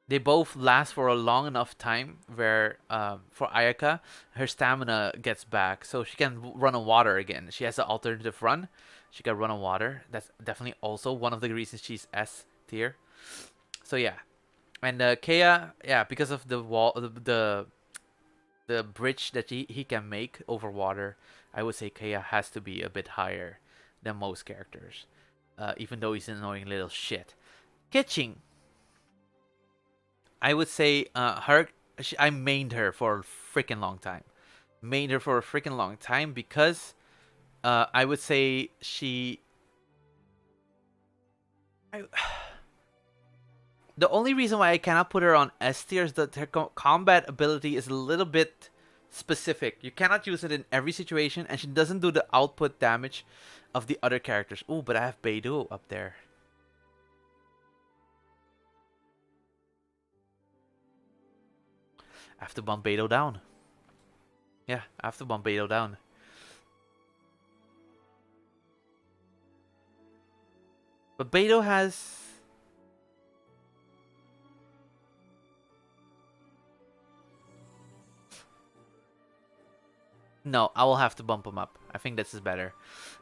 they both last for a long enough time where for Ayaka, her stamina gets back, so she can run on water again. She has an alternative run. She can run on water. That's definitely also one of the reasons she's S tier. So yeah, and Kea, yeah, because of the wall, the bridge that he can make over water, I would say Kea has to be a bit higher than most characters, even though he's an annoying little shit. Kitching, I would say I mained her for a freaking long time. Mained her for a freaking long time because I would say I, the only reason why I cannot put her on S tier is that her combat ability is a little bit specific. You cannot use it in every situation, and she doesn't do the output damage of the other characters. Oh, but I have Beto up there. I have to bump Beto down. Yeah, I have to bump Beto down. But Beto has... No, I will have to bump him up. I think this is better.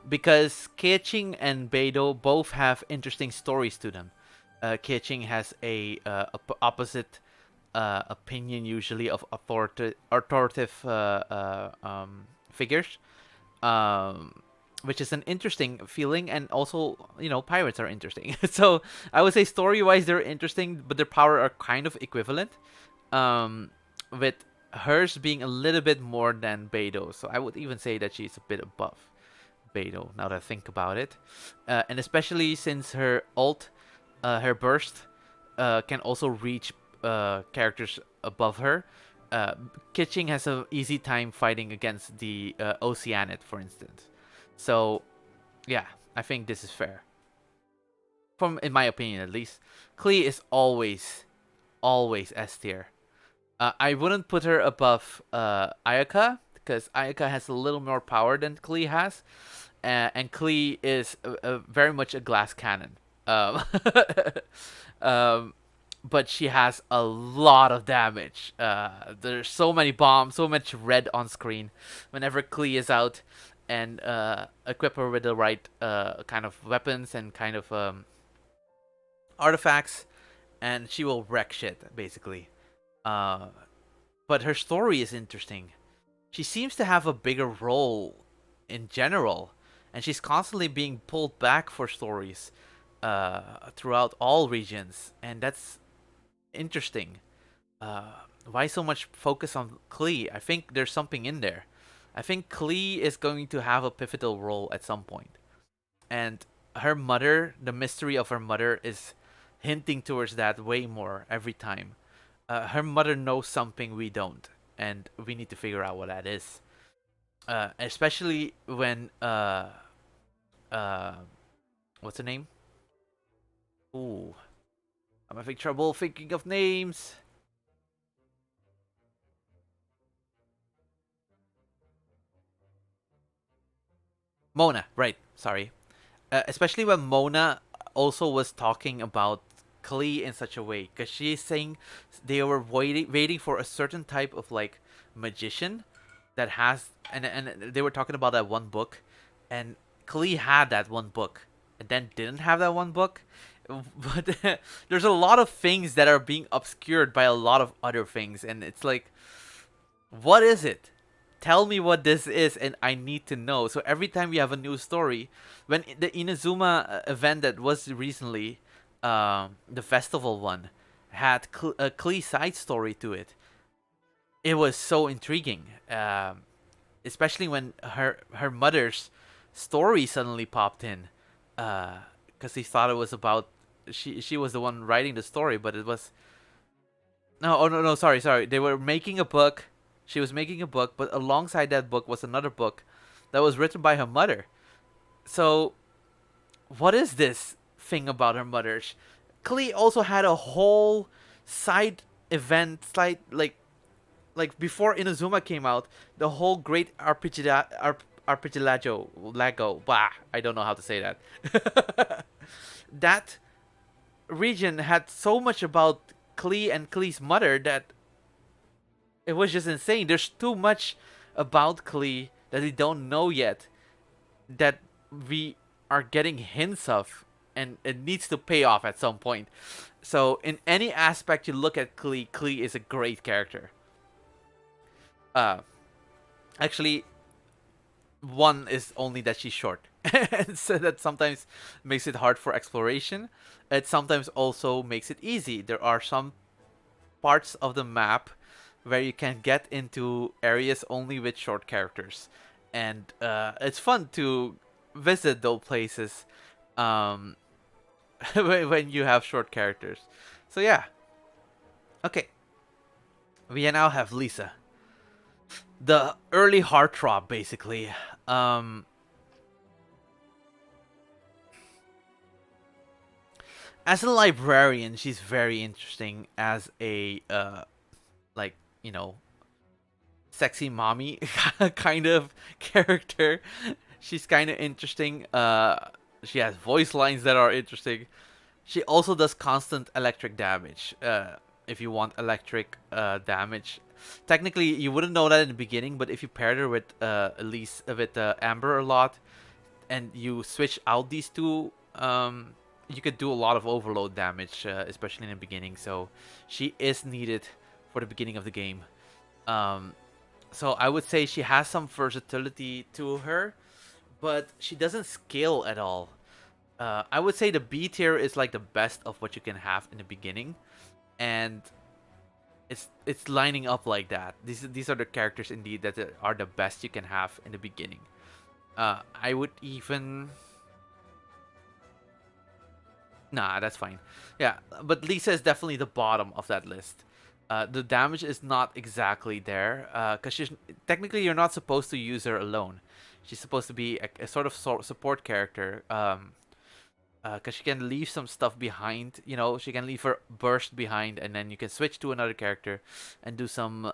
Because Keqing and Beto both have interesting stories to them. Keqing has a opposite opinion usually of authoritative figures, which is an interesting feeling, and also, you know, pirates are interesting. So I would say story-wise they're interesting, but their power are kind of equivalent, with hers being a little bit more than Beto. So I would even say that she's a bit above Beto, now that I think about it. And especially since her ult, her burst, can also reach characters above her. Keqing has an easy time fighting against the Oceanid, for instance. So, yeah, I think this is fair. In my opinion, at least. Klee is always S tier. I wouldn't put her above Ayaka, because Ayaka has a little more power than Klee has. And Klee is very much a glass cannon. But she has a lot of damage. There's so many bombs, so much red on screen whenever Klee is out, and equip her with the right kind of weapons and kind of artifacts, and she will wreck shit, basically. But her story is interesting. She seems to have a bigger role in general, and she's constantly being pulled back for stories throughout all regions, and that's interesting. Why so much focus on Klee? I think there's something in there. I think Klee is going to have a pivotal role at some point. And her mother, the mystery of her mother, is hinting towards that way more every time. Her mother knows something we don't, and we need to figure out what that is. Especially when what's her name? Ooh, I'm having trouble thinking of names. Mona, right? Sorry. Especially when Mona also was talking about Klee in such a way, because she's saying they were waiting for a certain type of like magician that has, and they were talking about that one book, and Klee had that one book and then didn't have that one book. But there's a lot of things that are being obscured by a lot of other things, and it's like, what is it? Tell me what this is, and I need to know. So every time we have a new story, when the Inazuma event that was recently, the festival one, had a Klee side story to it, it was so intriguing. Especially when her mother's story suddenly popped in, because he thought it was about she was the one writing the story, but it was no, oh no, sorry, they were making a book. She was making a book, but alongside that book was another book that was written by her mother. So what is this thing about her mother? Klee also had a whole side event, side like before Inazuma came out, the whole Great Arpegilago, Lago, bah, I don't know how to say that. That region had so much about Klee and Klee's mother that it was just insane. There's too much about Klee that we don't know yet, that we are getting hints of, and it needs to pay off at some point. So in any aspect you look at Klee, Klee is a great character. Uh, Actually, one is only that she's short, and so that sometimes makes it hard for exploration. It sometimes also makes it easy. There are some parts of the map where you can get into areas only with short characters, and it's fun to visit those places um, when you have short characters. So yeah, okay. We now have Lisa, the early heartthrob, basically. Um, as a librarian, she's very interesting as a like you know sexy mommy kind of character. She's kind of interesting. She has voice lines that are interesting. She also does constant electric damage. If you want electric damage, technically you wouldn't know that in the beginning, but if you paired her with Elise with Amber a lot, and you switch out these two, you could do a lot of overload damage, especially in the beginning. So she is needed for the beginning of the game. Um, so I would say she has some versatility to her, but she doesn't scale at all. I would say the B tier is like the best of what you can have in the beginning, and it's lining up like that. These are the characters indeed that are the best you can have in the beginning. I would even nah, that's fine. Yeah, but Lisa is definitely the bottom of that list. The damage is not exactly there, because she's technically you're not supposed to use her alone. She's supposed to be a sort of support character. Because she can leave some stuff behind. You know, she can leave her burst behind, and then you can switch to another character and do some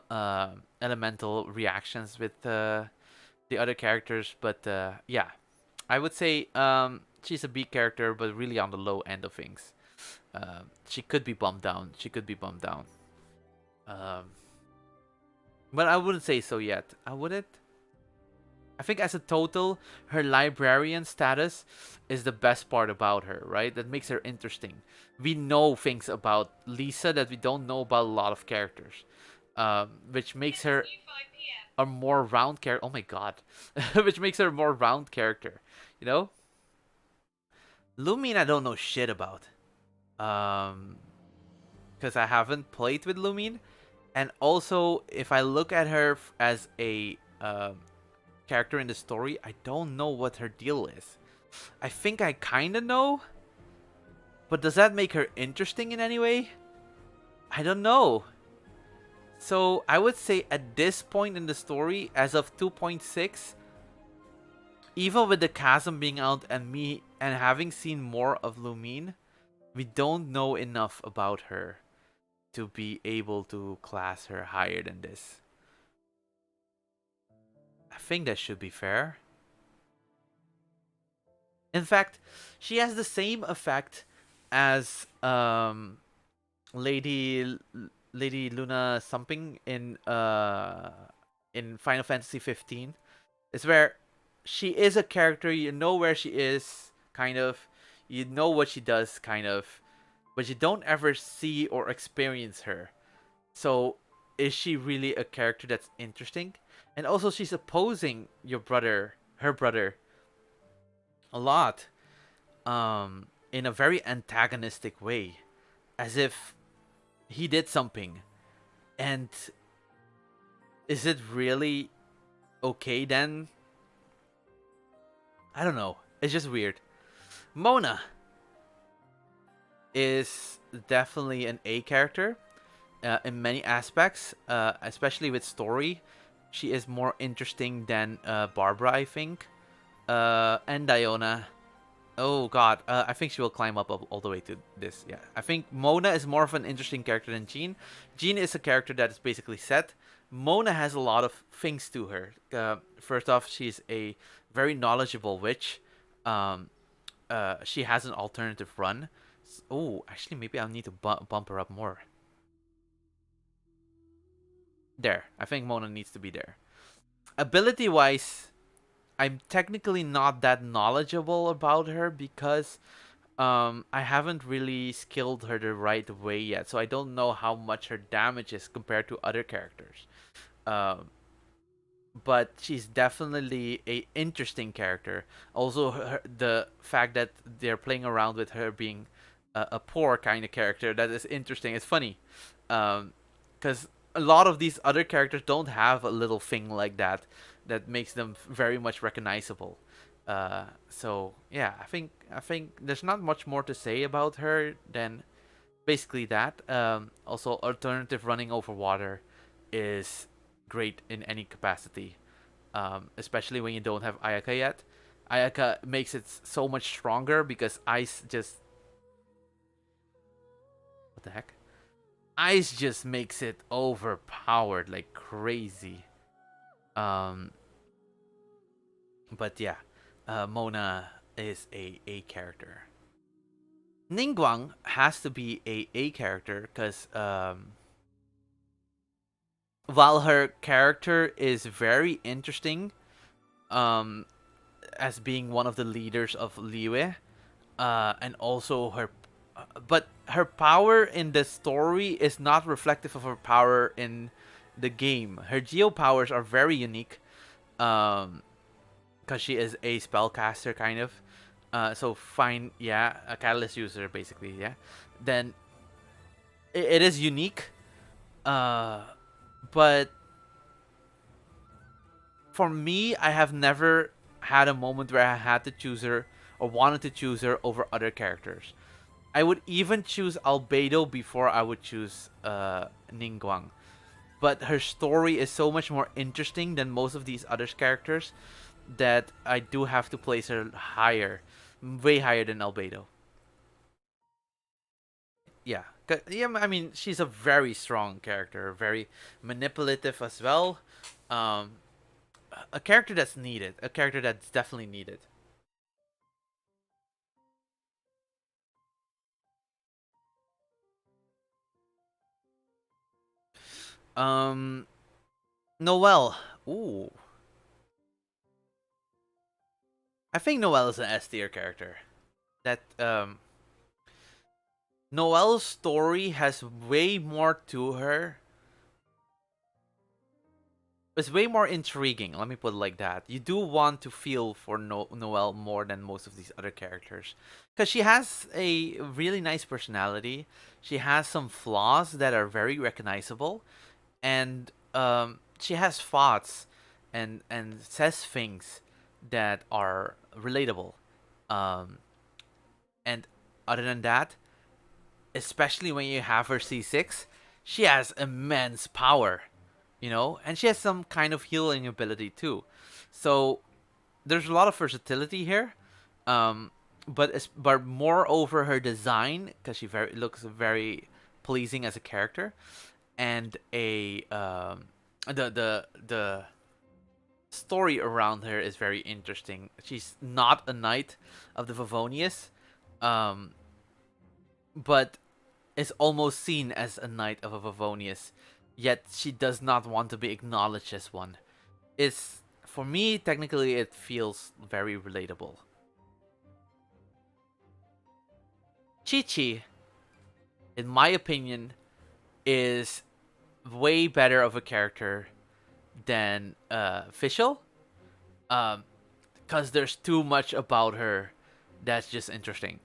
elemental reactions with the other characters. But yeah, I would say she's a B character, but really on the low end of things. She could be bumped down. She could be bumped down. Um, but I wouldn't say so yet. I wouldn't. I think as a total, her librarian status is the best part about her, right? That makes her interesting. We know things about Lisa that we don't know about a lot of characters, which makes her a more round character. Oh my god, which makes her a more round character. You know, Lumine I don't know shit about, because I haven't played with Lumine, and also if I look at her as a character in the story, I don't know what her deal is. I think I kind of know, but does that make her interesting in any way? I don't know. So I would say at this point in the story, as of 2.6, even with the chasm being out and me and having seen more of Lumine, we don't know enough about her to be able to class her higher than this. I think that should be fair. In fact, she has the same effect as Lady Lady Luna something in Final Fantasy 15. It's where she is a character, you know where she is, kind of, you know what she does, kind of, but you don't ever see or experience her. So is she really a character that's interesting? And also she's opposing her brother, a lot, in a very antagonistic way, as if he did something. And is it really okay then? I don't know. It's just weird. Mona is definitely an A character in many aspects, especially with story. She is more interesting than Barbara, I think. And Diona. Oh god, I think she will climb up all the way to this. Yeah, I think Mona is more of an interesting character than Jean. Jean is a character that is basically set. Mona has a lot of things to her. First off, she's a very knowledgeable witch. Um, she has an alternative run. Oh, actually, maybe I'll need to bump her up more. There, I think Mona needs to be there. Ability wise, I'm technically not that knowledgeable about her because I haven't really skilled her the right way yet, so I don't know how much her damage is compared to other characters. Um, but she's definitely a interesting character. Also, the fact that they're playing around with her being a poor kind of character, that is interesting. It's funny, because a lot of these other characters don't have a little thing like that that makes them very much recognizable. So yeah, I think there's not much more to say about her than basically that. Also, alternative running over water is great in any capacity, especially when you don't have Ayaka yet. Ayaka makes it so much stronger because ice just, what the heck? Ice just makes it overpowered like crazy. Um, but yeah, Mona is a character. Ningguang has to be a character because while her character is very interesting, um, as being one of the leaders of Liyue, and also but her power in the story is not reflective of her power in the game. Her geo powers are very unique, because she is a spellcaster kind of. So fine, yeah, a catalyst user basically, yeah. Then it is unique, uh, but for me, I have never had a moment where I had to choose her or wanted to choose her over other characters. I would even choose Albedo before I would choose Ningguang. But her story is so much more interesting than most of these other characters that I do have to place her higher, way higher than Albedo. Yeah, yeah. I mean, she's a very strong character, very manipulative as well. Um, a character that's needed, a character that's definitely needed. Um, Noelle. Ooh, I think Noelle is an S tier character. That Noelle's story has way more to her. It's way more intriguing. Let me put it like that. You do want to feel for Noelle more than most of these other characters, because she has a really nice personality. She has some flaws that are very recognizable, and she has thoughts and says things that are relatable. Um, and other than that, especially when you have her C6, she has immense power, and she has some kind of healing ability too. So there's a lot of versatility here, um, but moreover her design, because she looks very pleasing as a character, and the story around her is very interesting. She's not a knight of the Favonius, um, but is almost seen as a knight of a Favonius, yet she does not want to be acknowledged as one. It's for me, technically, it feels very relatable. Chi-Chi, in my opinion, is way better of a character than Fischl. Because there's too much about her that's just interesting.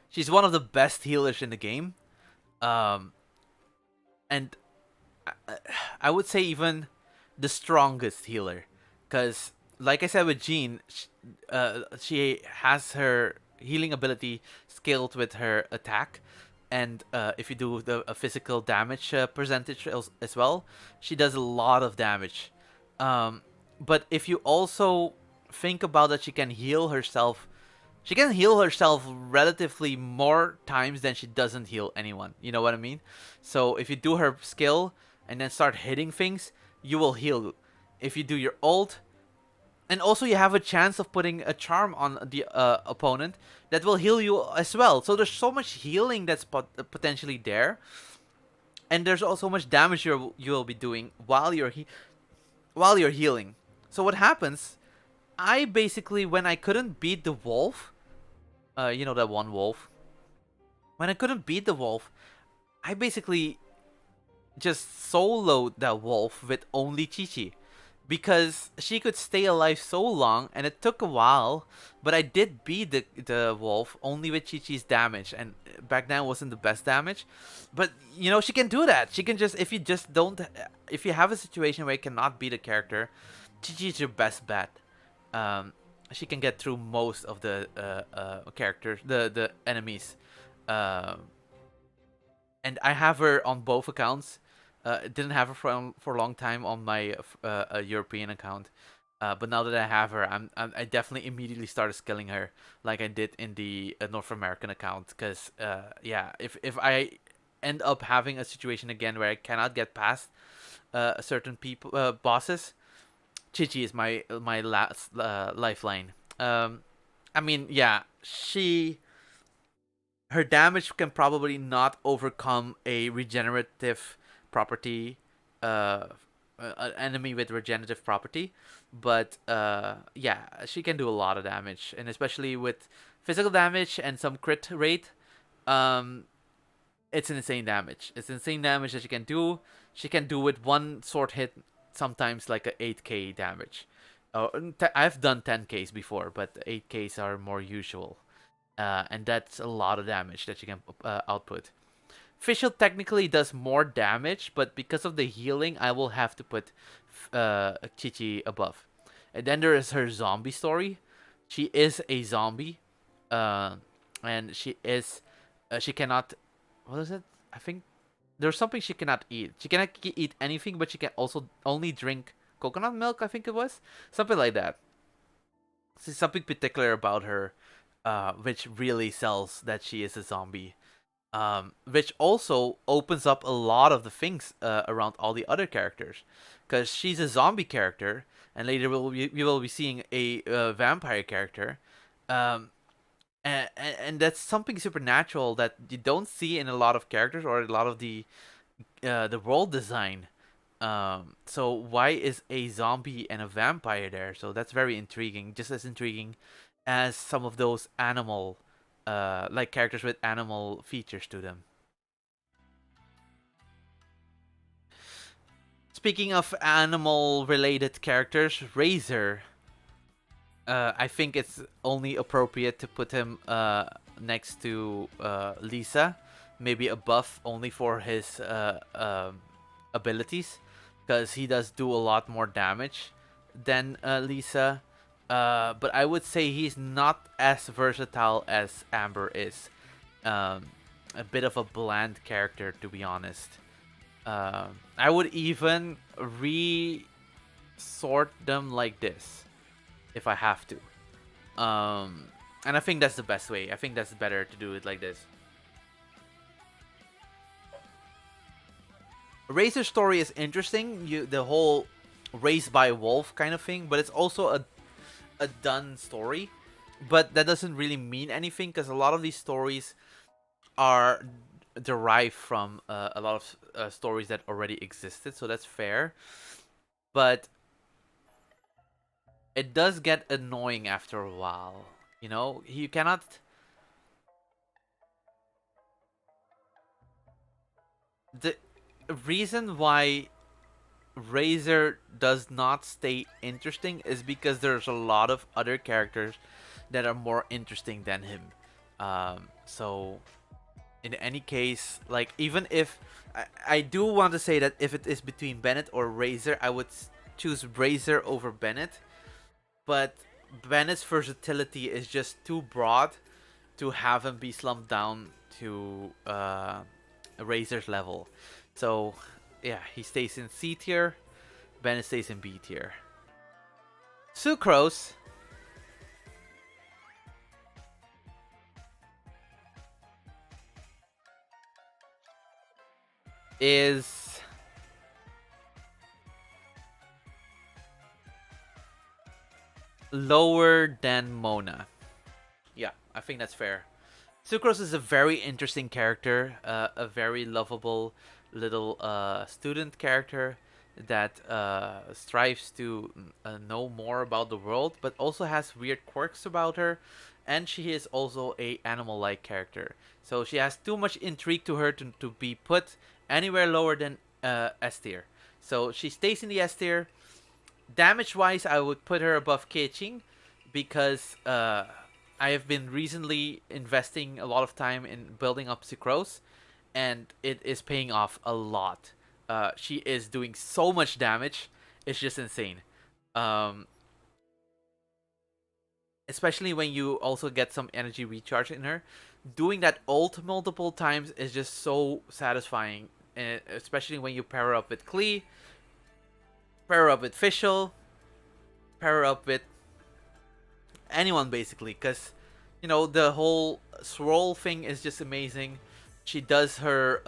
She's one of the best healers in the game. Um, and I, I would say even the strongest healer. Because, like I said with Jean, she has her healing ability scaled with her attack. And if you do the physical damage percentage as well, she does a lot of damage. Um, but if you also think about that, she can heal herself relatively more times than she doesn't heal anyone. You know what I mean? So if you do her skill and then start hitting things, you will heal. If you do your ult, and also you have a chance of putting a charm on the opponent that will heal you as well. So there's so much healing that's potentially there, and there's also much damage you will be doing while you're healing. So what happens? I basically, when I couldn't beat the wolf, you know, that one wolf. When I couldn't beat the wolf, I basically just soloed that wolf with only Chi-Chi. Because she could stay alive so long, and it took a while, but I did beat the wolf only with Chi-Chi's damage, and back then wasn't the best damage. But, you know, she can do that. She can just, if you have a situation where you cannot beat a character, Chi-Chi's your best bet. Um, she can get through most of the characters, the enemies. Um, and I have her on both accounts. Didn't have her for a long time on my European account, but now that I have her, I definitely immediately started skilling her like I did in the North American account. Because yeah, if I end up having a situation again where I cannot get past certain people bosses, Chi-Chi is my last lifeline. I mean, yeah, her damage can probably not overcome a regenerative property, uh, an enemy with regenerative property, but yeah, she can do a lot of damage, and especially with physical damage and some crit rate, um, it's insane damage. It's insane damage that she can do. She can do with one sword hit, sometimes like a 8k damage. I've done 10ks before, but 8ks are more usual. And that's a lot of damage that you can output. Fischl technically does more damage, but because of the healing, I will have to put Chi-Chi above. And then there is her zombie story. She is a zombie, uh, and she cannot. What is it? I think there's something she cannot eat. She cannot eat anything, but she can also only drink coconut milk. I think it was something like that. So something particular about her, which really sells that she is a zombie. Which also opens up a lot of the things around all the other characters, because she's a zombie character, and later we will be seeing a vampire character, um, and that's something supernatural that you don't see in a lot of characters or a lot of the world design. So why is a zombie and a vampire there? So that's very intriguing, just as intriguing as some of those animal, like characters with animal features to them. Speaking of animal-related characters, Razor. I think it's only appropriate to put him next to Lisa, maybe above, only for his abilities, because he does do a lot more damage than Lisa. But I would say he's not as versatile as Amber is. Um, a bit of a bland character, to be honest. I would even re-sort them like this if I have to. And I think that's the best way. I think that's better to do it like this. Razor's story is interesting. The whole raised by a wolf kind of thing, but it's also a done story. But that doesn't really mean anything, because a lot of these stories are derived from a lot of stories that already existed, so that's fair. But it does get annoying after a while. You know, you cannot. The reason why Razor does not stay interesting is because there's a lot of other characters that are more interesting than him. So in any case, like even if I do want to say that if it is between Bennett or Razor, I would choose Razor over Bennett. But Bennett's versatility is just too broad to have him be slumped down to Razor's level. So yeah, he stays in C tier. Bennett stays in B tier. Sucrose is lower than Mona. Yeah, I think that's fair. Sucrose is a very interesting character, a very lovable little student character that strives to know more about the world, but also has weird quirks about her, and she is also a animal-like character. So she has too much intrigue to her to be put anywhere lower than S tier. So she stays in the S tier. Damage-wise, I would put her above Keqing because I have been recently investing a lot of time in building up Sucrose, and it is paying off a lot. She is doing so much damage; it's just insane. Um, Especially when you also get some energy recharge in her. Doing that ult multiple times is just so satisfying, especially when you pair up with Klee, pair up with Fischl, pair up with anyone basically, because the whole swirl thing is just amazing. She does her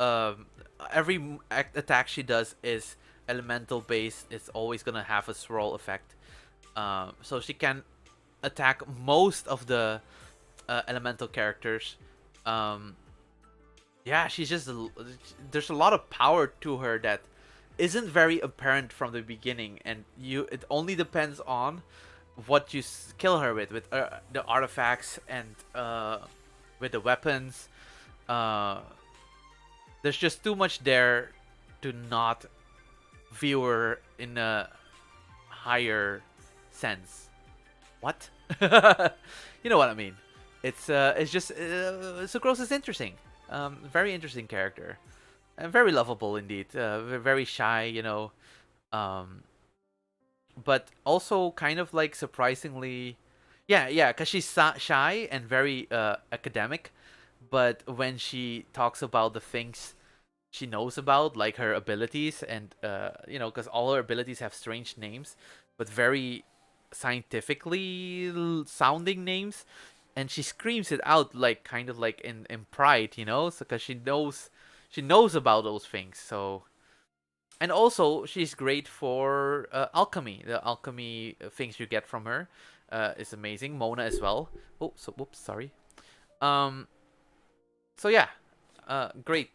every attack she does is elemental based. It's always gonna have a swirl effect, so she can attack most of the elemental characters. um yeah, she's just there's a lot of power to her that isn't very apparent from the beginning, and it only depends on what you kill her with the artifacts and with the weapons. Uh, there's just too much there to not view her in a higher sense. What? You know what I mean? It's just Sucrose is interesting. Very interesting character, and very lovable indeed. Very shy, Um, but also kind of like surprisingly, yeah, because she's shy and very academic, but when she talks about the things she knows about, like her abilities, and because all her abilities have strange names but very scientifically sounding names, and she screams it out like kind of like in pride, so because she knows about those things. So, and also she's great for alchemy. The alchemy things you get from her is amazing. Mona as well. Oh, so whoops, sorry. Um. So yeah, great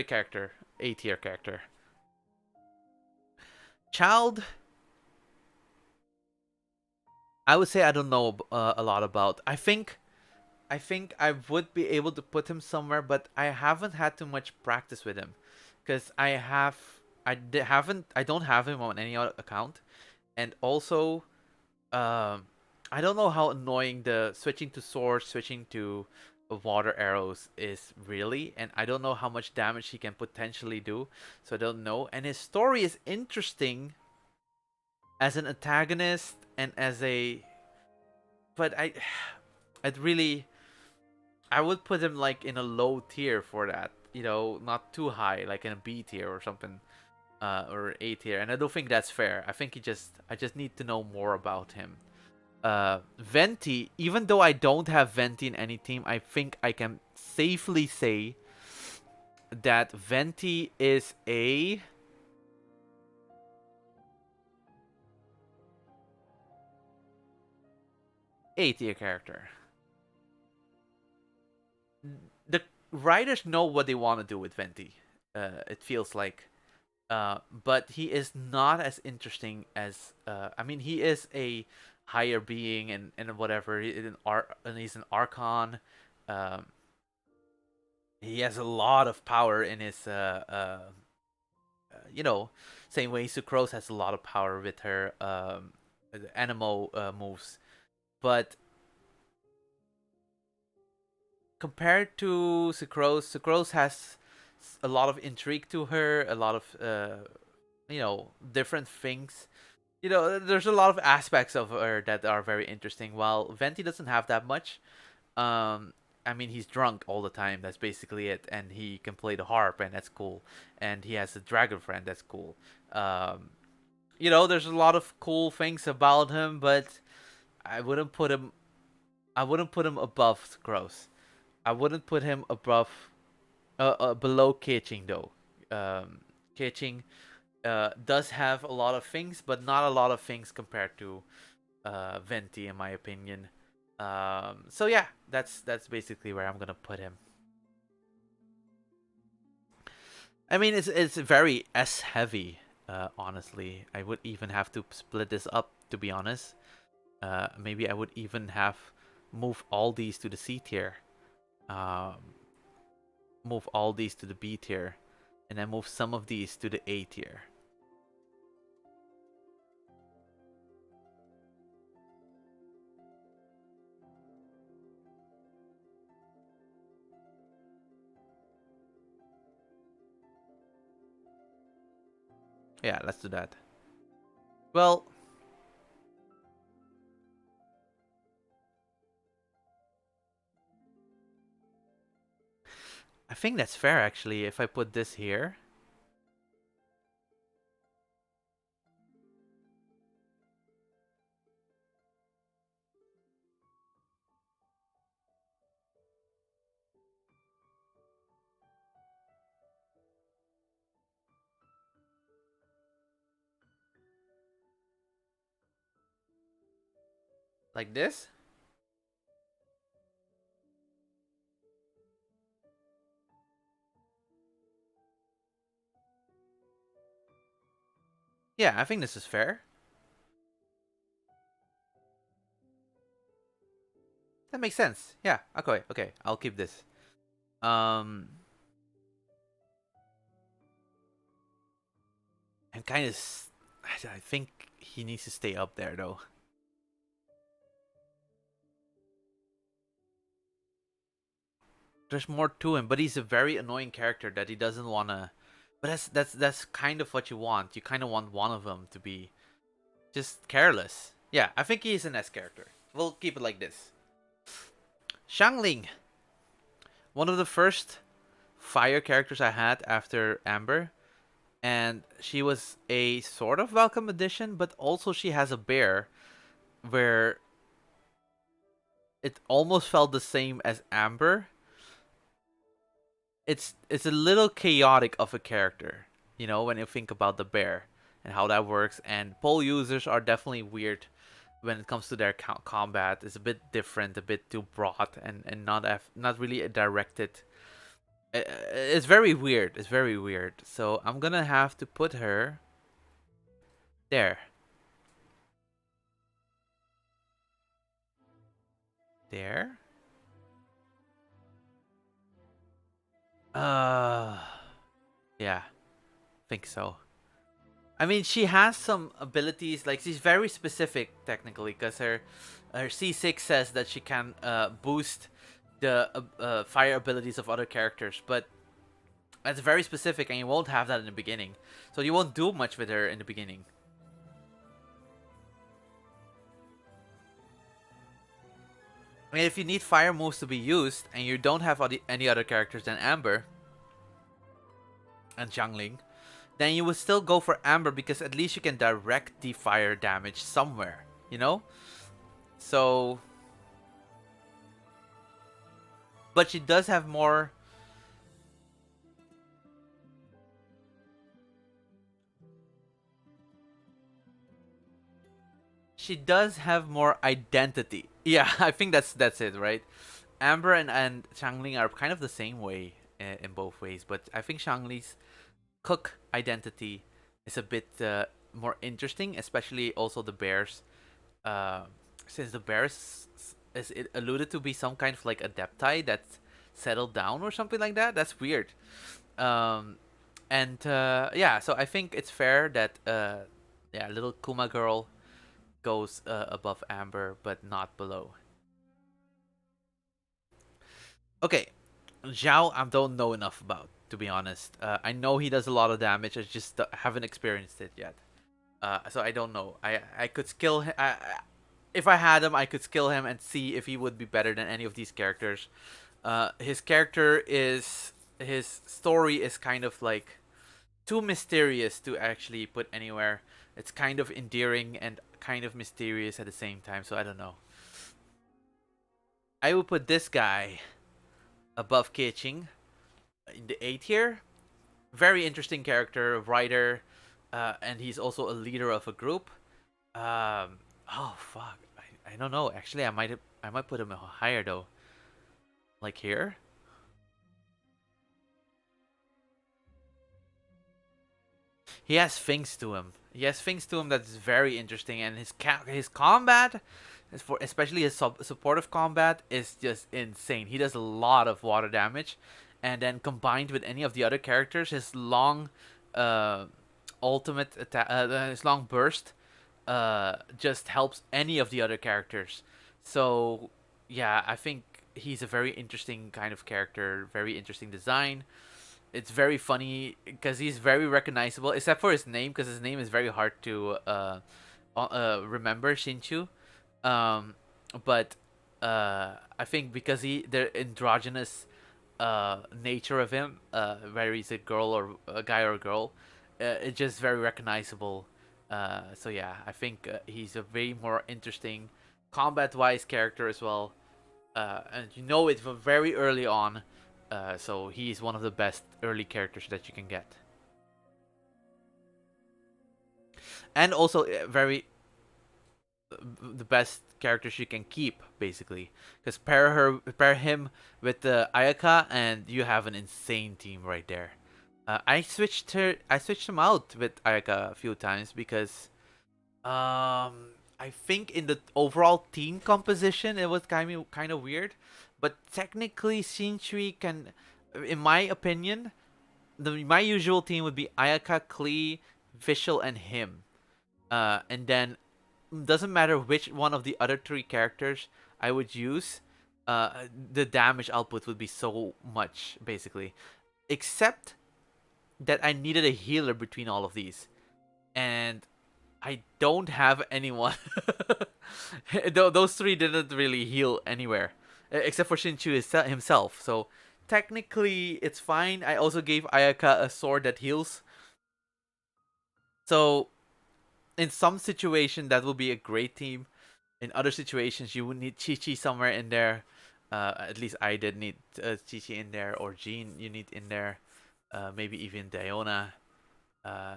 character, A tier character. Child, I would say I don't know a lot about. I think I would be able to put him somewhere, but I haven't had too much practice with him, because I don't have him on any other account, and also I don't know how annoying the switching to swords, switching to water arrows is really, and I don't know how much damage he can potentially do, so I don't know. And his story is interesting as an antagonist and as a, but I would put him like in a low tier for that, not too high, like in a B tier or something, or A tier, and I don't think that's fair. I just need to know more about him. Venti, even though I don't have Venti in any team, I think I can safely say that Venti is A tier character. The writers know what they want to do with Venti. It feels like, but he is not as interesting as. I mean, he is a higher being and whatever. And he's an archon. Um, he has a lot of power in his you know, same way Sucrose has a lot of power with her animal moves. But compared to Sucrose has a lot of intrigue to her, a lot of different things. There's a lot of aspects of her that are very interesting. While Venti doesn't have that much. Um, I mean, he's drunk all the time. That's basically it, and he can play the harp, and that's cool. And he has a dragon friend. That's cool. Um, there's a lot of cool things about him, but I wouldn't put him. I wouldn't put him above Gross. I wouldn't put him above, below Keqing though. Keqing does have a lot of things, but not a lot of things compared to Venti, in my opinion. So yeah, that's basically where I'm gonna put him. I mean, it's very S heavy. Honestly, I would even have to split this up. To be honest, maybe I would even have move all these to the C tier, um, move all these to the B tier, and then move some of these to the A tier. Yeah, let's do that. Well, I think that's fair actually. If I put this here, like this. Yeah, I think this is fair. That makes sense. Yeah. Okay. Okay. I'll keep this. Um, I'm kind of. I think he needs to stay up there though. There's more to him, but he's a very annoying character that he doesn't wanna. But that's kind of what you want. You kind of want one of them to be just careless. Yeah, I think he's an S character. We'll keep it like this. Shangling, one of the first fire characters I had after Amber, and she was a sort of welcome addition, but also she has a bear where it almost felt the same as Amber. It's a little chaotic of a character, when you think about the bear and how that works. And pole users are definitely weird when it comes to their combat. It's a bit different, a bit too broad, and not really a directed. It's very weird. It's very weird. So I'm gonna have to put her there. There. Uh, yeah, think so. I mean, she has some abilities. Like she's very specific technically, because her C6 says that she can boost the fire abilities of other characters, but that's very specific, and you won't have that in the beginning. So you won't do much with her in the beginning. I mean, if you need fire moves to be used, and you don't have any other characters than Amber and Jiangling, then you would still go for Amber, because at least you can direct the fire damage somewhere, you know? So, but she does have more. She does have more identity. Yeah, I think that's it, right? Amber and Shangling are kind of the same way in both ways, but I think Shangling's cook identity is a bit more interesting, especially also the bears. since the bear is it alluded to be some kind of like adepti that's settled down or something like that. That's weird. Um, and yeah, so I think it's fair that yeah, little Kuma girl goes above Amber, but not below. Okay, Zhao, I don't know enough about, to be honest. I know he does a lot of damage. I just haven't experienced it yet. So I don't know. I could skill him. If I had him, I could skill him and see if he would be better than any of these characters. His character is his story is kind of like too mysterious to actually put anywhere. It's kind of endearing and kind of mysterious at the same time. So I don't know. I would put this guy above Keqing in the A tier. Very interesting character, writer, and he's also a leader of a group. Oh fuck, I don't know. Actually, I might put him higher though. Like here. He has things to him. He has things to him that's very interesting, and his combat, is for especially his supportive combat, is just insane. He does a lot of water damage, and then combined with any of the other characters, his long, uh, ultimate attack, his long burst, just helps any of the other characters. So yeah, I think he's a very interesting kind of character, very interesting design. It's very funny because he's very recognizable, except for his name, because his name is very hard to remember, Shinchu. Um, but I think because the androgynous nature of him, whether he's a girl or a guy or a girl, it's just very recognizable. So yeah, I think he's a very more interesting combat-wise character as well, and you know it very early on. So he's one of the best early characters that you can get, and also very the best characters you can keep basically. Because pair him with the Ayaka, and you have an insane team right there. I switched him out with Ayaka a few times because I think in the overall team composition it was kind of weird, but technically Shinchi can, in my opinion, my usual team would be Ayaka, Klee, Vishal, and him. And then doesn't matter which one of the other three characters I would use. The damage output would be so much basically, except that I needed a healer between all of these, and I don't have anyone. Those three didn't really heal anywhere, except for Shinchu himself. So technically, it's fine. I also gave Ayaka a sword that heals. So in some situation, that will be a great team. In other situations, you would need Chi Chi somewhere in there. At least I did need Chi Chi in there, or Jean you need in there. Maybe even Diona.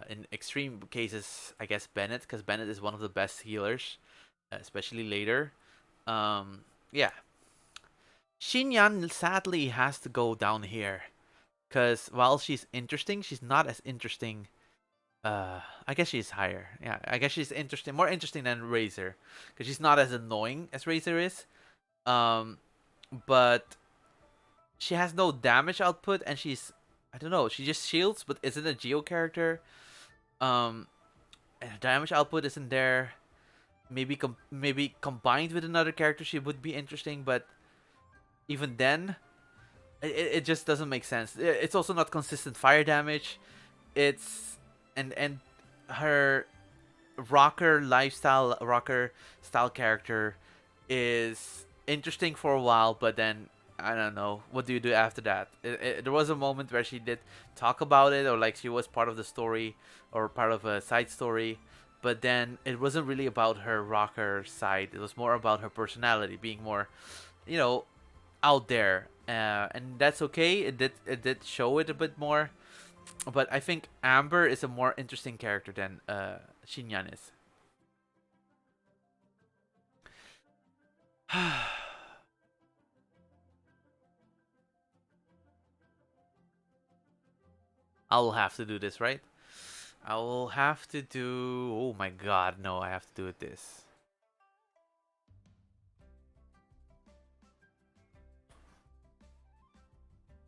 In extreme cases, I guess Bennett, because Bennett is one of the best healers, especially later. Yeah, Xinyan sadly has to go down here, because while she's interesting, she's not as interesting. I guess she's higher. Yeah, I guess she's interesting, more interesting than Razor, because she's not as annoying as Razor is. Um, but she has no damage output, and she's, I don't know, she just shields, but isn't a Geo character. Um, and her damage output isn't there. Maybe combined with another character, she would be interesting, but even then, it just doesn't make sense. It's also not consistent fire damage. It's and her rocker style character is interesting for a while, but then I don't know, what do you do after that? There was a moment where she did talk about it, or like she was part of the story or part of a side story, but then it wasn't really about her rocker side. It was more about her personality being more, you know, out there, and that's okay. It did show it a bit more, but I think Amber is a more interesting character than Xinyan is. I'll have to do this, right? I will have to do. Oh my god, no! I have to do it this.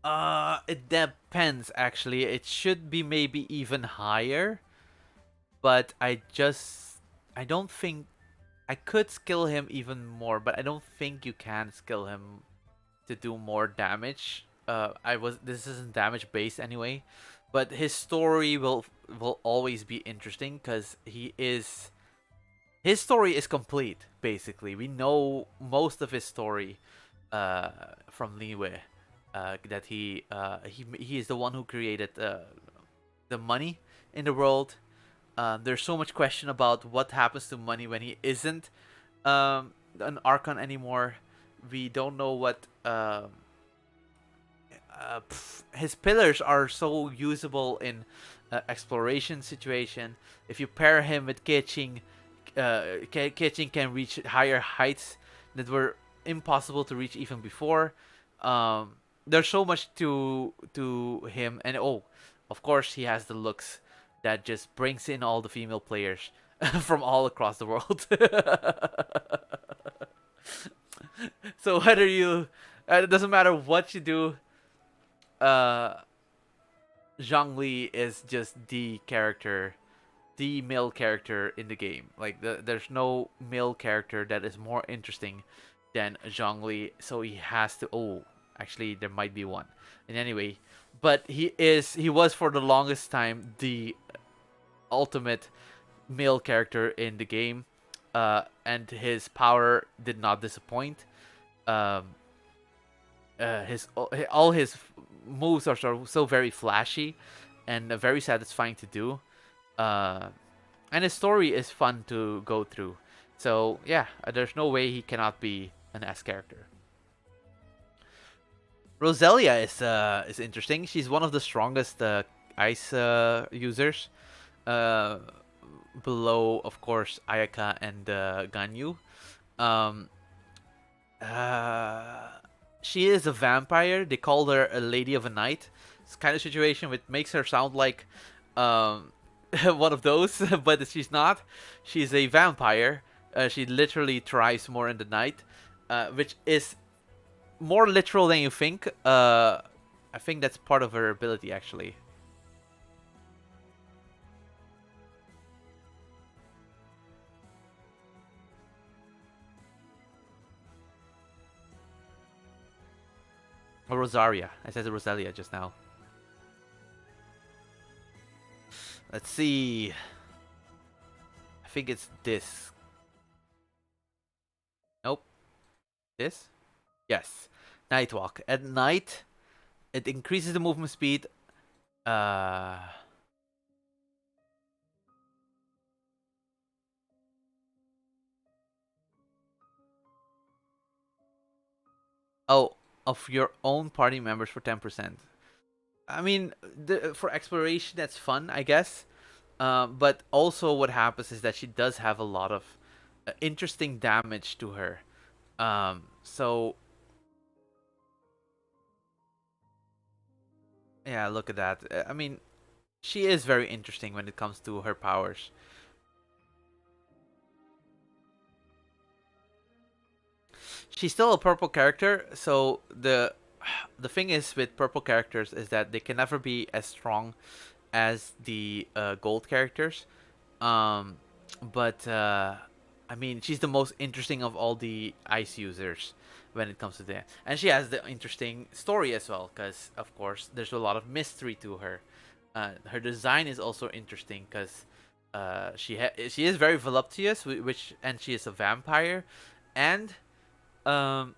It depends actually. It should be maybe even higher, but I don't think I could skill him even more, but I don't think you can skill him to do more damage. I was This isn't damage based anyway, but his story will always be interesting because his story is complete. Basically, we know most of his story from Liwe. That he is the one who created the money in the world. There's so much question about what happens to money when he isn't an Archon anymore. We don't know what his pillars are so usable in exploration situation. If you pair him with Keqing, Keqing can reach higher heights that were impossible to reach even before. There's so much to him, and oh, of course he has the looks that just brings in all the female players from all across the world. So whether you, it doesn't matter what you do, uh, Zhongli is just the character, the male character in the game. Like there's no male character that is more interesting than Zhongli. So he has to. Oh, actually, there might be one. And anyway, but he was for the longest time the ultimate male character in the game, and his power did not disappoint. Um, his all his moves are so very flashy and very satisfying to do. Uh, and his story is fun to go through. So yeah, there's no way he cannot be an S character. Roselia is interesting. She's one of the strongest ice users. Uh, Below, of course, Ayaka and Ganyu. Um, uh, she is a vampire. They call her a lady of a night. It's kind of situation which makes her sound like one of those, but she's not. She's a vampire. She literally thrives more in the night, which is more literal than you think. I think that's part of her ability, actually. Or Rosaria. I said Rosalia just now. Let's see. I think it's this. Nope. This? Yes. Nightwalk. At night, it increases the movement speed. Uh. Oh, of your own party members for 10%. I mean, for exploration, that's fun, I guess. But also, what happens is that she does have a lot of interesting damage to her. So yeah, look at that. I mean, she is very interesting when it comes to her powers. She's still a purple character, so the thing is with purple characters is that they can never be as strong as the gold characters. Um, but I mean, she's the most interesting of all the ice users when it comes to that, and she has the interesting story as well, because of course there's a lot of mystery to her. Her design is also interesting because she is very voluptuous, which and she is a vampire, and um,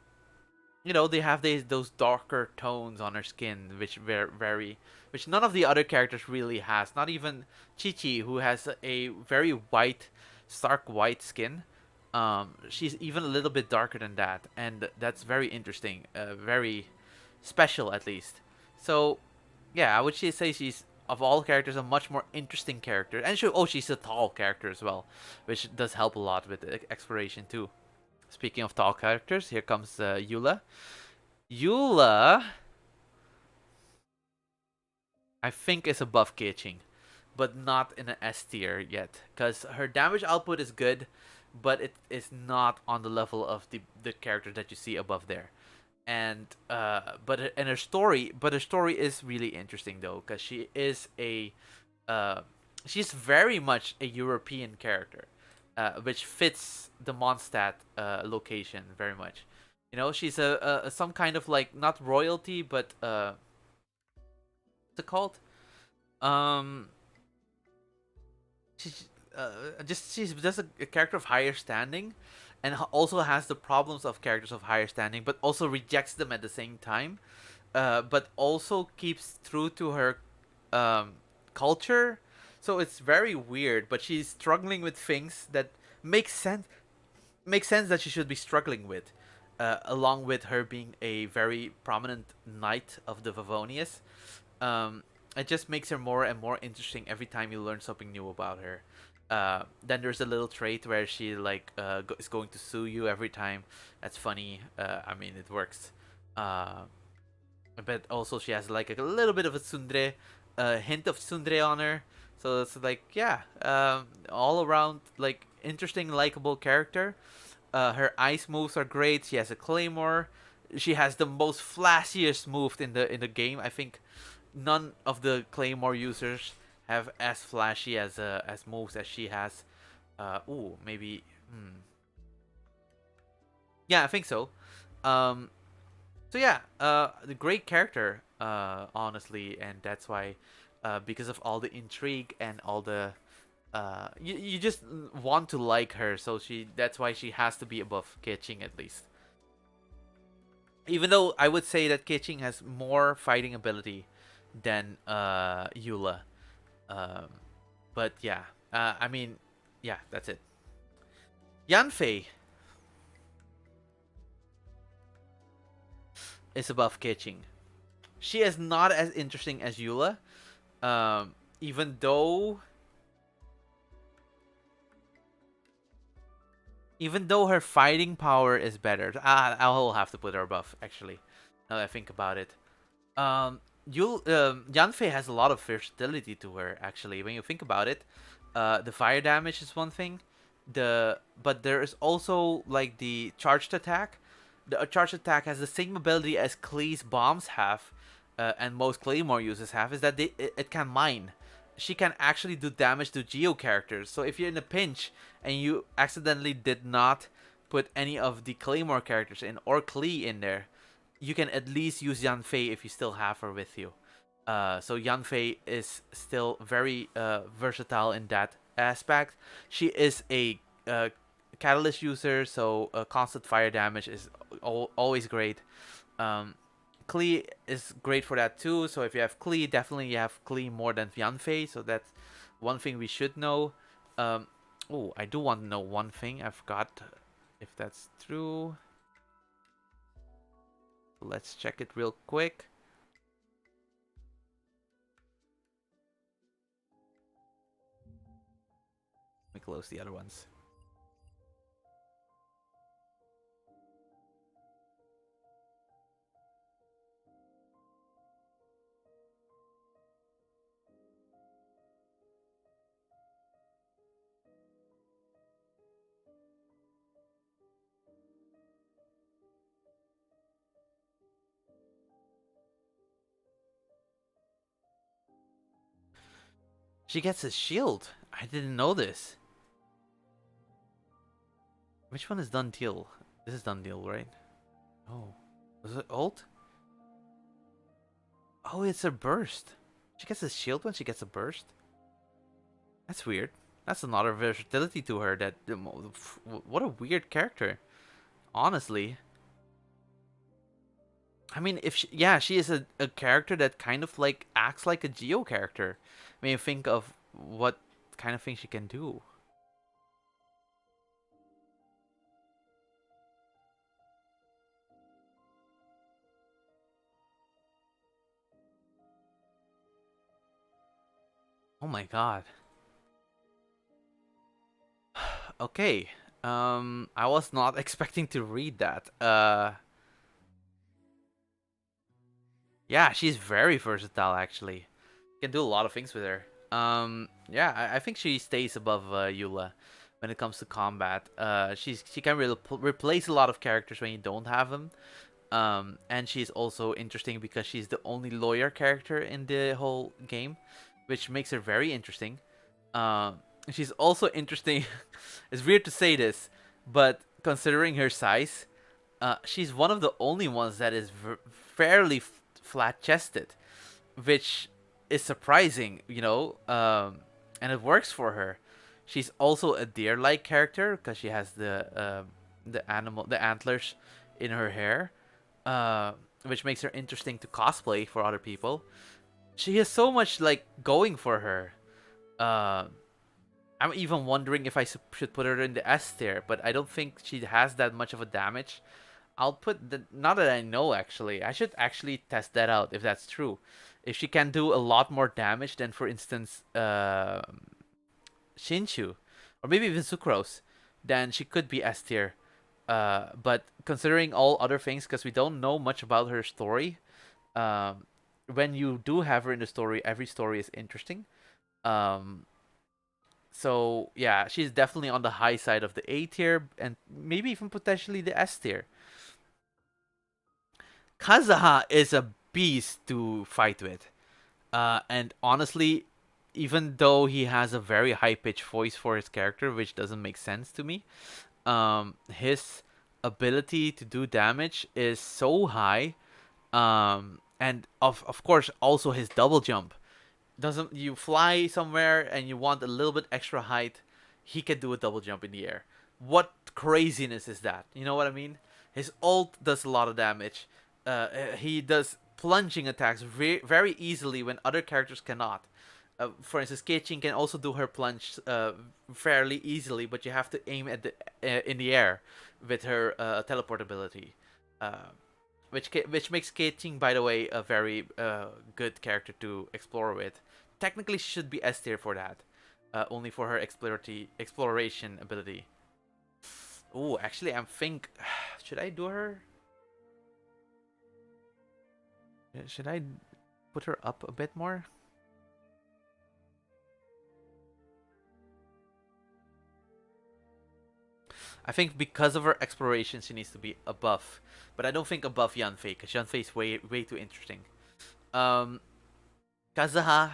they have those darker tones on her skin, which very which none of the other characters really has. Not even Chi Chi, who has a very white, stark white skin. She's even a little bit darker than that, and that's very interesting, very special at least. So, yeah, I would say she's of all characters a much more interesting character, and she's a tall character as well, which does help a lot with the exploration too. Speaking of tall characters, here comes Eula. Eula, I think, is above Keqing, but not in an S tier yet, because her damage output is good, but it is not on the level of the characters that you see above there. And her story is really interesting though, because she is a uh, she's very much a European character, which fits the Mondstadt location very much. You know, she's a some kind of like not royalty, but what's it called? Um, she's she's just a character of higher standing, and also has the problems of characters of higher standing, but also rejects them at the same time. But also keeps true to her um, culture. So it's very weird, but she's struggling with things that make sense. Makes sense that she should be struggling with, along with her being a very prominent knight of the Favonius. Um, it just makes her more and more interesting every time you learn something new about her. Then there's a little trait where she like is going to sue you every time. That's funny. I mean, it works. Uh, but also she has like a little bit of a tsundere, a hint of tsundere on her. So it's like, yeah, all around like interesting, likable character. Her ice moves are great. She has a claymore. She has the most flashiest move in the game. I think none of the claymore users have as flashy as moves as she has. Ooh, maybe. Hmm. Yeah, I think so. Um, so yeah, the great character, honestly, and that's why, because of all the intrigue and all the, you just want to like her. So that's why she has to be above Keqing at least. Even though I would say that Keqing has more fighting ability than Eula, um, but yeah, I mean, yeah, that's it. Yanfei is above Keqing. She is not as interesting as Eula, even though her fighting power is better. I'll have to put her above actually. Now that I think about it, Yanfei has a lot of versatility to her actually. When you think about it, the fire damage is one thing, but there is also like the charged attack. The charged attack has the same ability as Klee's bombs have, and most Claymore users have, is that it can mine. She can actually do damage to Geo characters. So if you're in a pinch and you accidentally did not put any of the Claymore characters in or Klee in there, you can at least use Yanfei if you still have her with you. So Yanfei is still very versatile in that aspect. She is a catalyst user, so constant fire damage is always great. Um, Klee is great for that too. So if you have Klee, definitely you have Klee more than Yanfei. So that's one thing we should know. Um, oh, I do want to know one thing. I forgot if that's true. Let's check it real quick. Let me close the other ones. She gets a shield. I didn't know this. Which one is done deal? This is done deal, right? Oh. Was it ult? Oh, it's a burst. She gets a shield when she gets a burst? That's weird. That's another versatility to her that... What a weird character. Honestly. I mean, if she, yeah, she is a character that kind of like acts like a Geo character. I mean, think of what kind of thing she can do. Oh my god. Okay. I was not expecting to read that. Yeah, she's very versatile actually. Can do a lot of things with her. Yeah, I think she stays above Eula when it comes to combat. She can replace a lot of characters when you don't have them. And she's also interesting because she's the only lawyer character in the whole game, which makes her very interesting. Um, she's also interesting. It's weird to say this, but considering her size, she's one of the only ones that is fairly flat chested, which is surprising, and it works for her. She's also a deer-like character because she has the antlers in her hair, uh, which makes her interesting to cosplay for other people. She has so much like going for her. Uh, I'm even wondering if I should put her in the S tier, but I don't think she has that much of a damage. I'll put the not that I know actually. I should actually test that out if that's true. If she can do a lot more damage than, for instance, Shinshu, or maybe even Sucrose, then she could be S tier. But considering all other things, because we don't know much about her story, um, when you do have her in the story, every story is interesting. Um, so yeah, she's definitely on the high side of the A tier, and maybe even potentially the S tier. Kazuha is a beast to fight with. And honestly, even though he has a very high pitched voice for his character, which doesn't make sense to me, his ability to do damage is so high. And of course also his double jump. Doesn't you fly somewhere and you want a little bit extra height, he can do a double jump in the air. What craziness is that? You know what I mean? His ult does a lot of damage. He does plunging attacks very easily when other characters cannot. For instance, Keichin can also do her plunge fairly easily, but you have to aim at the in the air with her teleport ability, which makes Keichin, by the way, a very good character to explore with. Technically, she should be S tier for that, only for her exploration ability. Oh, actually, I think should I do her? Should I put her up a bit more? I think because of her exploration, she needs to be above. But I don't think above Yanfei, because Yanfei is way too interesting. Um, Kazuha,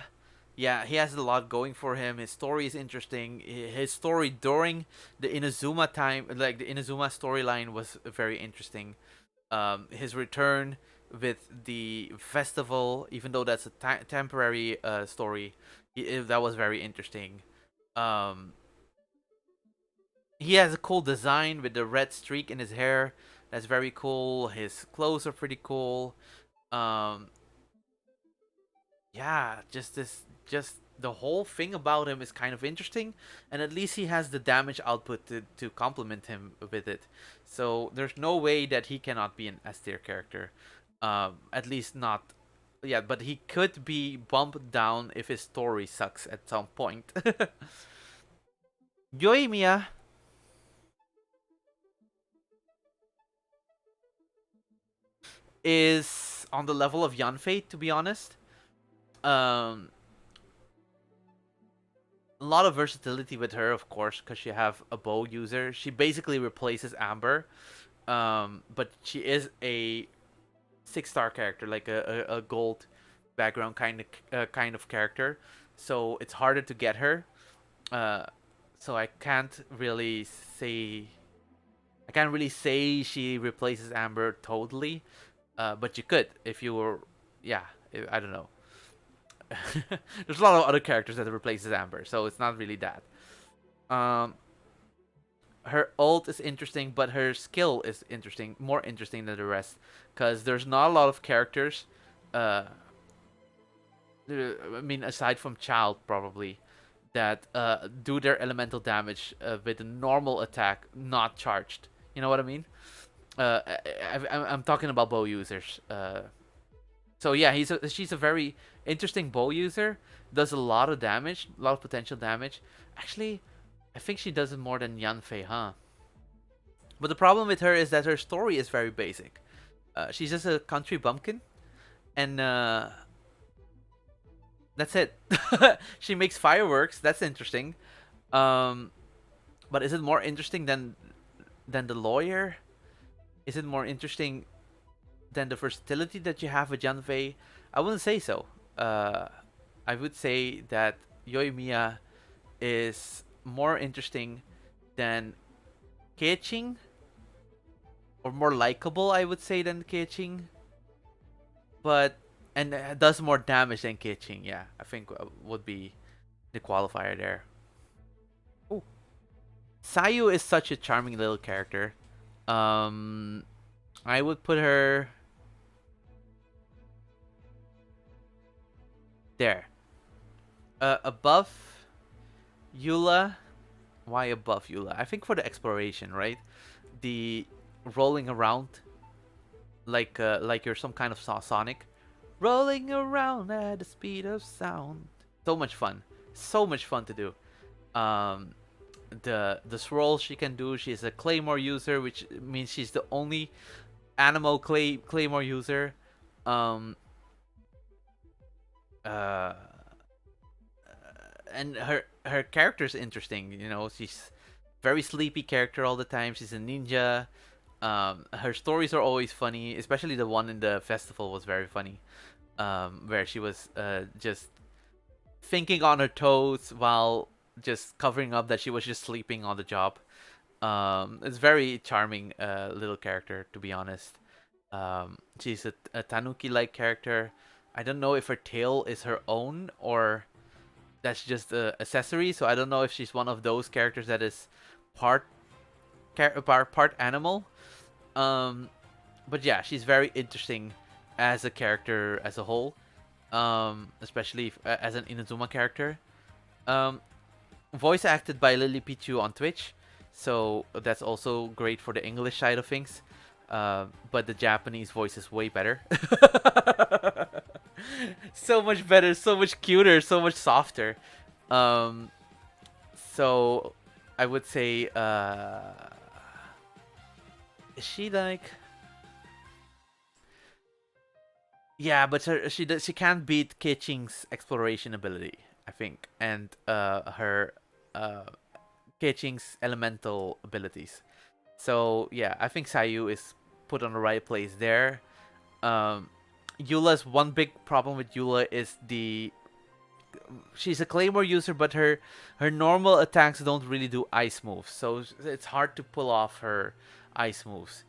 yeah, he has a lot going for him. His story is interesting. His story during the Inazuma time, like the Inazuma storyline, was very interesting. His return with the festival, even though that's a temporary story, that was very interesting. Um, he has a cool design with the red streak in his hair. That's very cool. His clothes are pretty cool. Um, yeah, just the whole thing about him is kind of interesting, and at least he has the damage output to complement him with it. So there's no way that he cannot be an S tier character. At least not. Yeah, but he could be bumped down if his story sucks at some point. Yoimiya is on the level of Yanfei, to be honest. Um, a lot of versatility with her, of course, because you have a bow user. She basically replaces Amber, but she is a 6-star character, like a gold background kind of character. So it's harder to get her. Uh, so I can't really say she replaces Amber totally. But you could if you were, yeah. I don't know. There's a lot of other characters that replaces Amber, so it's not really that. Um, her ult is interesting, but her skill is interesting, more interesting than the rest, because there's not a lot of characters. Uh, I mean, aside from Child, probably, that do their elemental damage with a normal attack, not charged. You know what I mean? I'm talking about bow users. So yeah, she's a very interesting bow user. Does a lot of damage, a lot of potential damage. Actually, I think she does it more than Yanfei, huh? But the problem with her is that her story is very basic. She's just a country bumpkin, and that's it. She makes fireworks. That's interesting. Um, but is it more interesting than the lawyer? Is it more interesting than the versatility that you have with Janvei, I wouldn't say so. Uh, I would say that Yoimiya is more interesting than Keqing, or more likable, I would say, than Keqing. But and does more damage than Keqing. Yeah, I think would be the qualifier there. Oh, Sayu is such a charming little character. Um, I would put her there. Above Eula. Why above Eula? I think for the exploration, right? The rolling around like you're some kind of Sonic, rolling around at the speed of sound. So much fun. So much fun to do. Um, the swirl she can do. She's a claymore user, which means she's the only animal claymore user. Um, uh, and her character is interesting. You know, she's very sleepy character all the time. She's a ninja. Her stories are always funny, especially the one in the festival was very funny. Where she was just thinking on her toes while just covering up that she was just sleeping on the job. It's very charming little character, to be honest. She's a Tanuki-like character. I don't know if her tail is her own or that's just a accessory. So I don't know if she's one of those characters that is part part animal. Um, but yeah, she's very interesting as a character as a whole. Especially as an Inazuma character. Um, Voice acted by Lily Pichu on Twitch, so that's also great for the English side of things. But the Japanese voice is way better. So much better, so much cuter, so much softer. Um, so I would say, is she like? Yeah, but she can't beat Keqing's exploration ability, I think, and her uh Keqing's elemental abilities. So yeah, I think Sayu is put on the right place there. Um, Eula's one big problem with Eula is she's a claymore user, but her normal attacks don't really do ice moves, so it's hard to pull off her ice moves.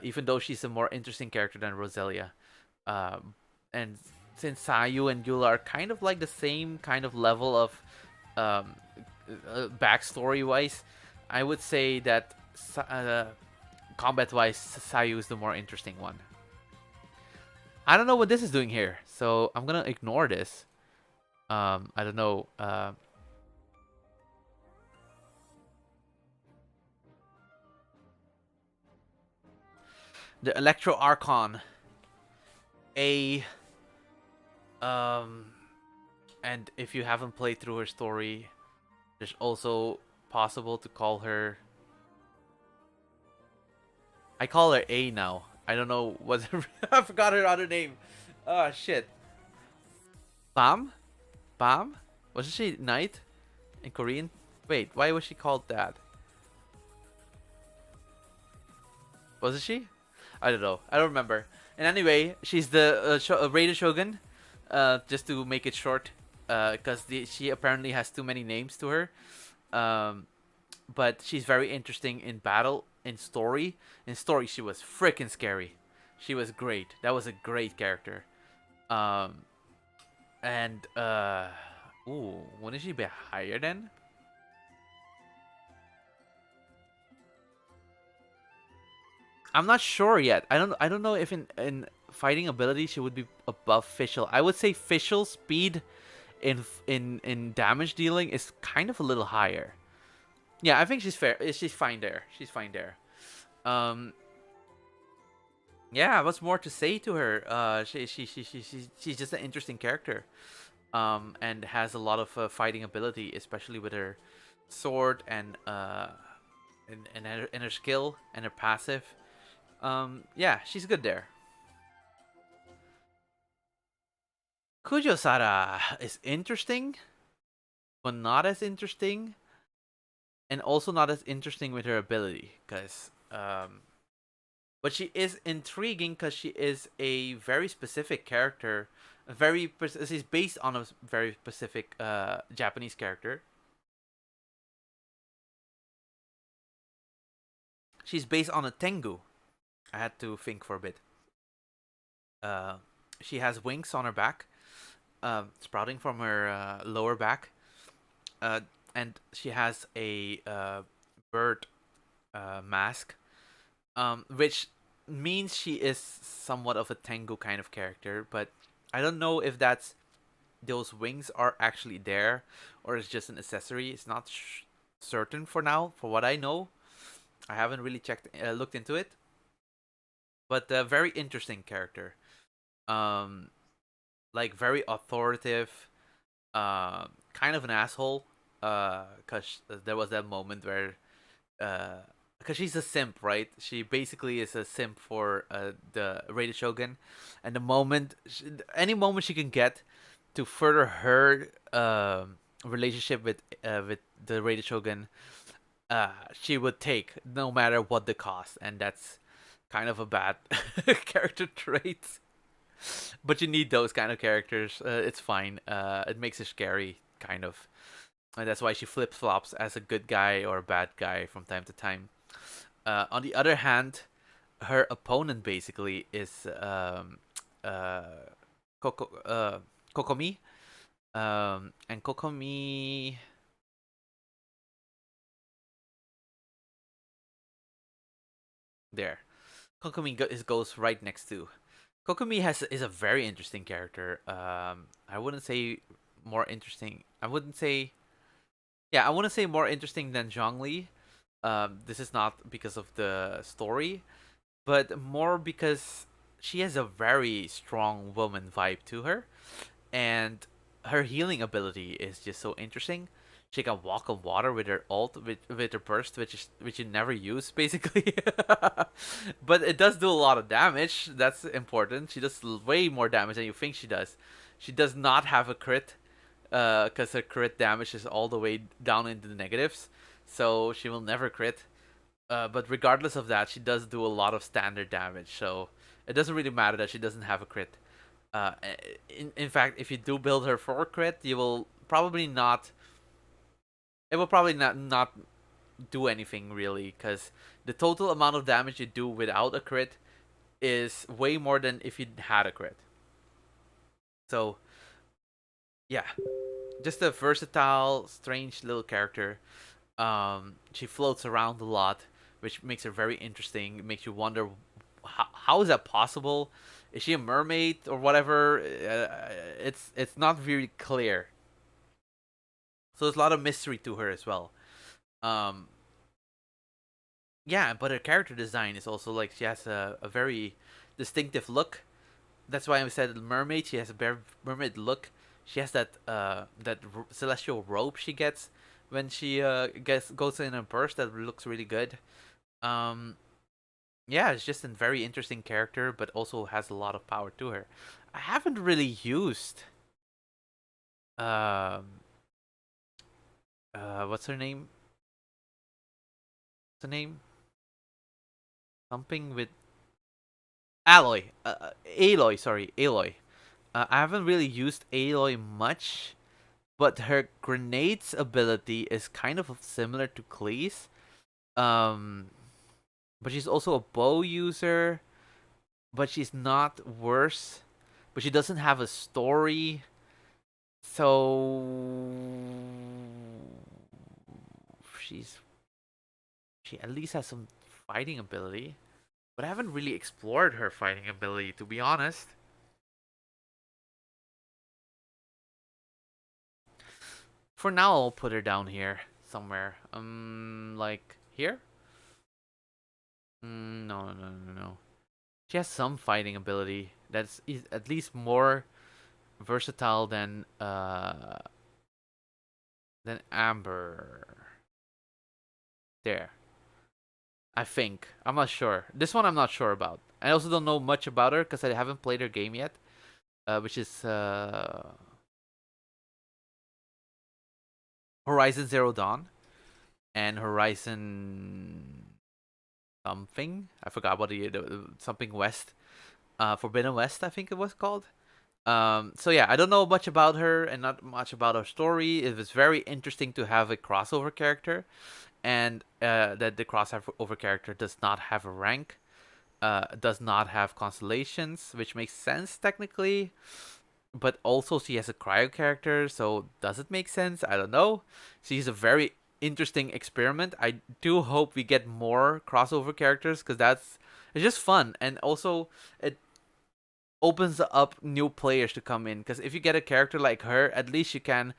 Even though she's a more interesting character than Roselia. And since Sayu and Eula are kind of like the same kind of level of um, backstory wise, I would say that combat wise, Sayu is the more interesting one. I don't know what this is doing here, so I'm gonna ignore this. I don't know. The Electro Archon. A and if you haven't played through her story, there's also possible to call her. I call her A now. I don't know what. I forgot her other name. Oh shit. Bam? Bam? Wasn't she Knight in Korean? Wait, why was she called that? Wasn't she? I don't know. I don't remember. And anyway, she's the Raiden Shogun. Just to make it short, because she apparently has too many names to her. Um, but she's very interesting in battle, in story. In story, she was freaking scary. She was great. That was a great character. Um, and ooh, wouldn't she be higher then? I'm not sure yet. I don't know if in fighting ability she would be above Fischl. I would say Fischl's speed in damage dealing is kind of a little higher. Yeah, I think she's fair. She's fine there. She's fine there. Um, yeah, what's more to say to her? She's just an interesting character. And has a lot of fighting ability, especially with her sword and her skill and her passive. Yeah, she's good there. Kujo Sara is interesting, but not as interesting, and also not as interesting with her ability, because But she is intriguing because she is a very specific character. She's based on a very specific Japanese character. She's based on a Tengu. I had to think for a bit. Uh, she has wings on her back, sprouting from her lower back, uh, and she has a bird mask, which means she is somewhat of a Tengu kind of character. But I don't know if those wings are actually there or it's just an accessory. It's not certain for now, for what I know. I haven't really looked into it, but a very interesting character. Um, like very authoritative, kind of an asshole. Cause there was that moment where, because she's a simp, right? She basically is a simp for the Rated Shogun, and any moment she can get to further her relationship with the Rated Shogun, she would take no matter what the cost, and that's kind of a bad character trait. But you need those kind of characters. It's fine. It makes it scary, kind of. And that's why she flip flops as a good guy or a bad guy from time to time. On the other hand, her opponent basically is uh, Kokomi. And Kokomi. There. Goes right next to. Kokomi is a very interesting character. I wouldn't say more interesting. I wouldn't say. Yeah, I wouldn't say more interesting than Zhongli. This is not because of the story, but more because she has a very strong woman vibe to her, and her healing ability is just so interesting. She can walk on water with her ult, with her burst, which you never use basically. But it does do a lot of damage. That's important. She does way more damage than you think she does. She does not have a crit, because her crit damage is all the way down into the negatives, so she will never crit. But regardless of that, she does do a lot of standard damage, so it doesn't really matter that she doesn't have a crit. Uh, in fact, if you do build her for crit, you will probably not. It will probably not do anything really, because the total amount of damage you do without a crit is way more than if you had a crit. So yeah, just a versatile, strange little character. She floats around a lot, which makes her very interesting. It makes you wonder how is that possible? Is she a mermaid or whatever? It's not very clear. So there's a lot of mystery to her as well. Um, yeah, but her character design is also like she has a very distinctive look. That's why I said mermaid. She has a very mermaid look. She has that celestial robe she gets when she goes in a burst that looks really good. Um, yeah, it's just a very interesting character, but also has a lot of power to her. I haven't really used um what's her name? What's her name? Something with Aloy. Aloy, sorry, Aloy. I haven't really used Aloy much, but her grenades ability is kind of similar to Klee's. Um, but she's also a bow user, but she's not worse. But she doesn't have a story, so she's she at least has some fighting ability. But I haven't really explored her fighting ability, to be honest. For now, I'll put her down here somewhere. Like here? No, no, no, no, no. She has some fighting ability that's at least more versatile than Amber. There, I think. I'm not sure. This one I'm not sure about. I also don't know much about her because I haven't played her game yet. Which is Horizon Zero Dawn and Horizon something. I forgot what the something West. Forbidden West, I think it was called. So yeah, I don't know much about her and not much about her story. It was very interesting to have a crossover character, and that the crossover character does not have a rank, does not have constellations, which makes sense technically. But also she has a cryo character, so does it make sense? I don't know. She's a very interesting experiment. I do hope we get more crossover characters because that's it's just fun, and also it opens up new players to come in. Because if you get a character like her, at least you can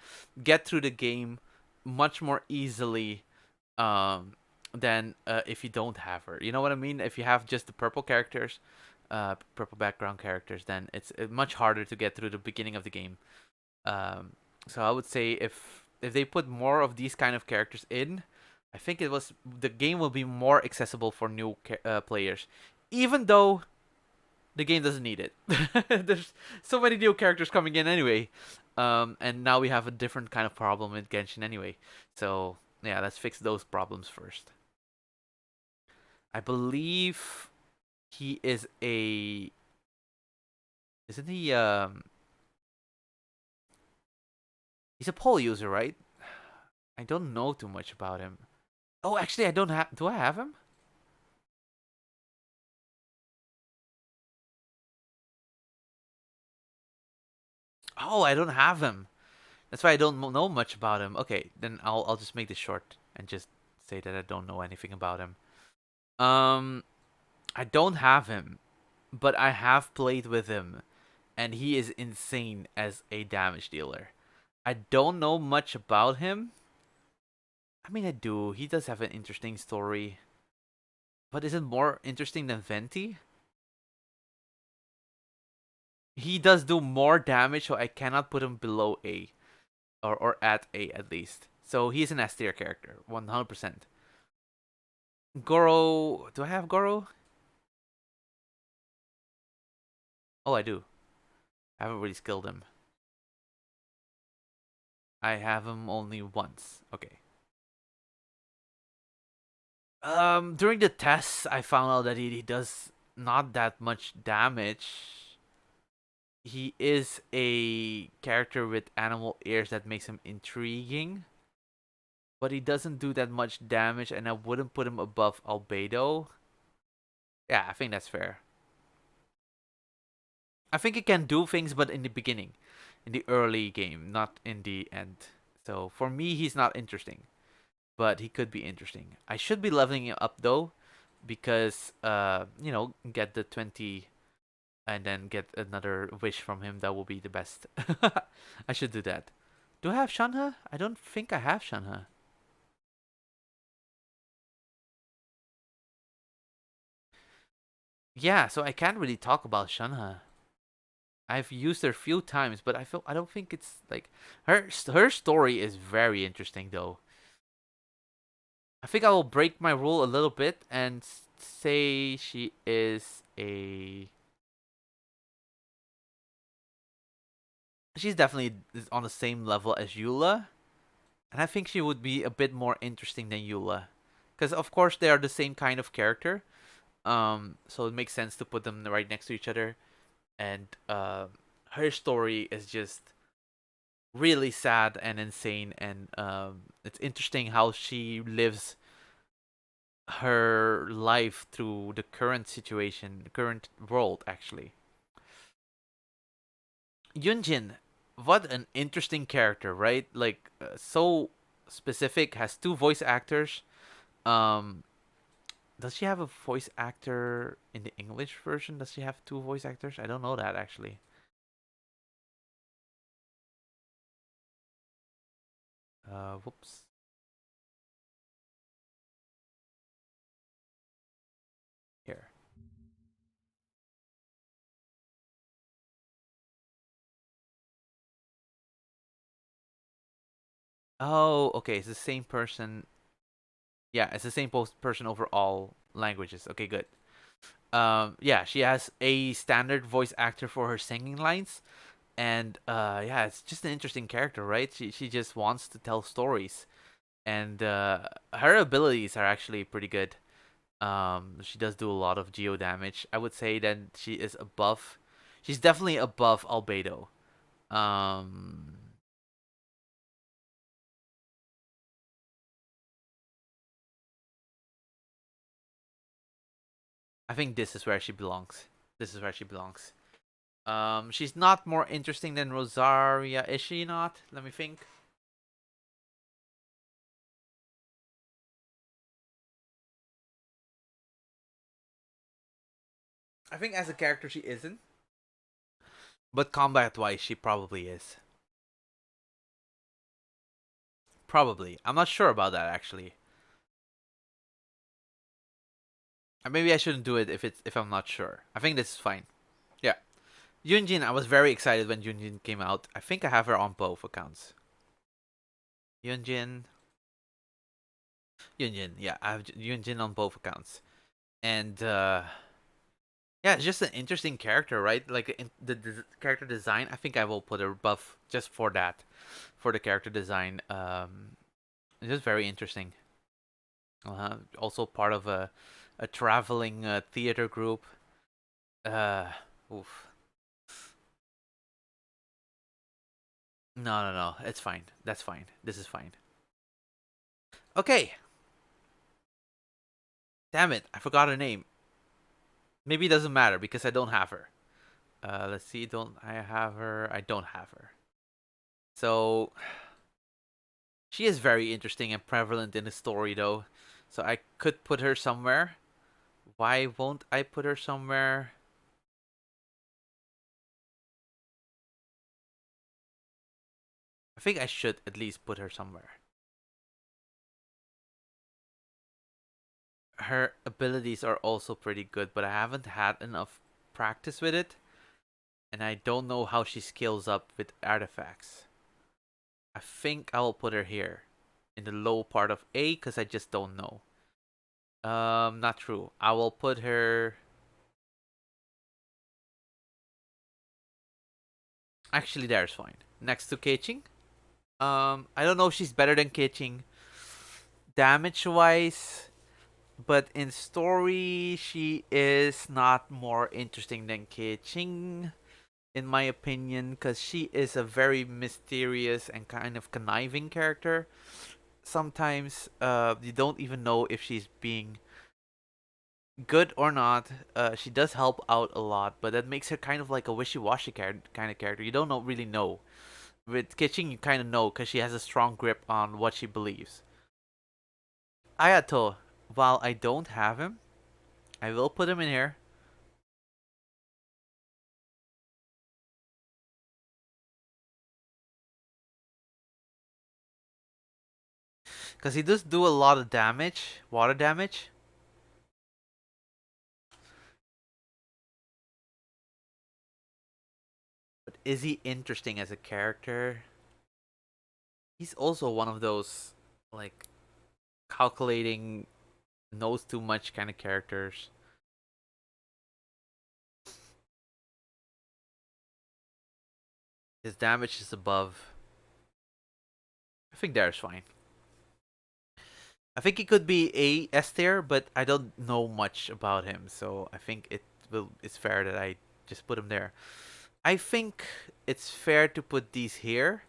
get through the game much more easily than if you don't have her. You know what I mean? If you have just the purple characters, purple background characters, then it's much harder to get through the beginning of the game. So I would say if they put more of these kind of characters in, I think the game will be more accessible for new players, even though the game doesn't need it. There's so many new characters coming in anyway, and now we have a different kind of problem with Genshin anyway. So yeah, let's fix those problems first. I believe he is a isn't he he's a pole user, right? I don't know too much about him. Oh, actually, I don't have. Do I have him? Oh, I don't have him. That's why I don't know much about him. Okay, then I'll just make this short and just say that I don't know anything about him. Um, I don't have him, but I have played with him, and he is insane as a damage dealer. I don't know much about him. I mean, I do. He does have an interesting story, but is it more interesting than Venti? He does do more damage, so I cannot put him below A, or at A at least. So he's an S tier character, 100%. Goro, do I have Goro? Oh, I do. I haven't really skilled him. I have him only once. Okay. During the tests, I found out that he does not that much damage. He is a character with animal ears that makes him intriguing, but he doesn't do that much damage, and I wouldn't put him above Albedo. Yeah, I think that's fair. I think he can do things, but in the beginning, in the early game, not in the end. So for me, he's not interesting, but he could be interesting. I should be leveling him up though, because get the 20 and then get another wish from him. That will be the best. I should do that. Do I have Shanha? I don't think I have Shanha. Yeah, so I can't really talk about Shanha. I've used her a few times, but I don't think it's like her story is very interesting though. I think I will break my rule a little bit and say she is a she's definitely on the same level as Eula, and I think she would be a bit more interesting than Eula, because of course they are the same kind of character. So it makes sense to put them right next to each other, and her story is just really sad and insane, and it's interesting how she lives her life through the current situation, the current world actually. Yunjin, what an interesting character, right? Like so specific, has two voice actors. Um, does she have a voice actor in the English version? Does she have two voice actors? I don't know that actually. Whoops. Here. Oh, okay. It's the same person. Yeah, it's the same person over all languages. Okay, good. Yeah, she has a standard voice actor for her singing lines, and yeah, it's just an interesting character, right? She just wants to tell stories, and her abilities are actually pretty good. She does do a lot of geo damage. I would say that she is above. She's definitely above Albedo. Um, I think this is where she belongs. This is where she belongs. She's not more interesting than Rosaria, is she not? Let me think. I think as a character she isn't, but combat-wise she probably is. Probably. I'm not sure about that actually. Maybe I shouldn't do it if I'm not sure. I think this is fine. Yeah. Yunjin, I was very excited when Yunjin came out. I think I have her on both accounts. Yunjin, Yunjin, yeah, I have Yunjin on both accounts, and yeah, it's just an interesting character, right? Like the character design. I think I will put a buff just for that, for the character design. It's just very interesting. Also part of a traveling theater group. Uh, oof. No, no, no. It's fine. That's fine. This is fine. Okay. Damn it! I forgot her name. Maybe it doesn't matter because I don't have her. Let's see. Don't I have her? I don't have her. So she is very interesting and prevalent in the story, though. So I could put her somewhere. Why won't I put her somewhere? I think I should at least put her somewhere. Her abilities are also pretty good, but I haven't had enough practice with it. And I don't know how she scales up with artifacts. I think I will put her here. In the low part of A, because I just don't know. Not true. I will put her. Actually, there's fine. Next to Keiching. I don't know if she's better than Keiching damage wise, but in story, she is not more interesting than Keiching, in my opinion, because she is a very mysterious and kind of conniving character. Sometimes, you don't even know if she's being good or not. She does help out a lot, but that makes her kind of like a wishy-washy kind of character. You don't know really know. With Kitching, you kind of know because she has a strong grip on what she believes. Ayato, while I don't have him, I will put him in here. Because he does do a lot of damage, water damage. But is he interesting as a character? He's also one of those, like, calculating, knows too much kind of characters. His damage is above. I think there's fine. I think he could be a S tier, but I don't know much about him, so I think it's fair that I just put him there. I think it's fair to put these here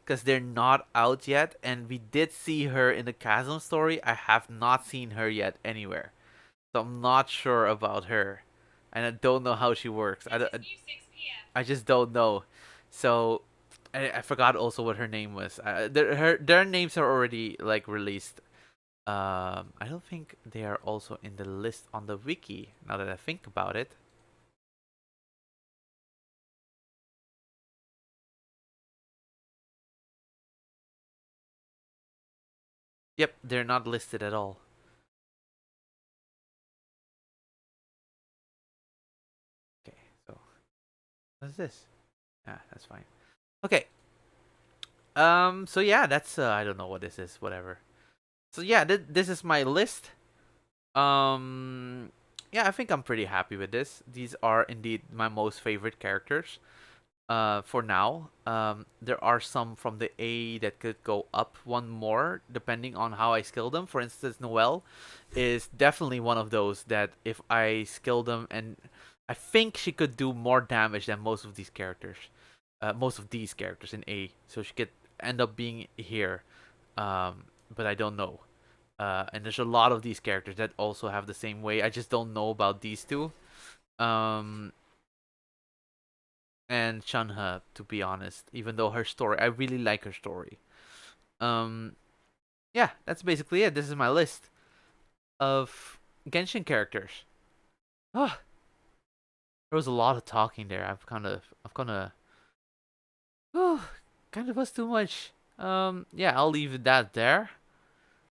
because they're not out yet, and we did see her in the Chasm story. I have not seen her yet anywhere, so I'm not sure about her, and I don't know how she works. I just don't know. So I forgot also what her name was. Their names are already like released. I don't think they are also in the list on the wiki. Now that I think about it. Yep, they're not listed at all. Okay, so what's this? Ah, that's fine. Okay. So yeah, that's I don't know what this is. Whatever. So yeah, this is my list. Um, yeah, I think I'm pretty happy with this. These are indeed my most favorite characters. for now. There are some from the A that could go up one more depending on how I skill them. For instance, Noelle is definitely one of those that if I skill them, and I think she could do more damage than most of these characters in A. So she could end up being here, but I don't know. And there's a lot of these characters that also have the same way. I just don't know about these two. Um, and Chunha, to be honest, even though her story, I really like her story. Um, yeah, that's basically it. This is my list of Genshin characters. Oh, there was a lot of talking there. Oh, kind of was too much. Yeah, I'll leave that there.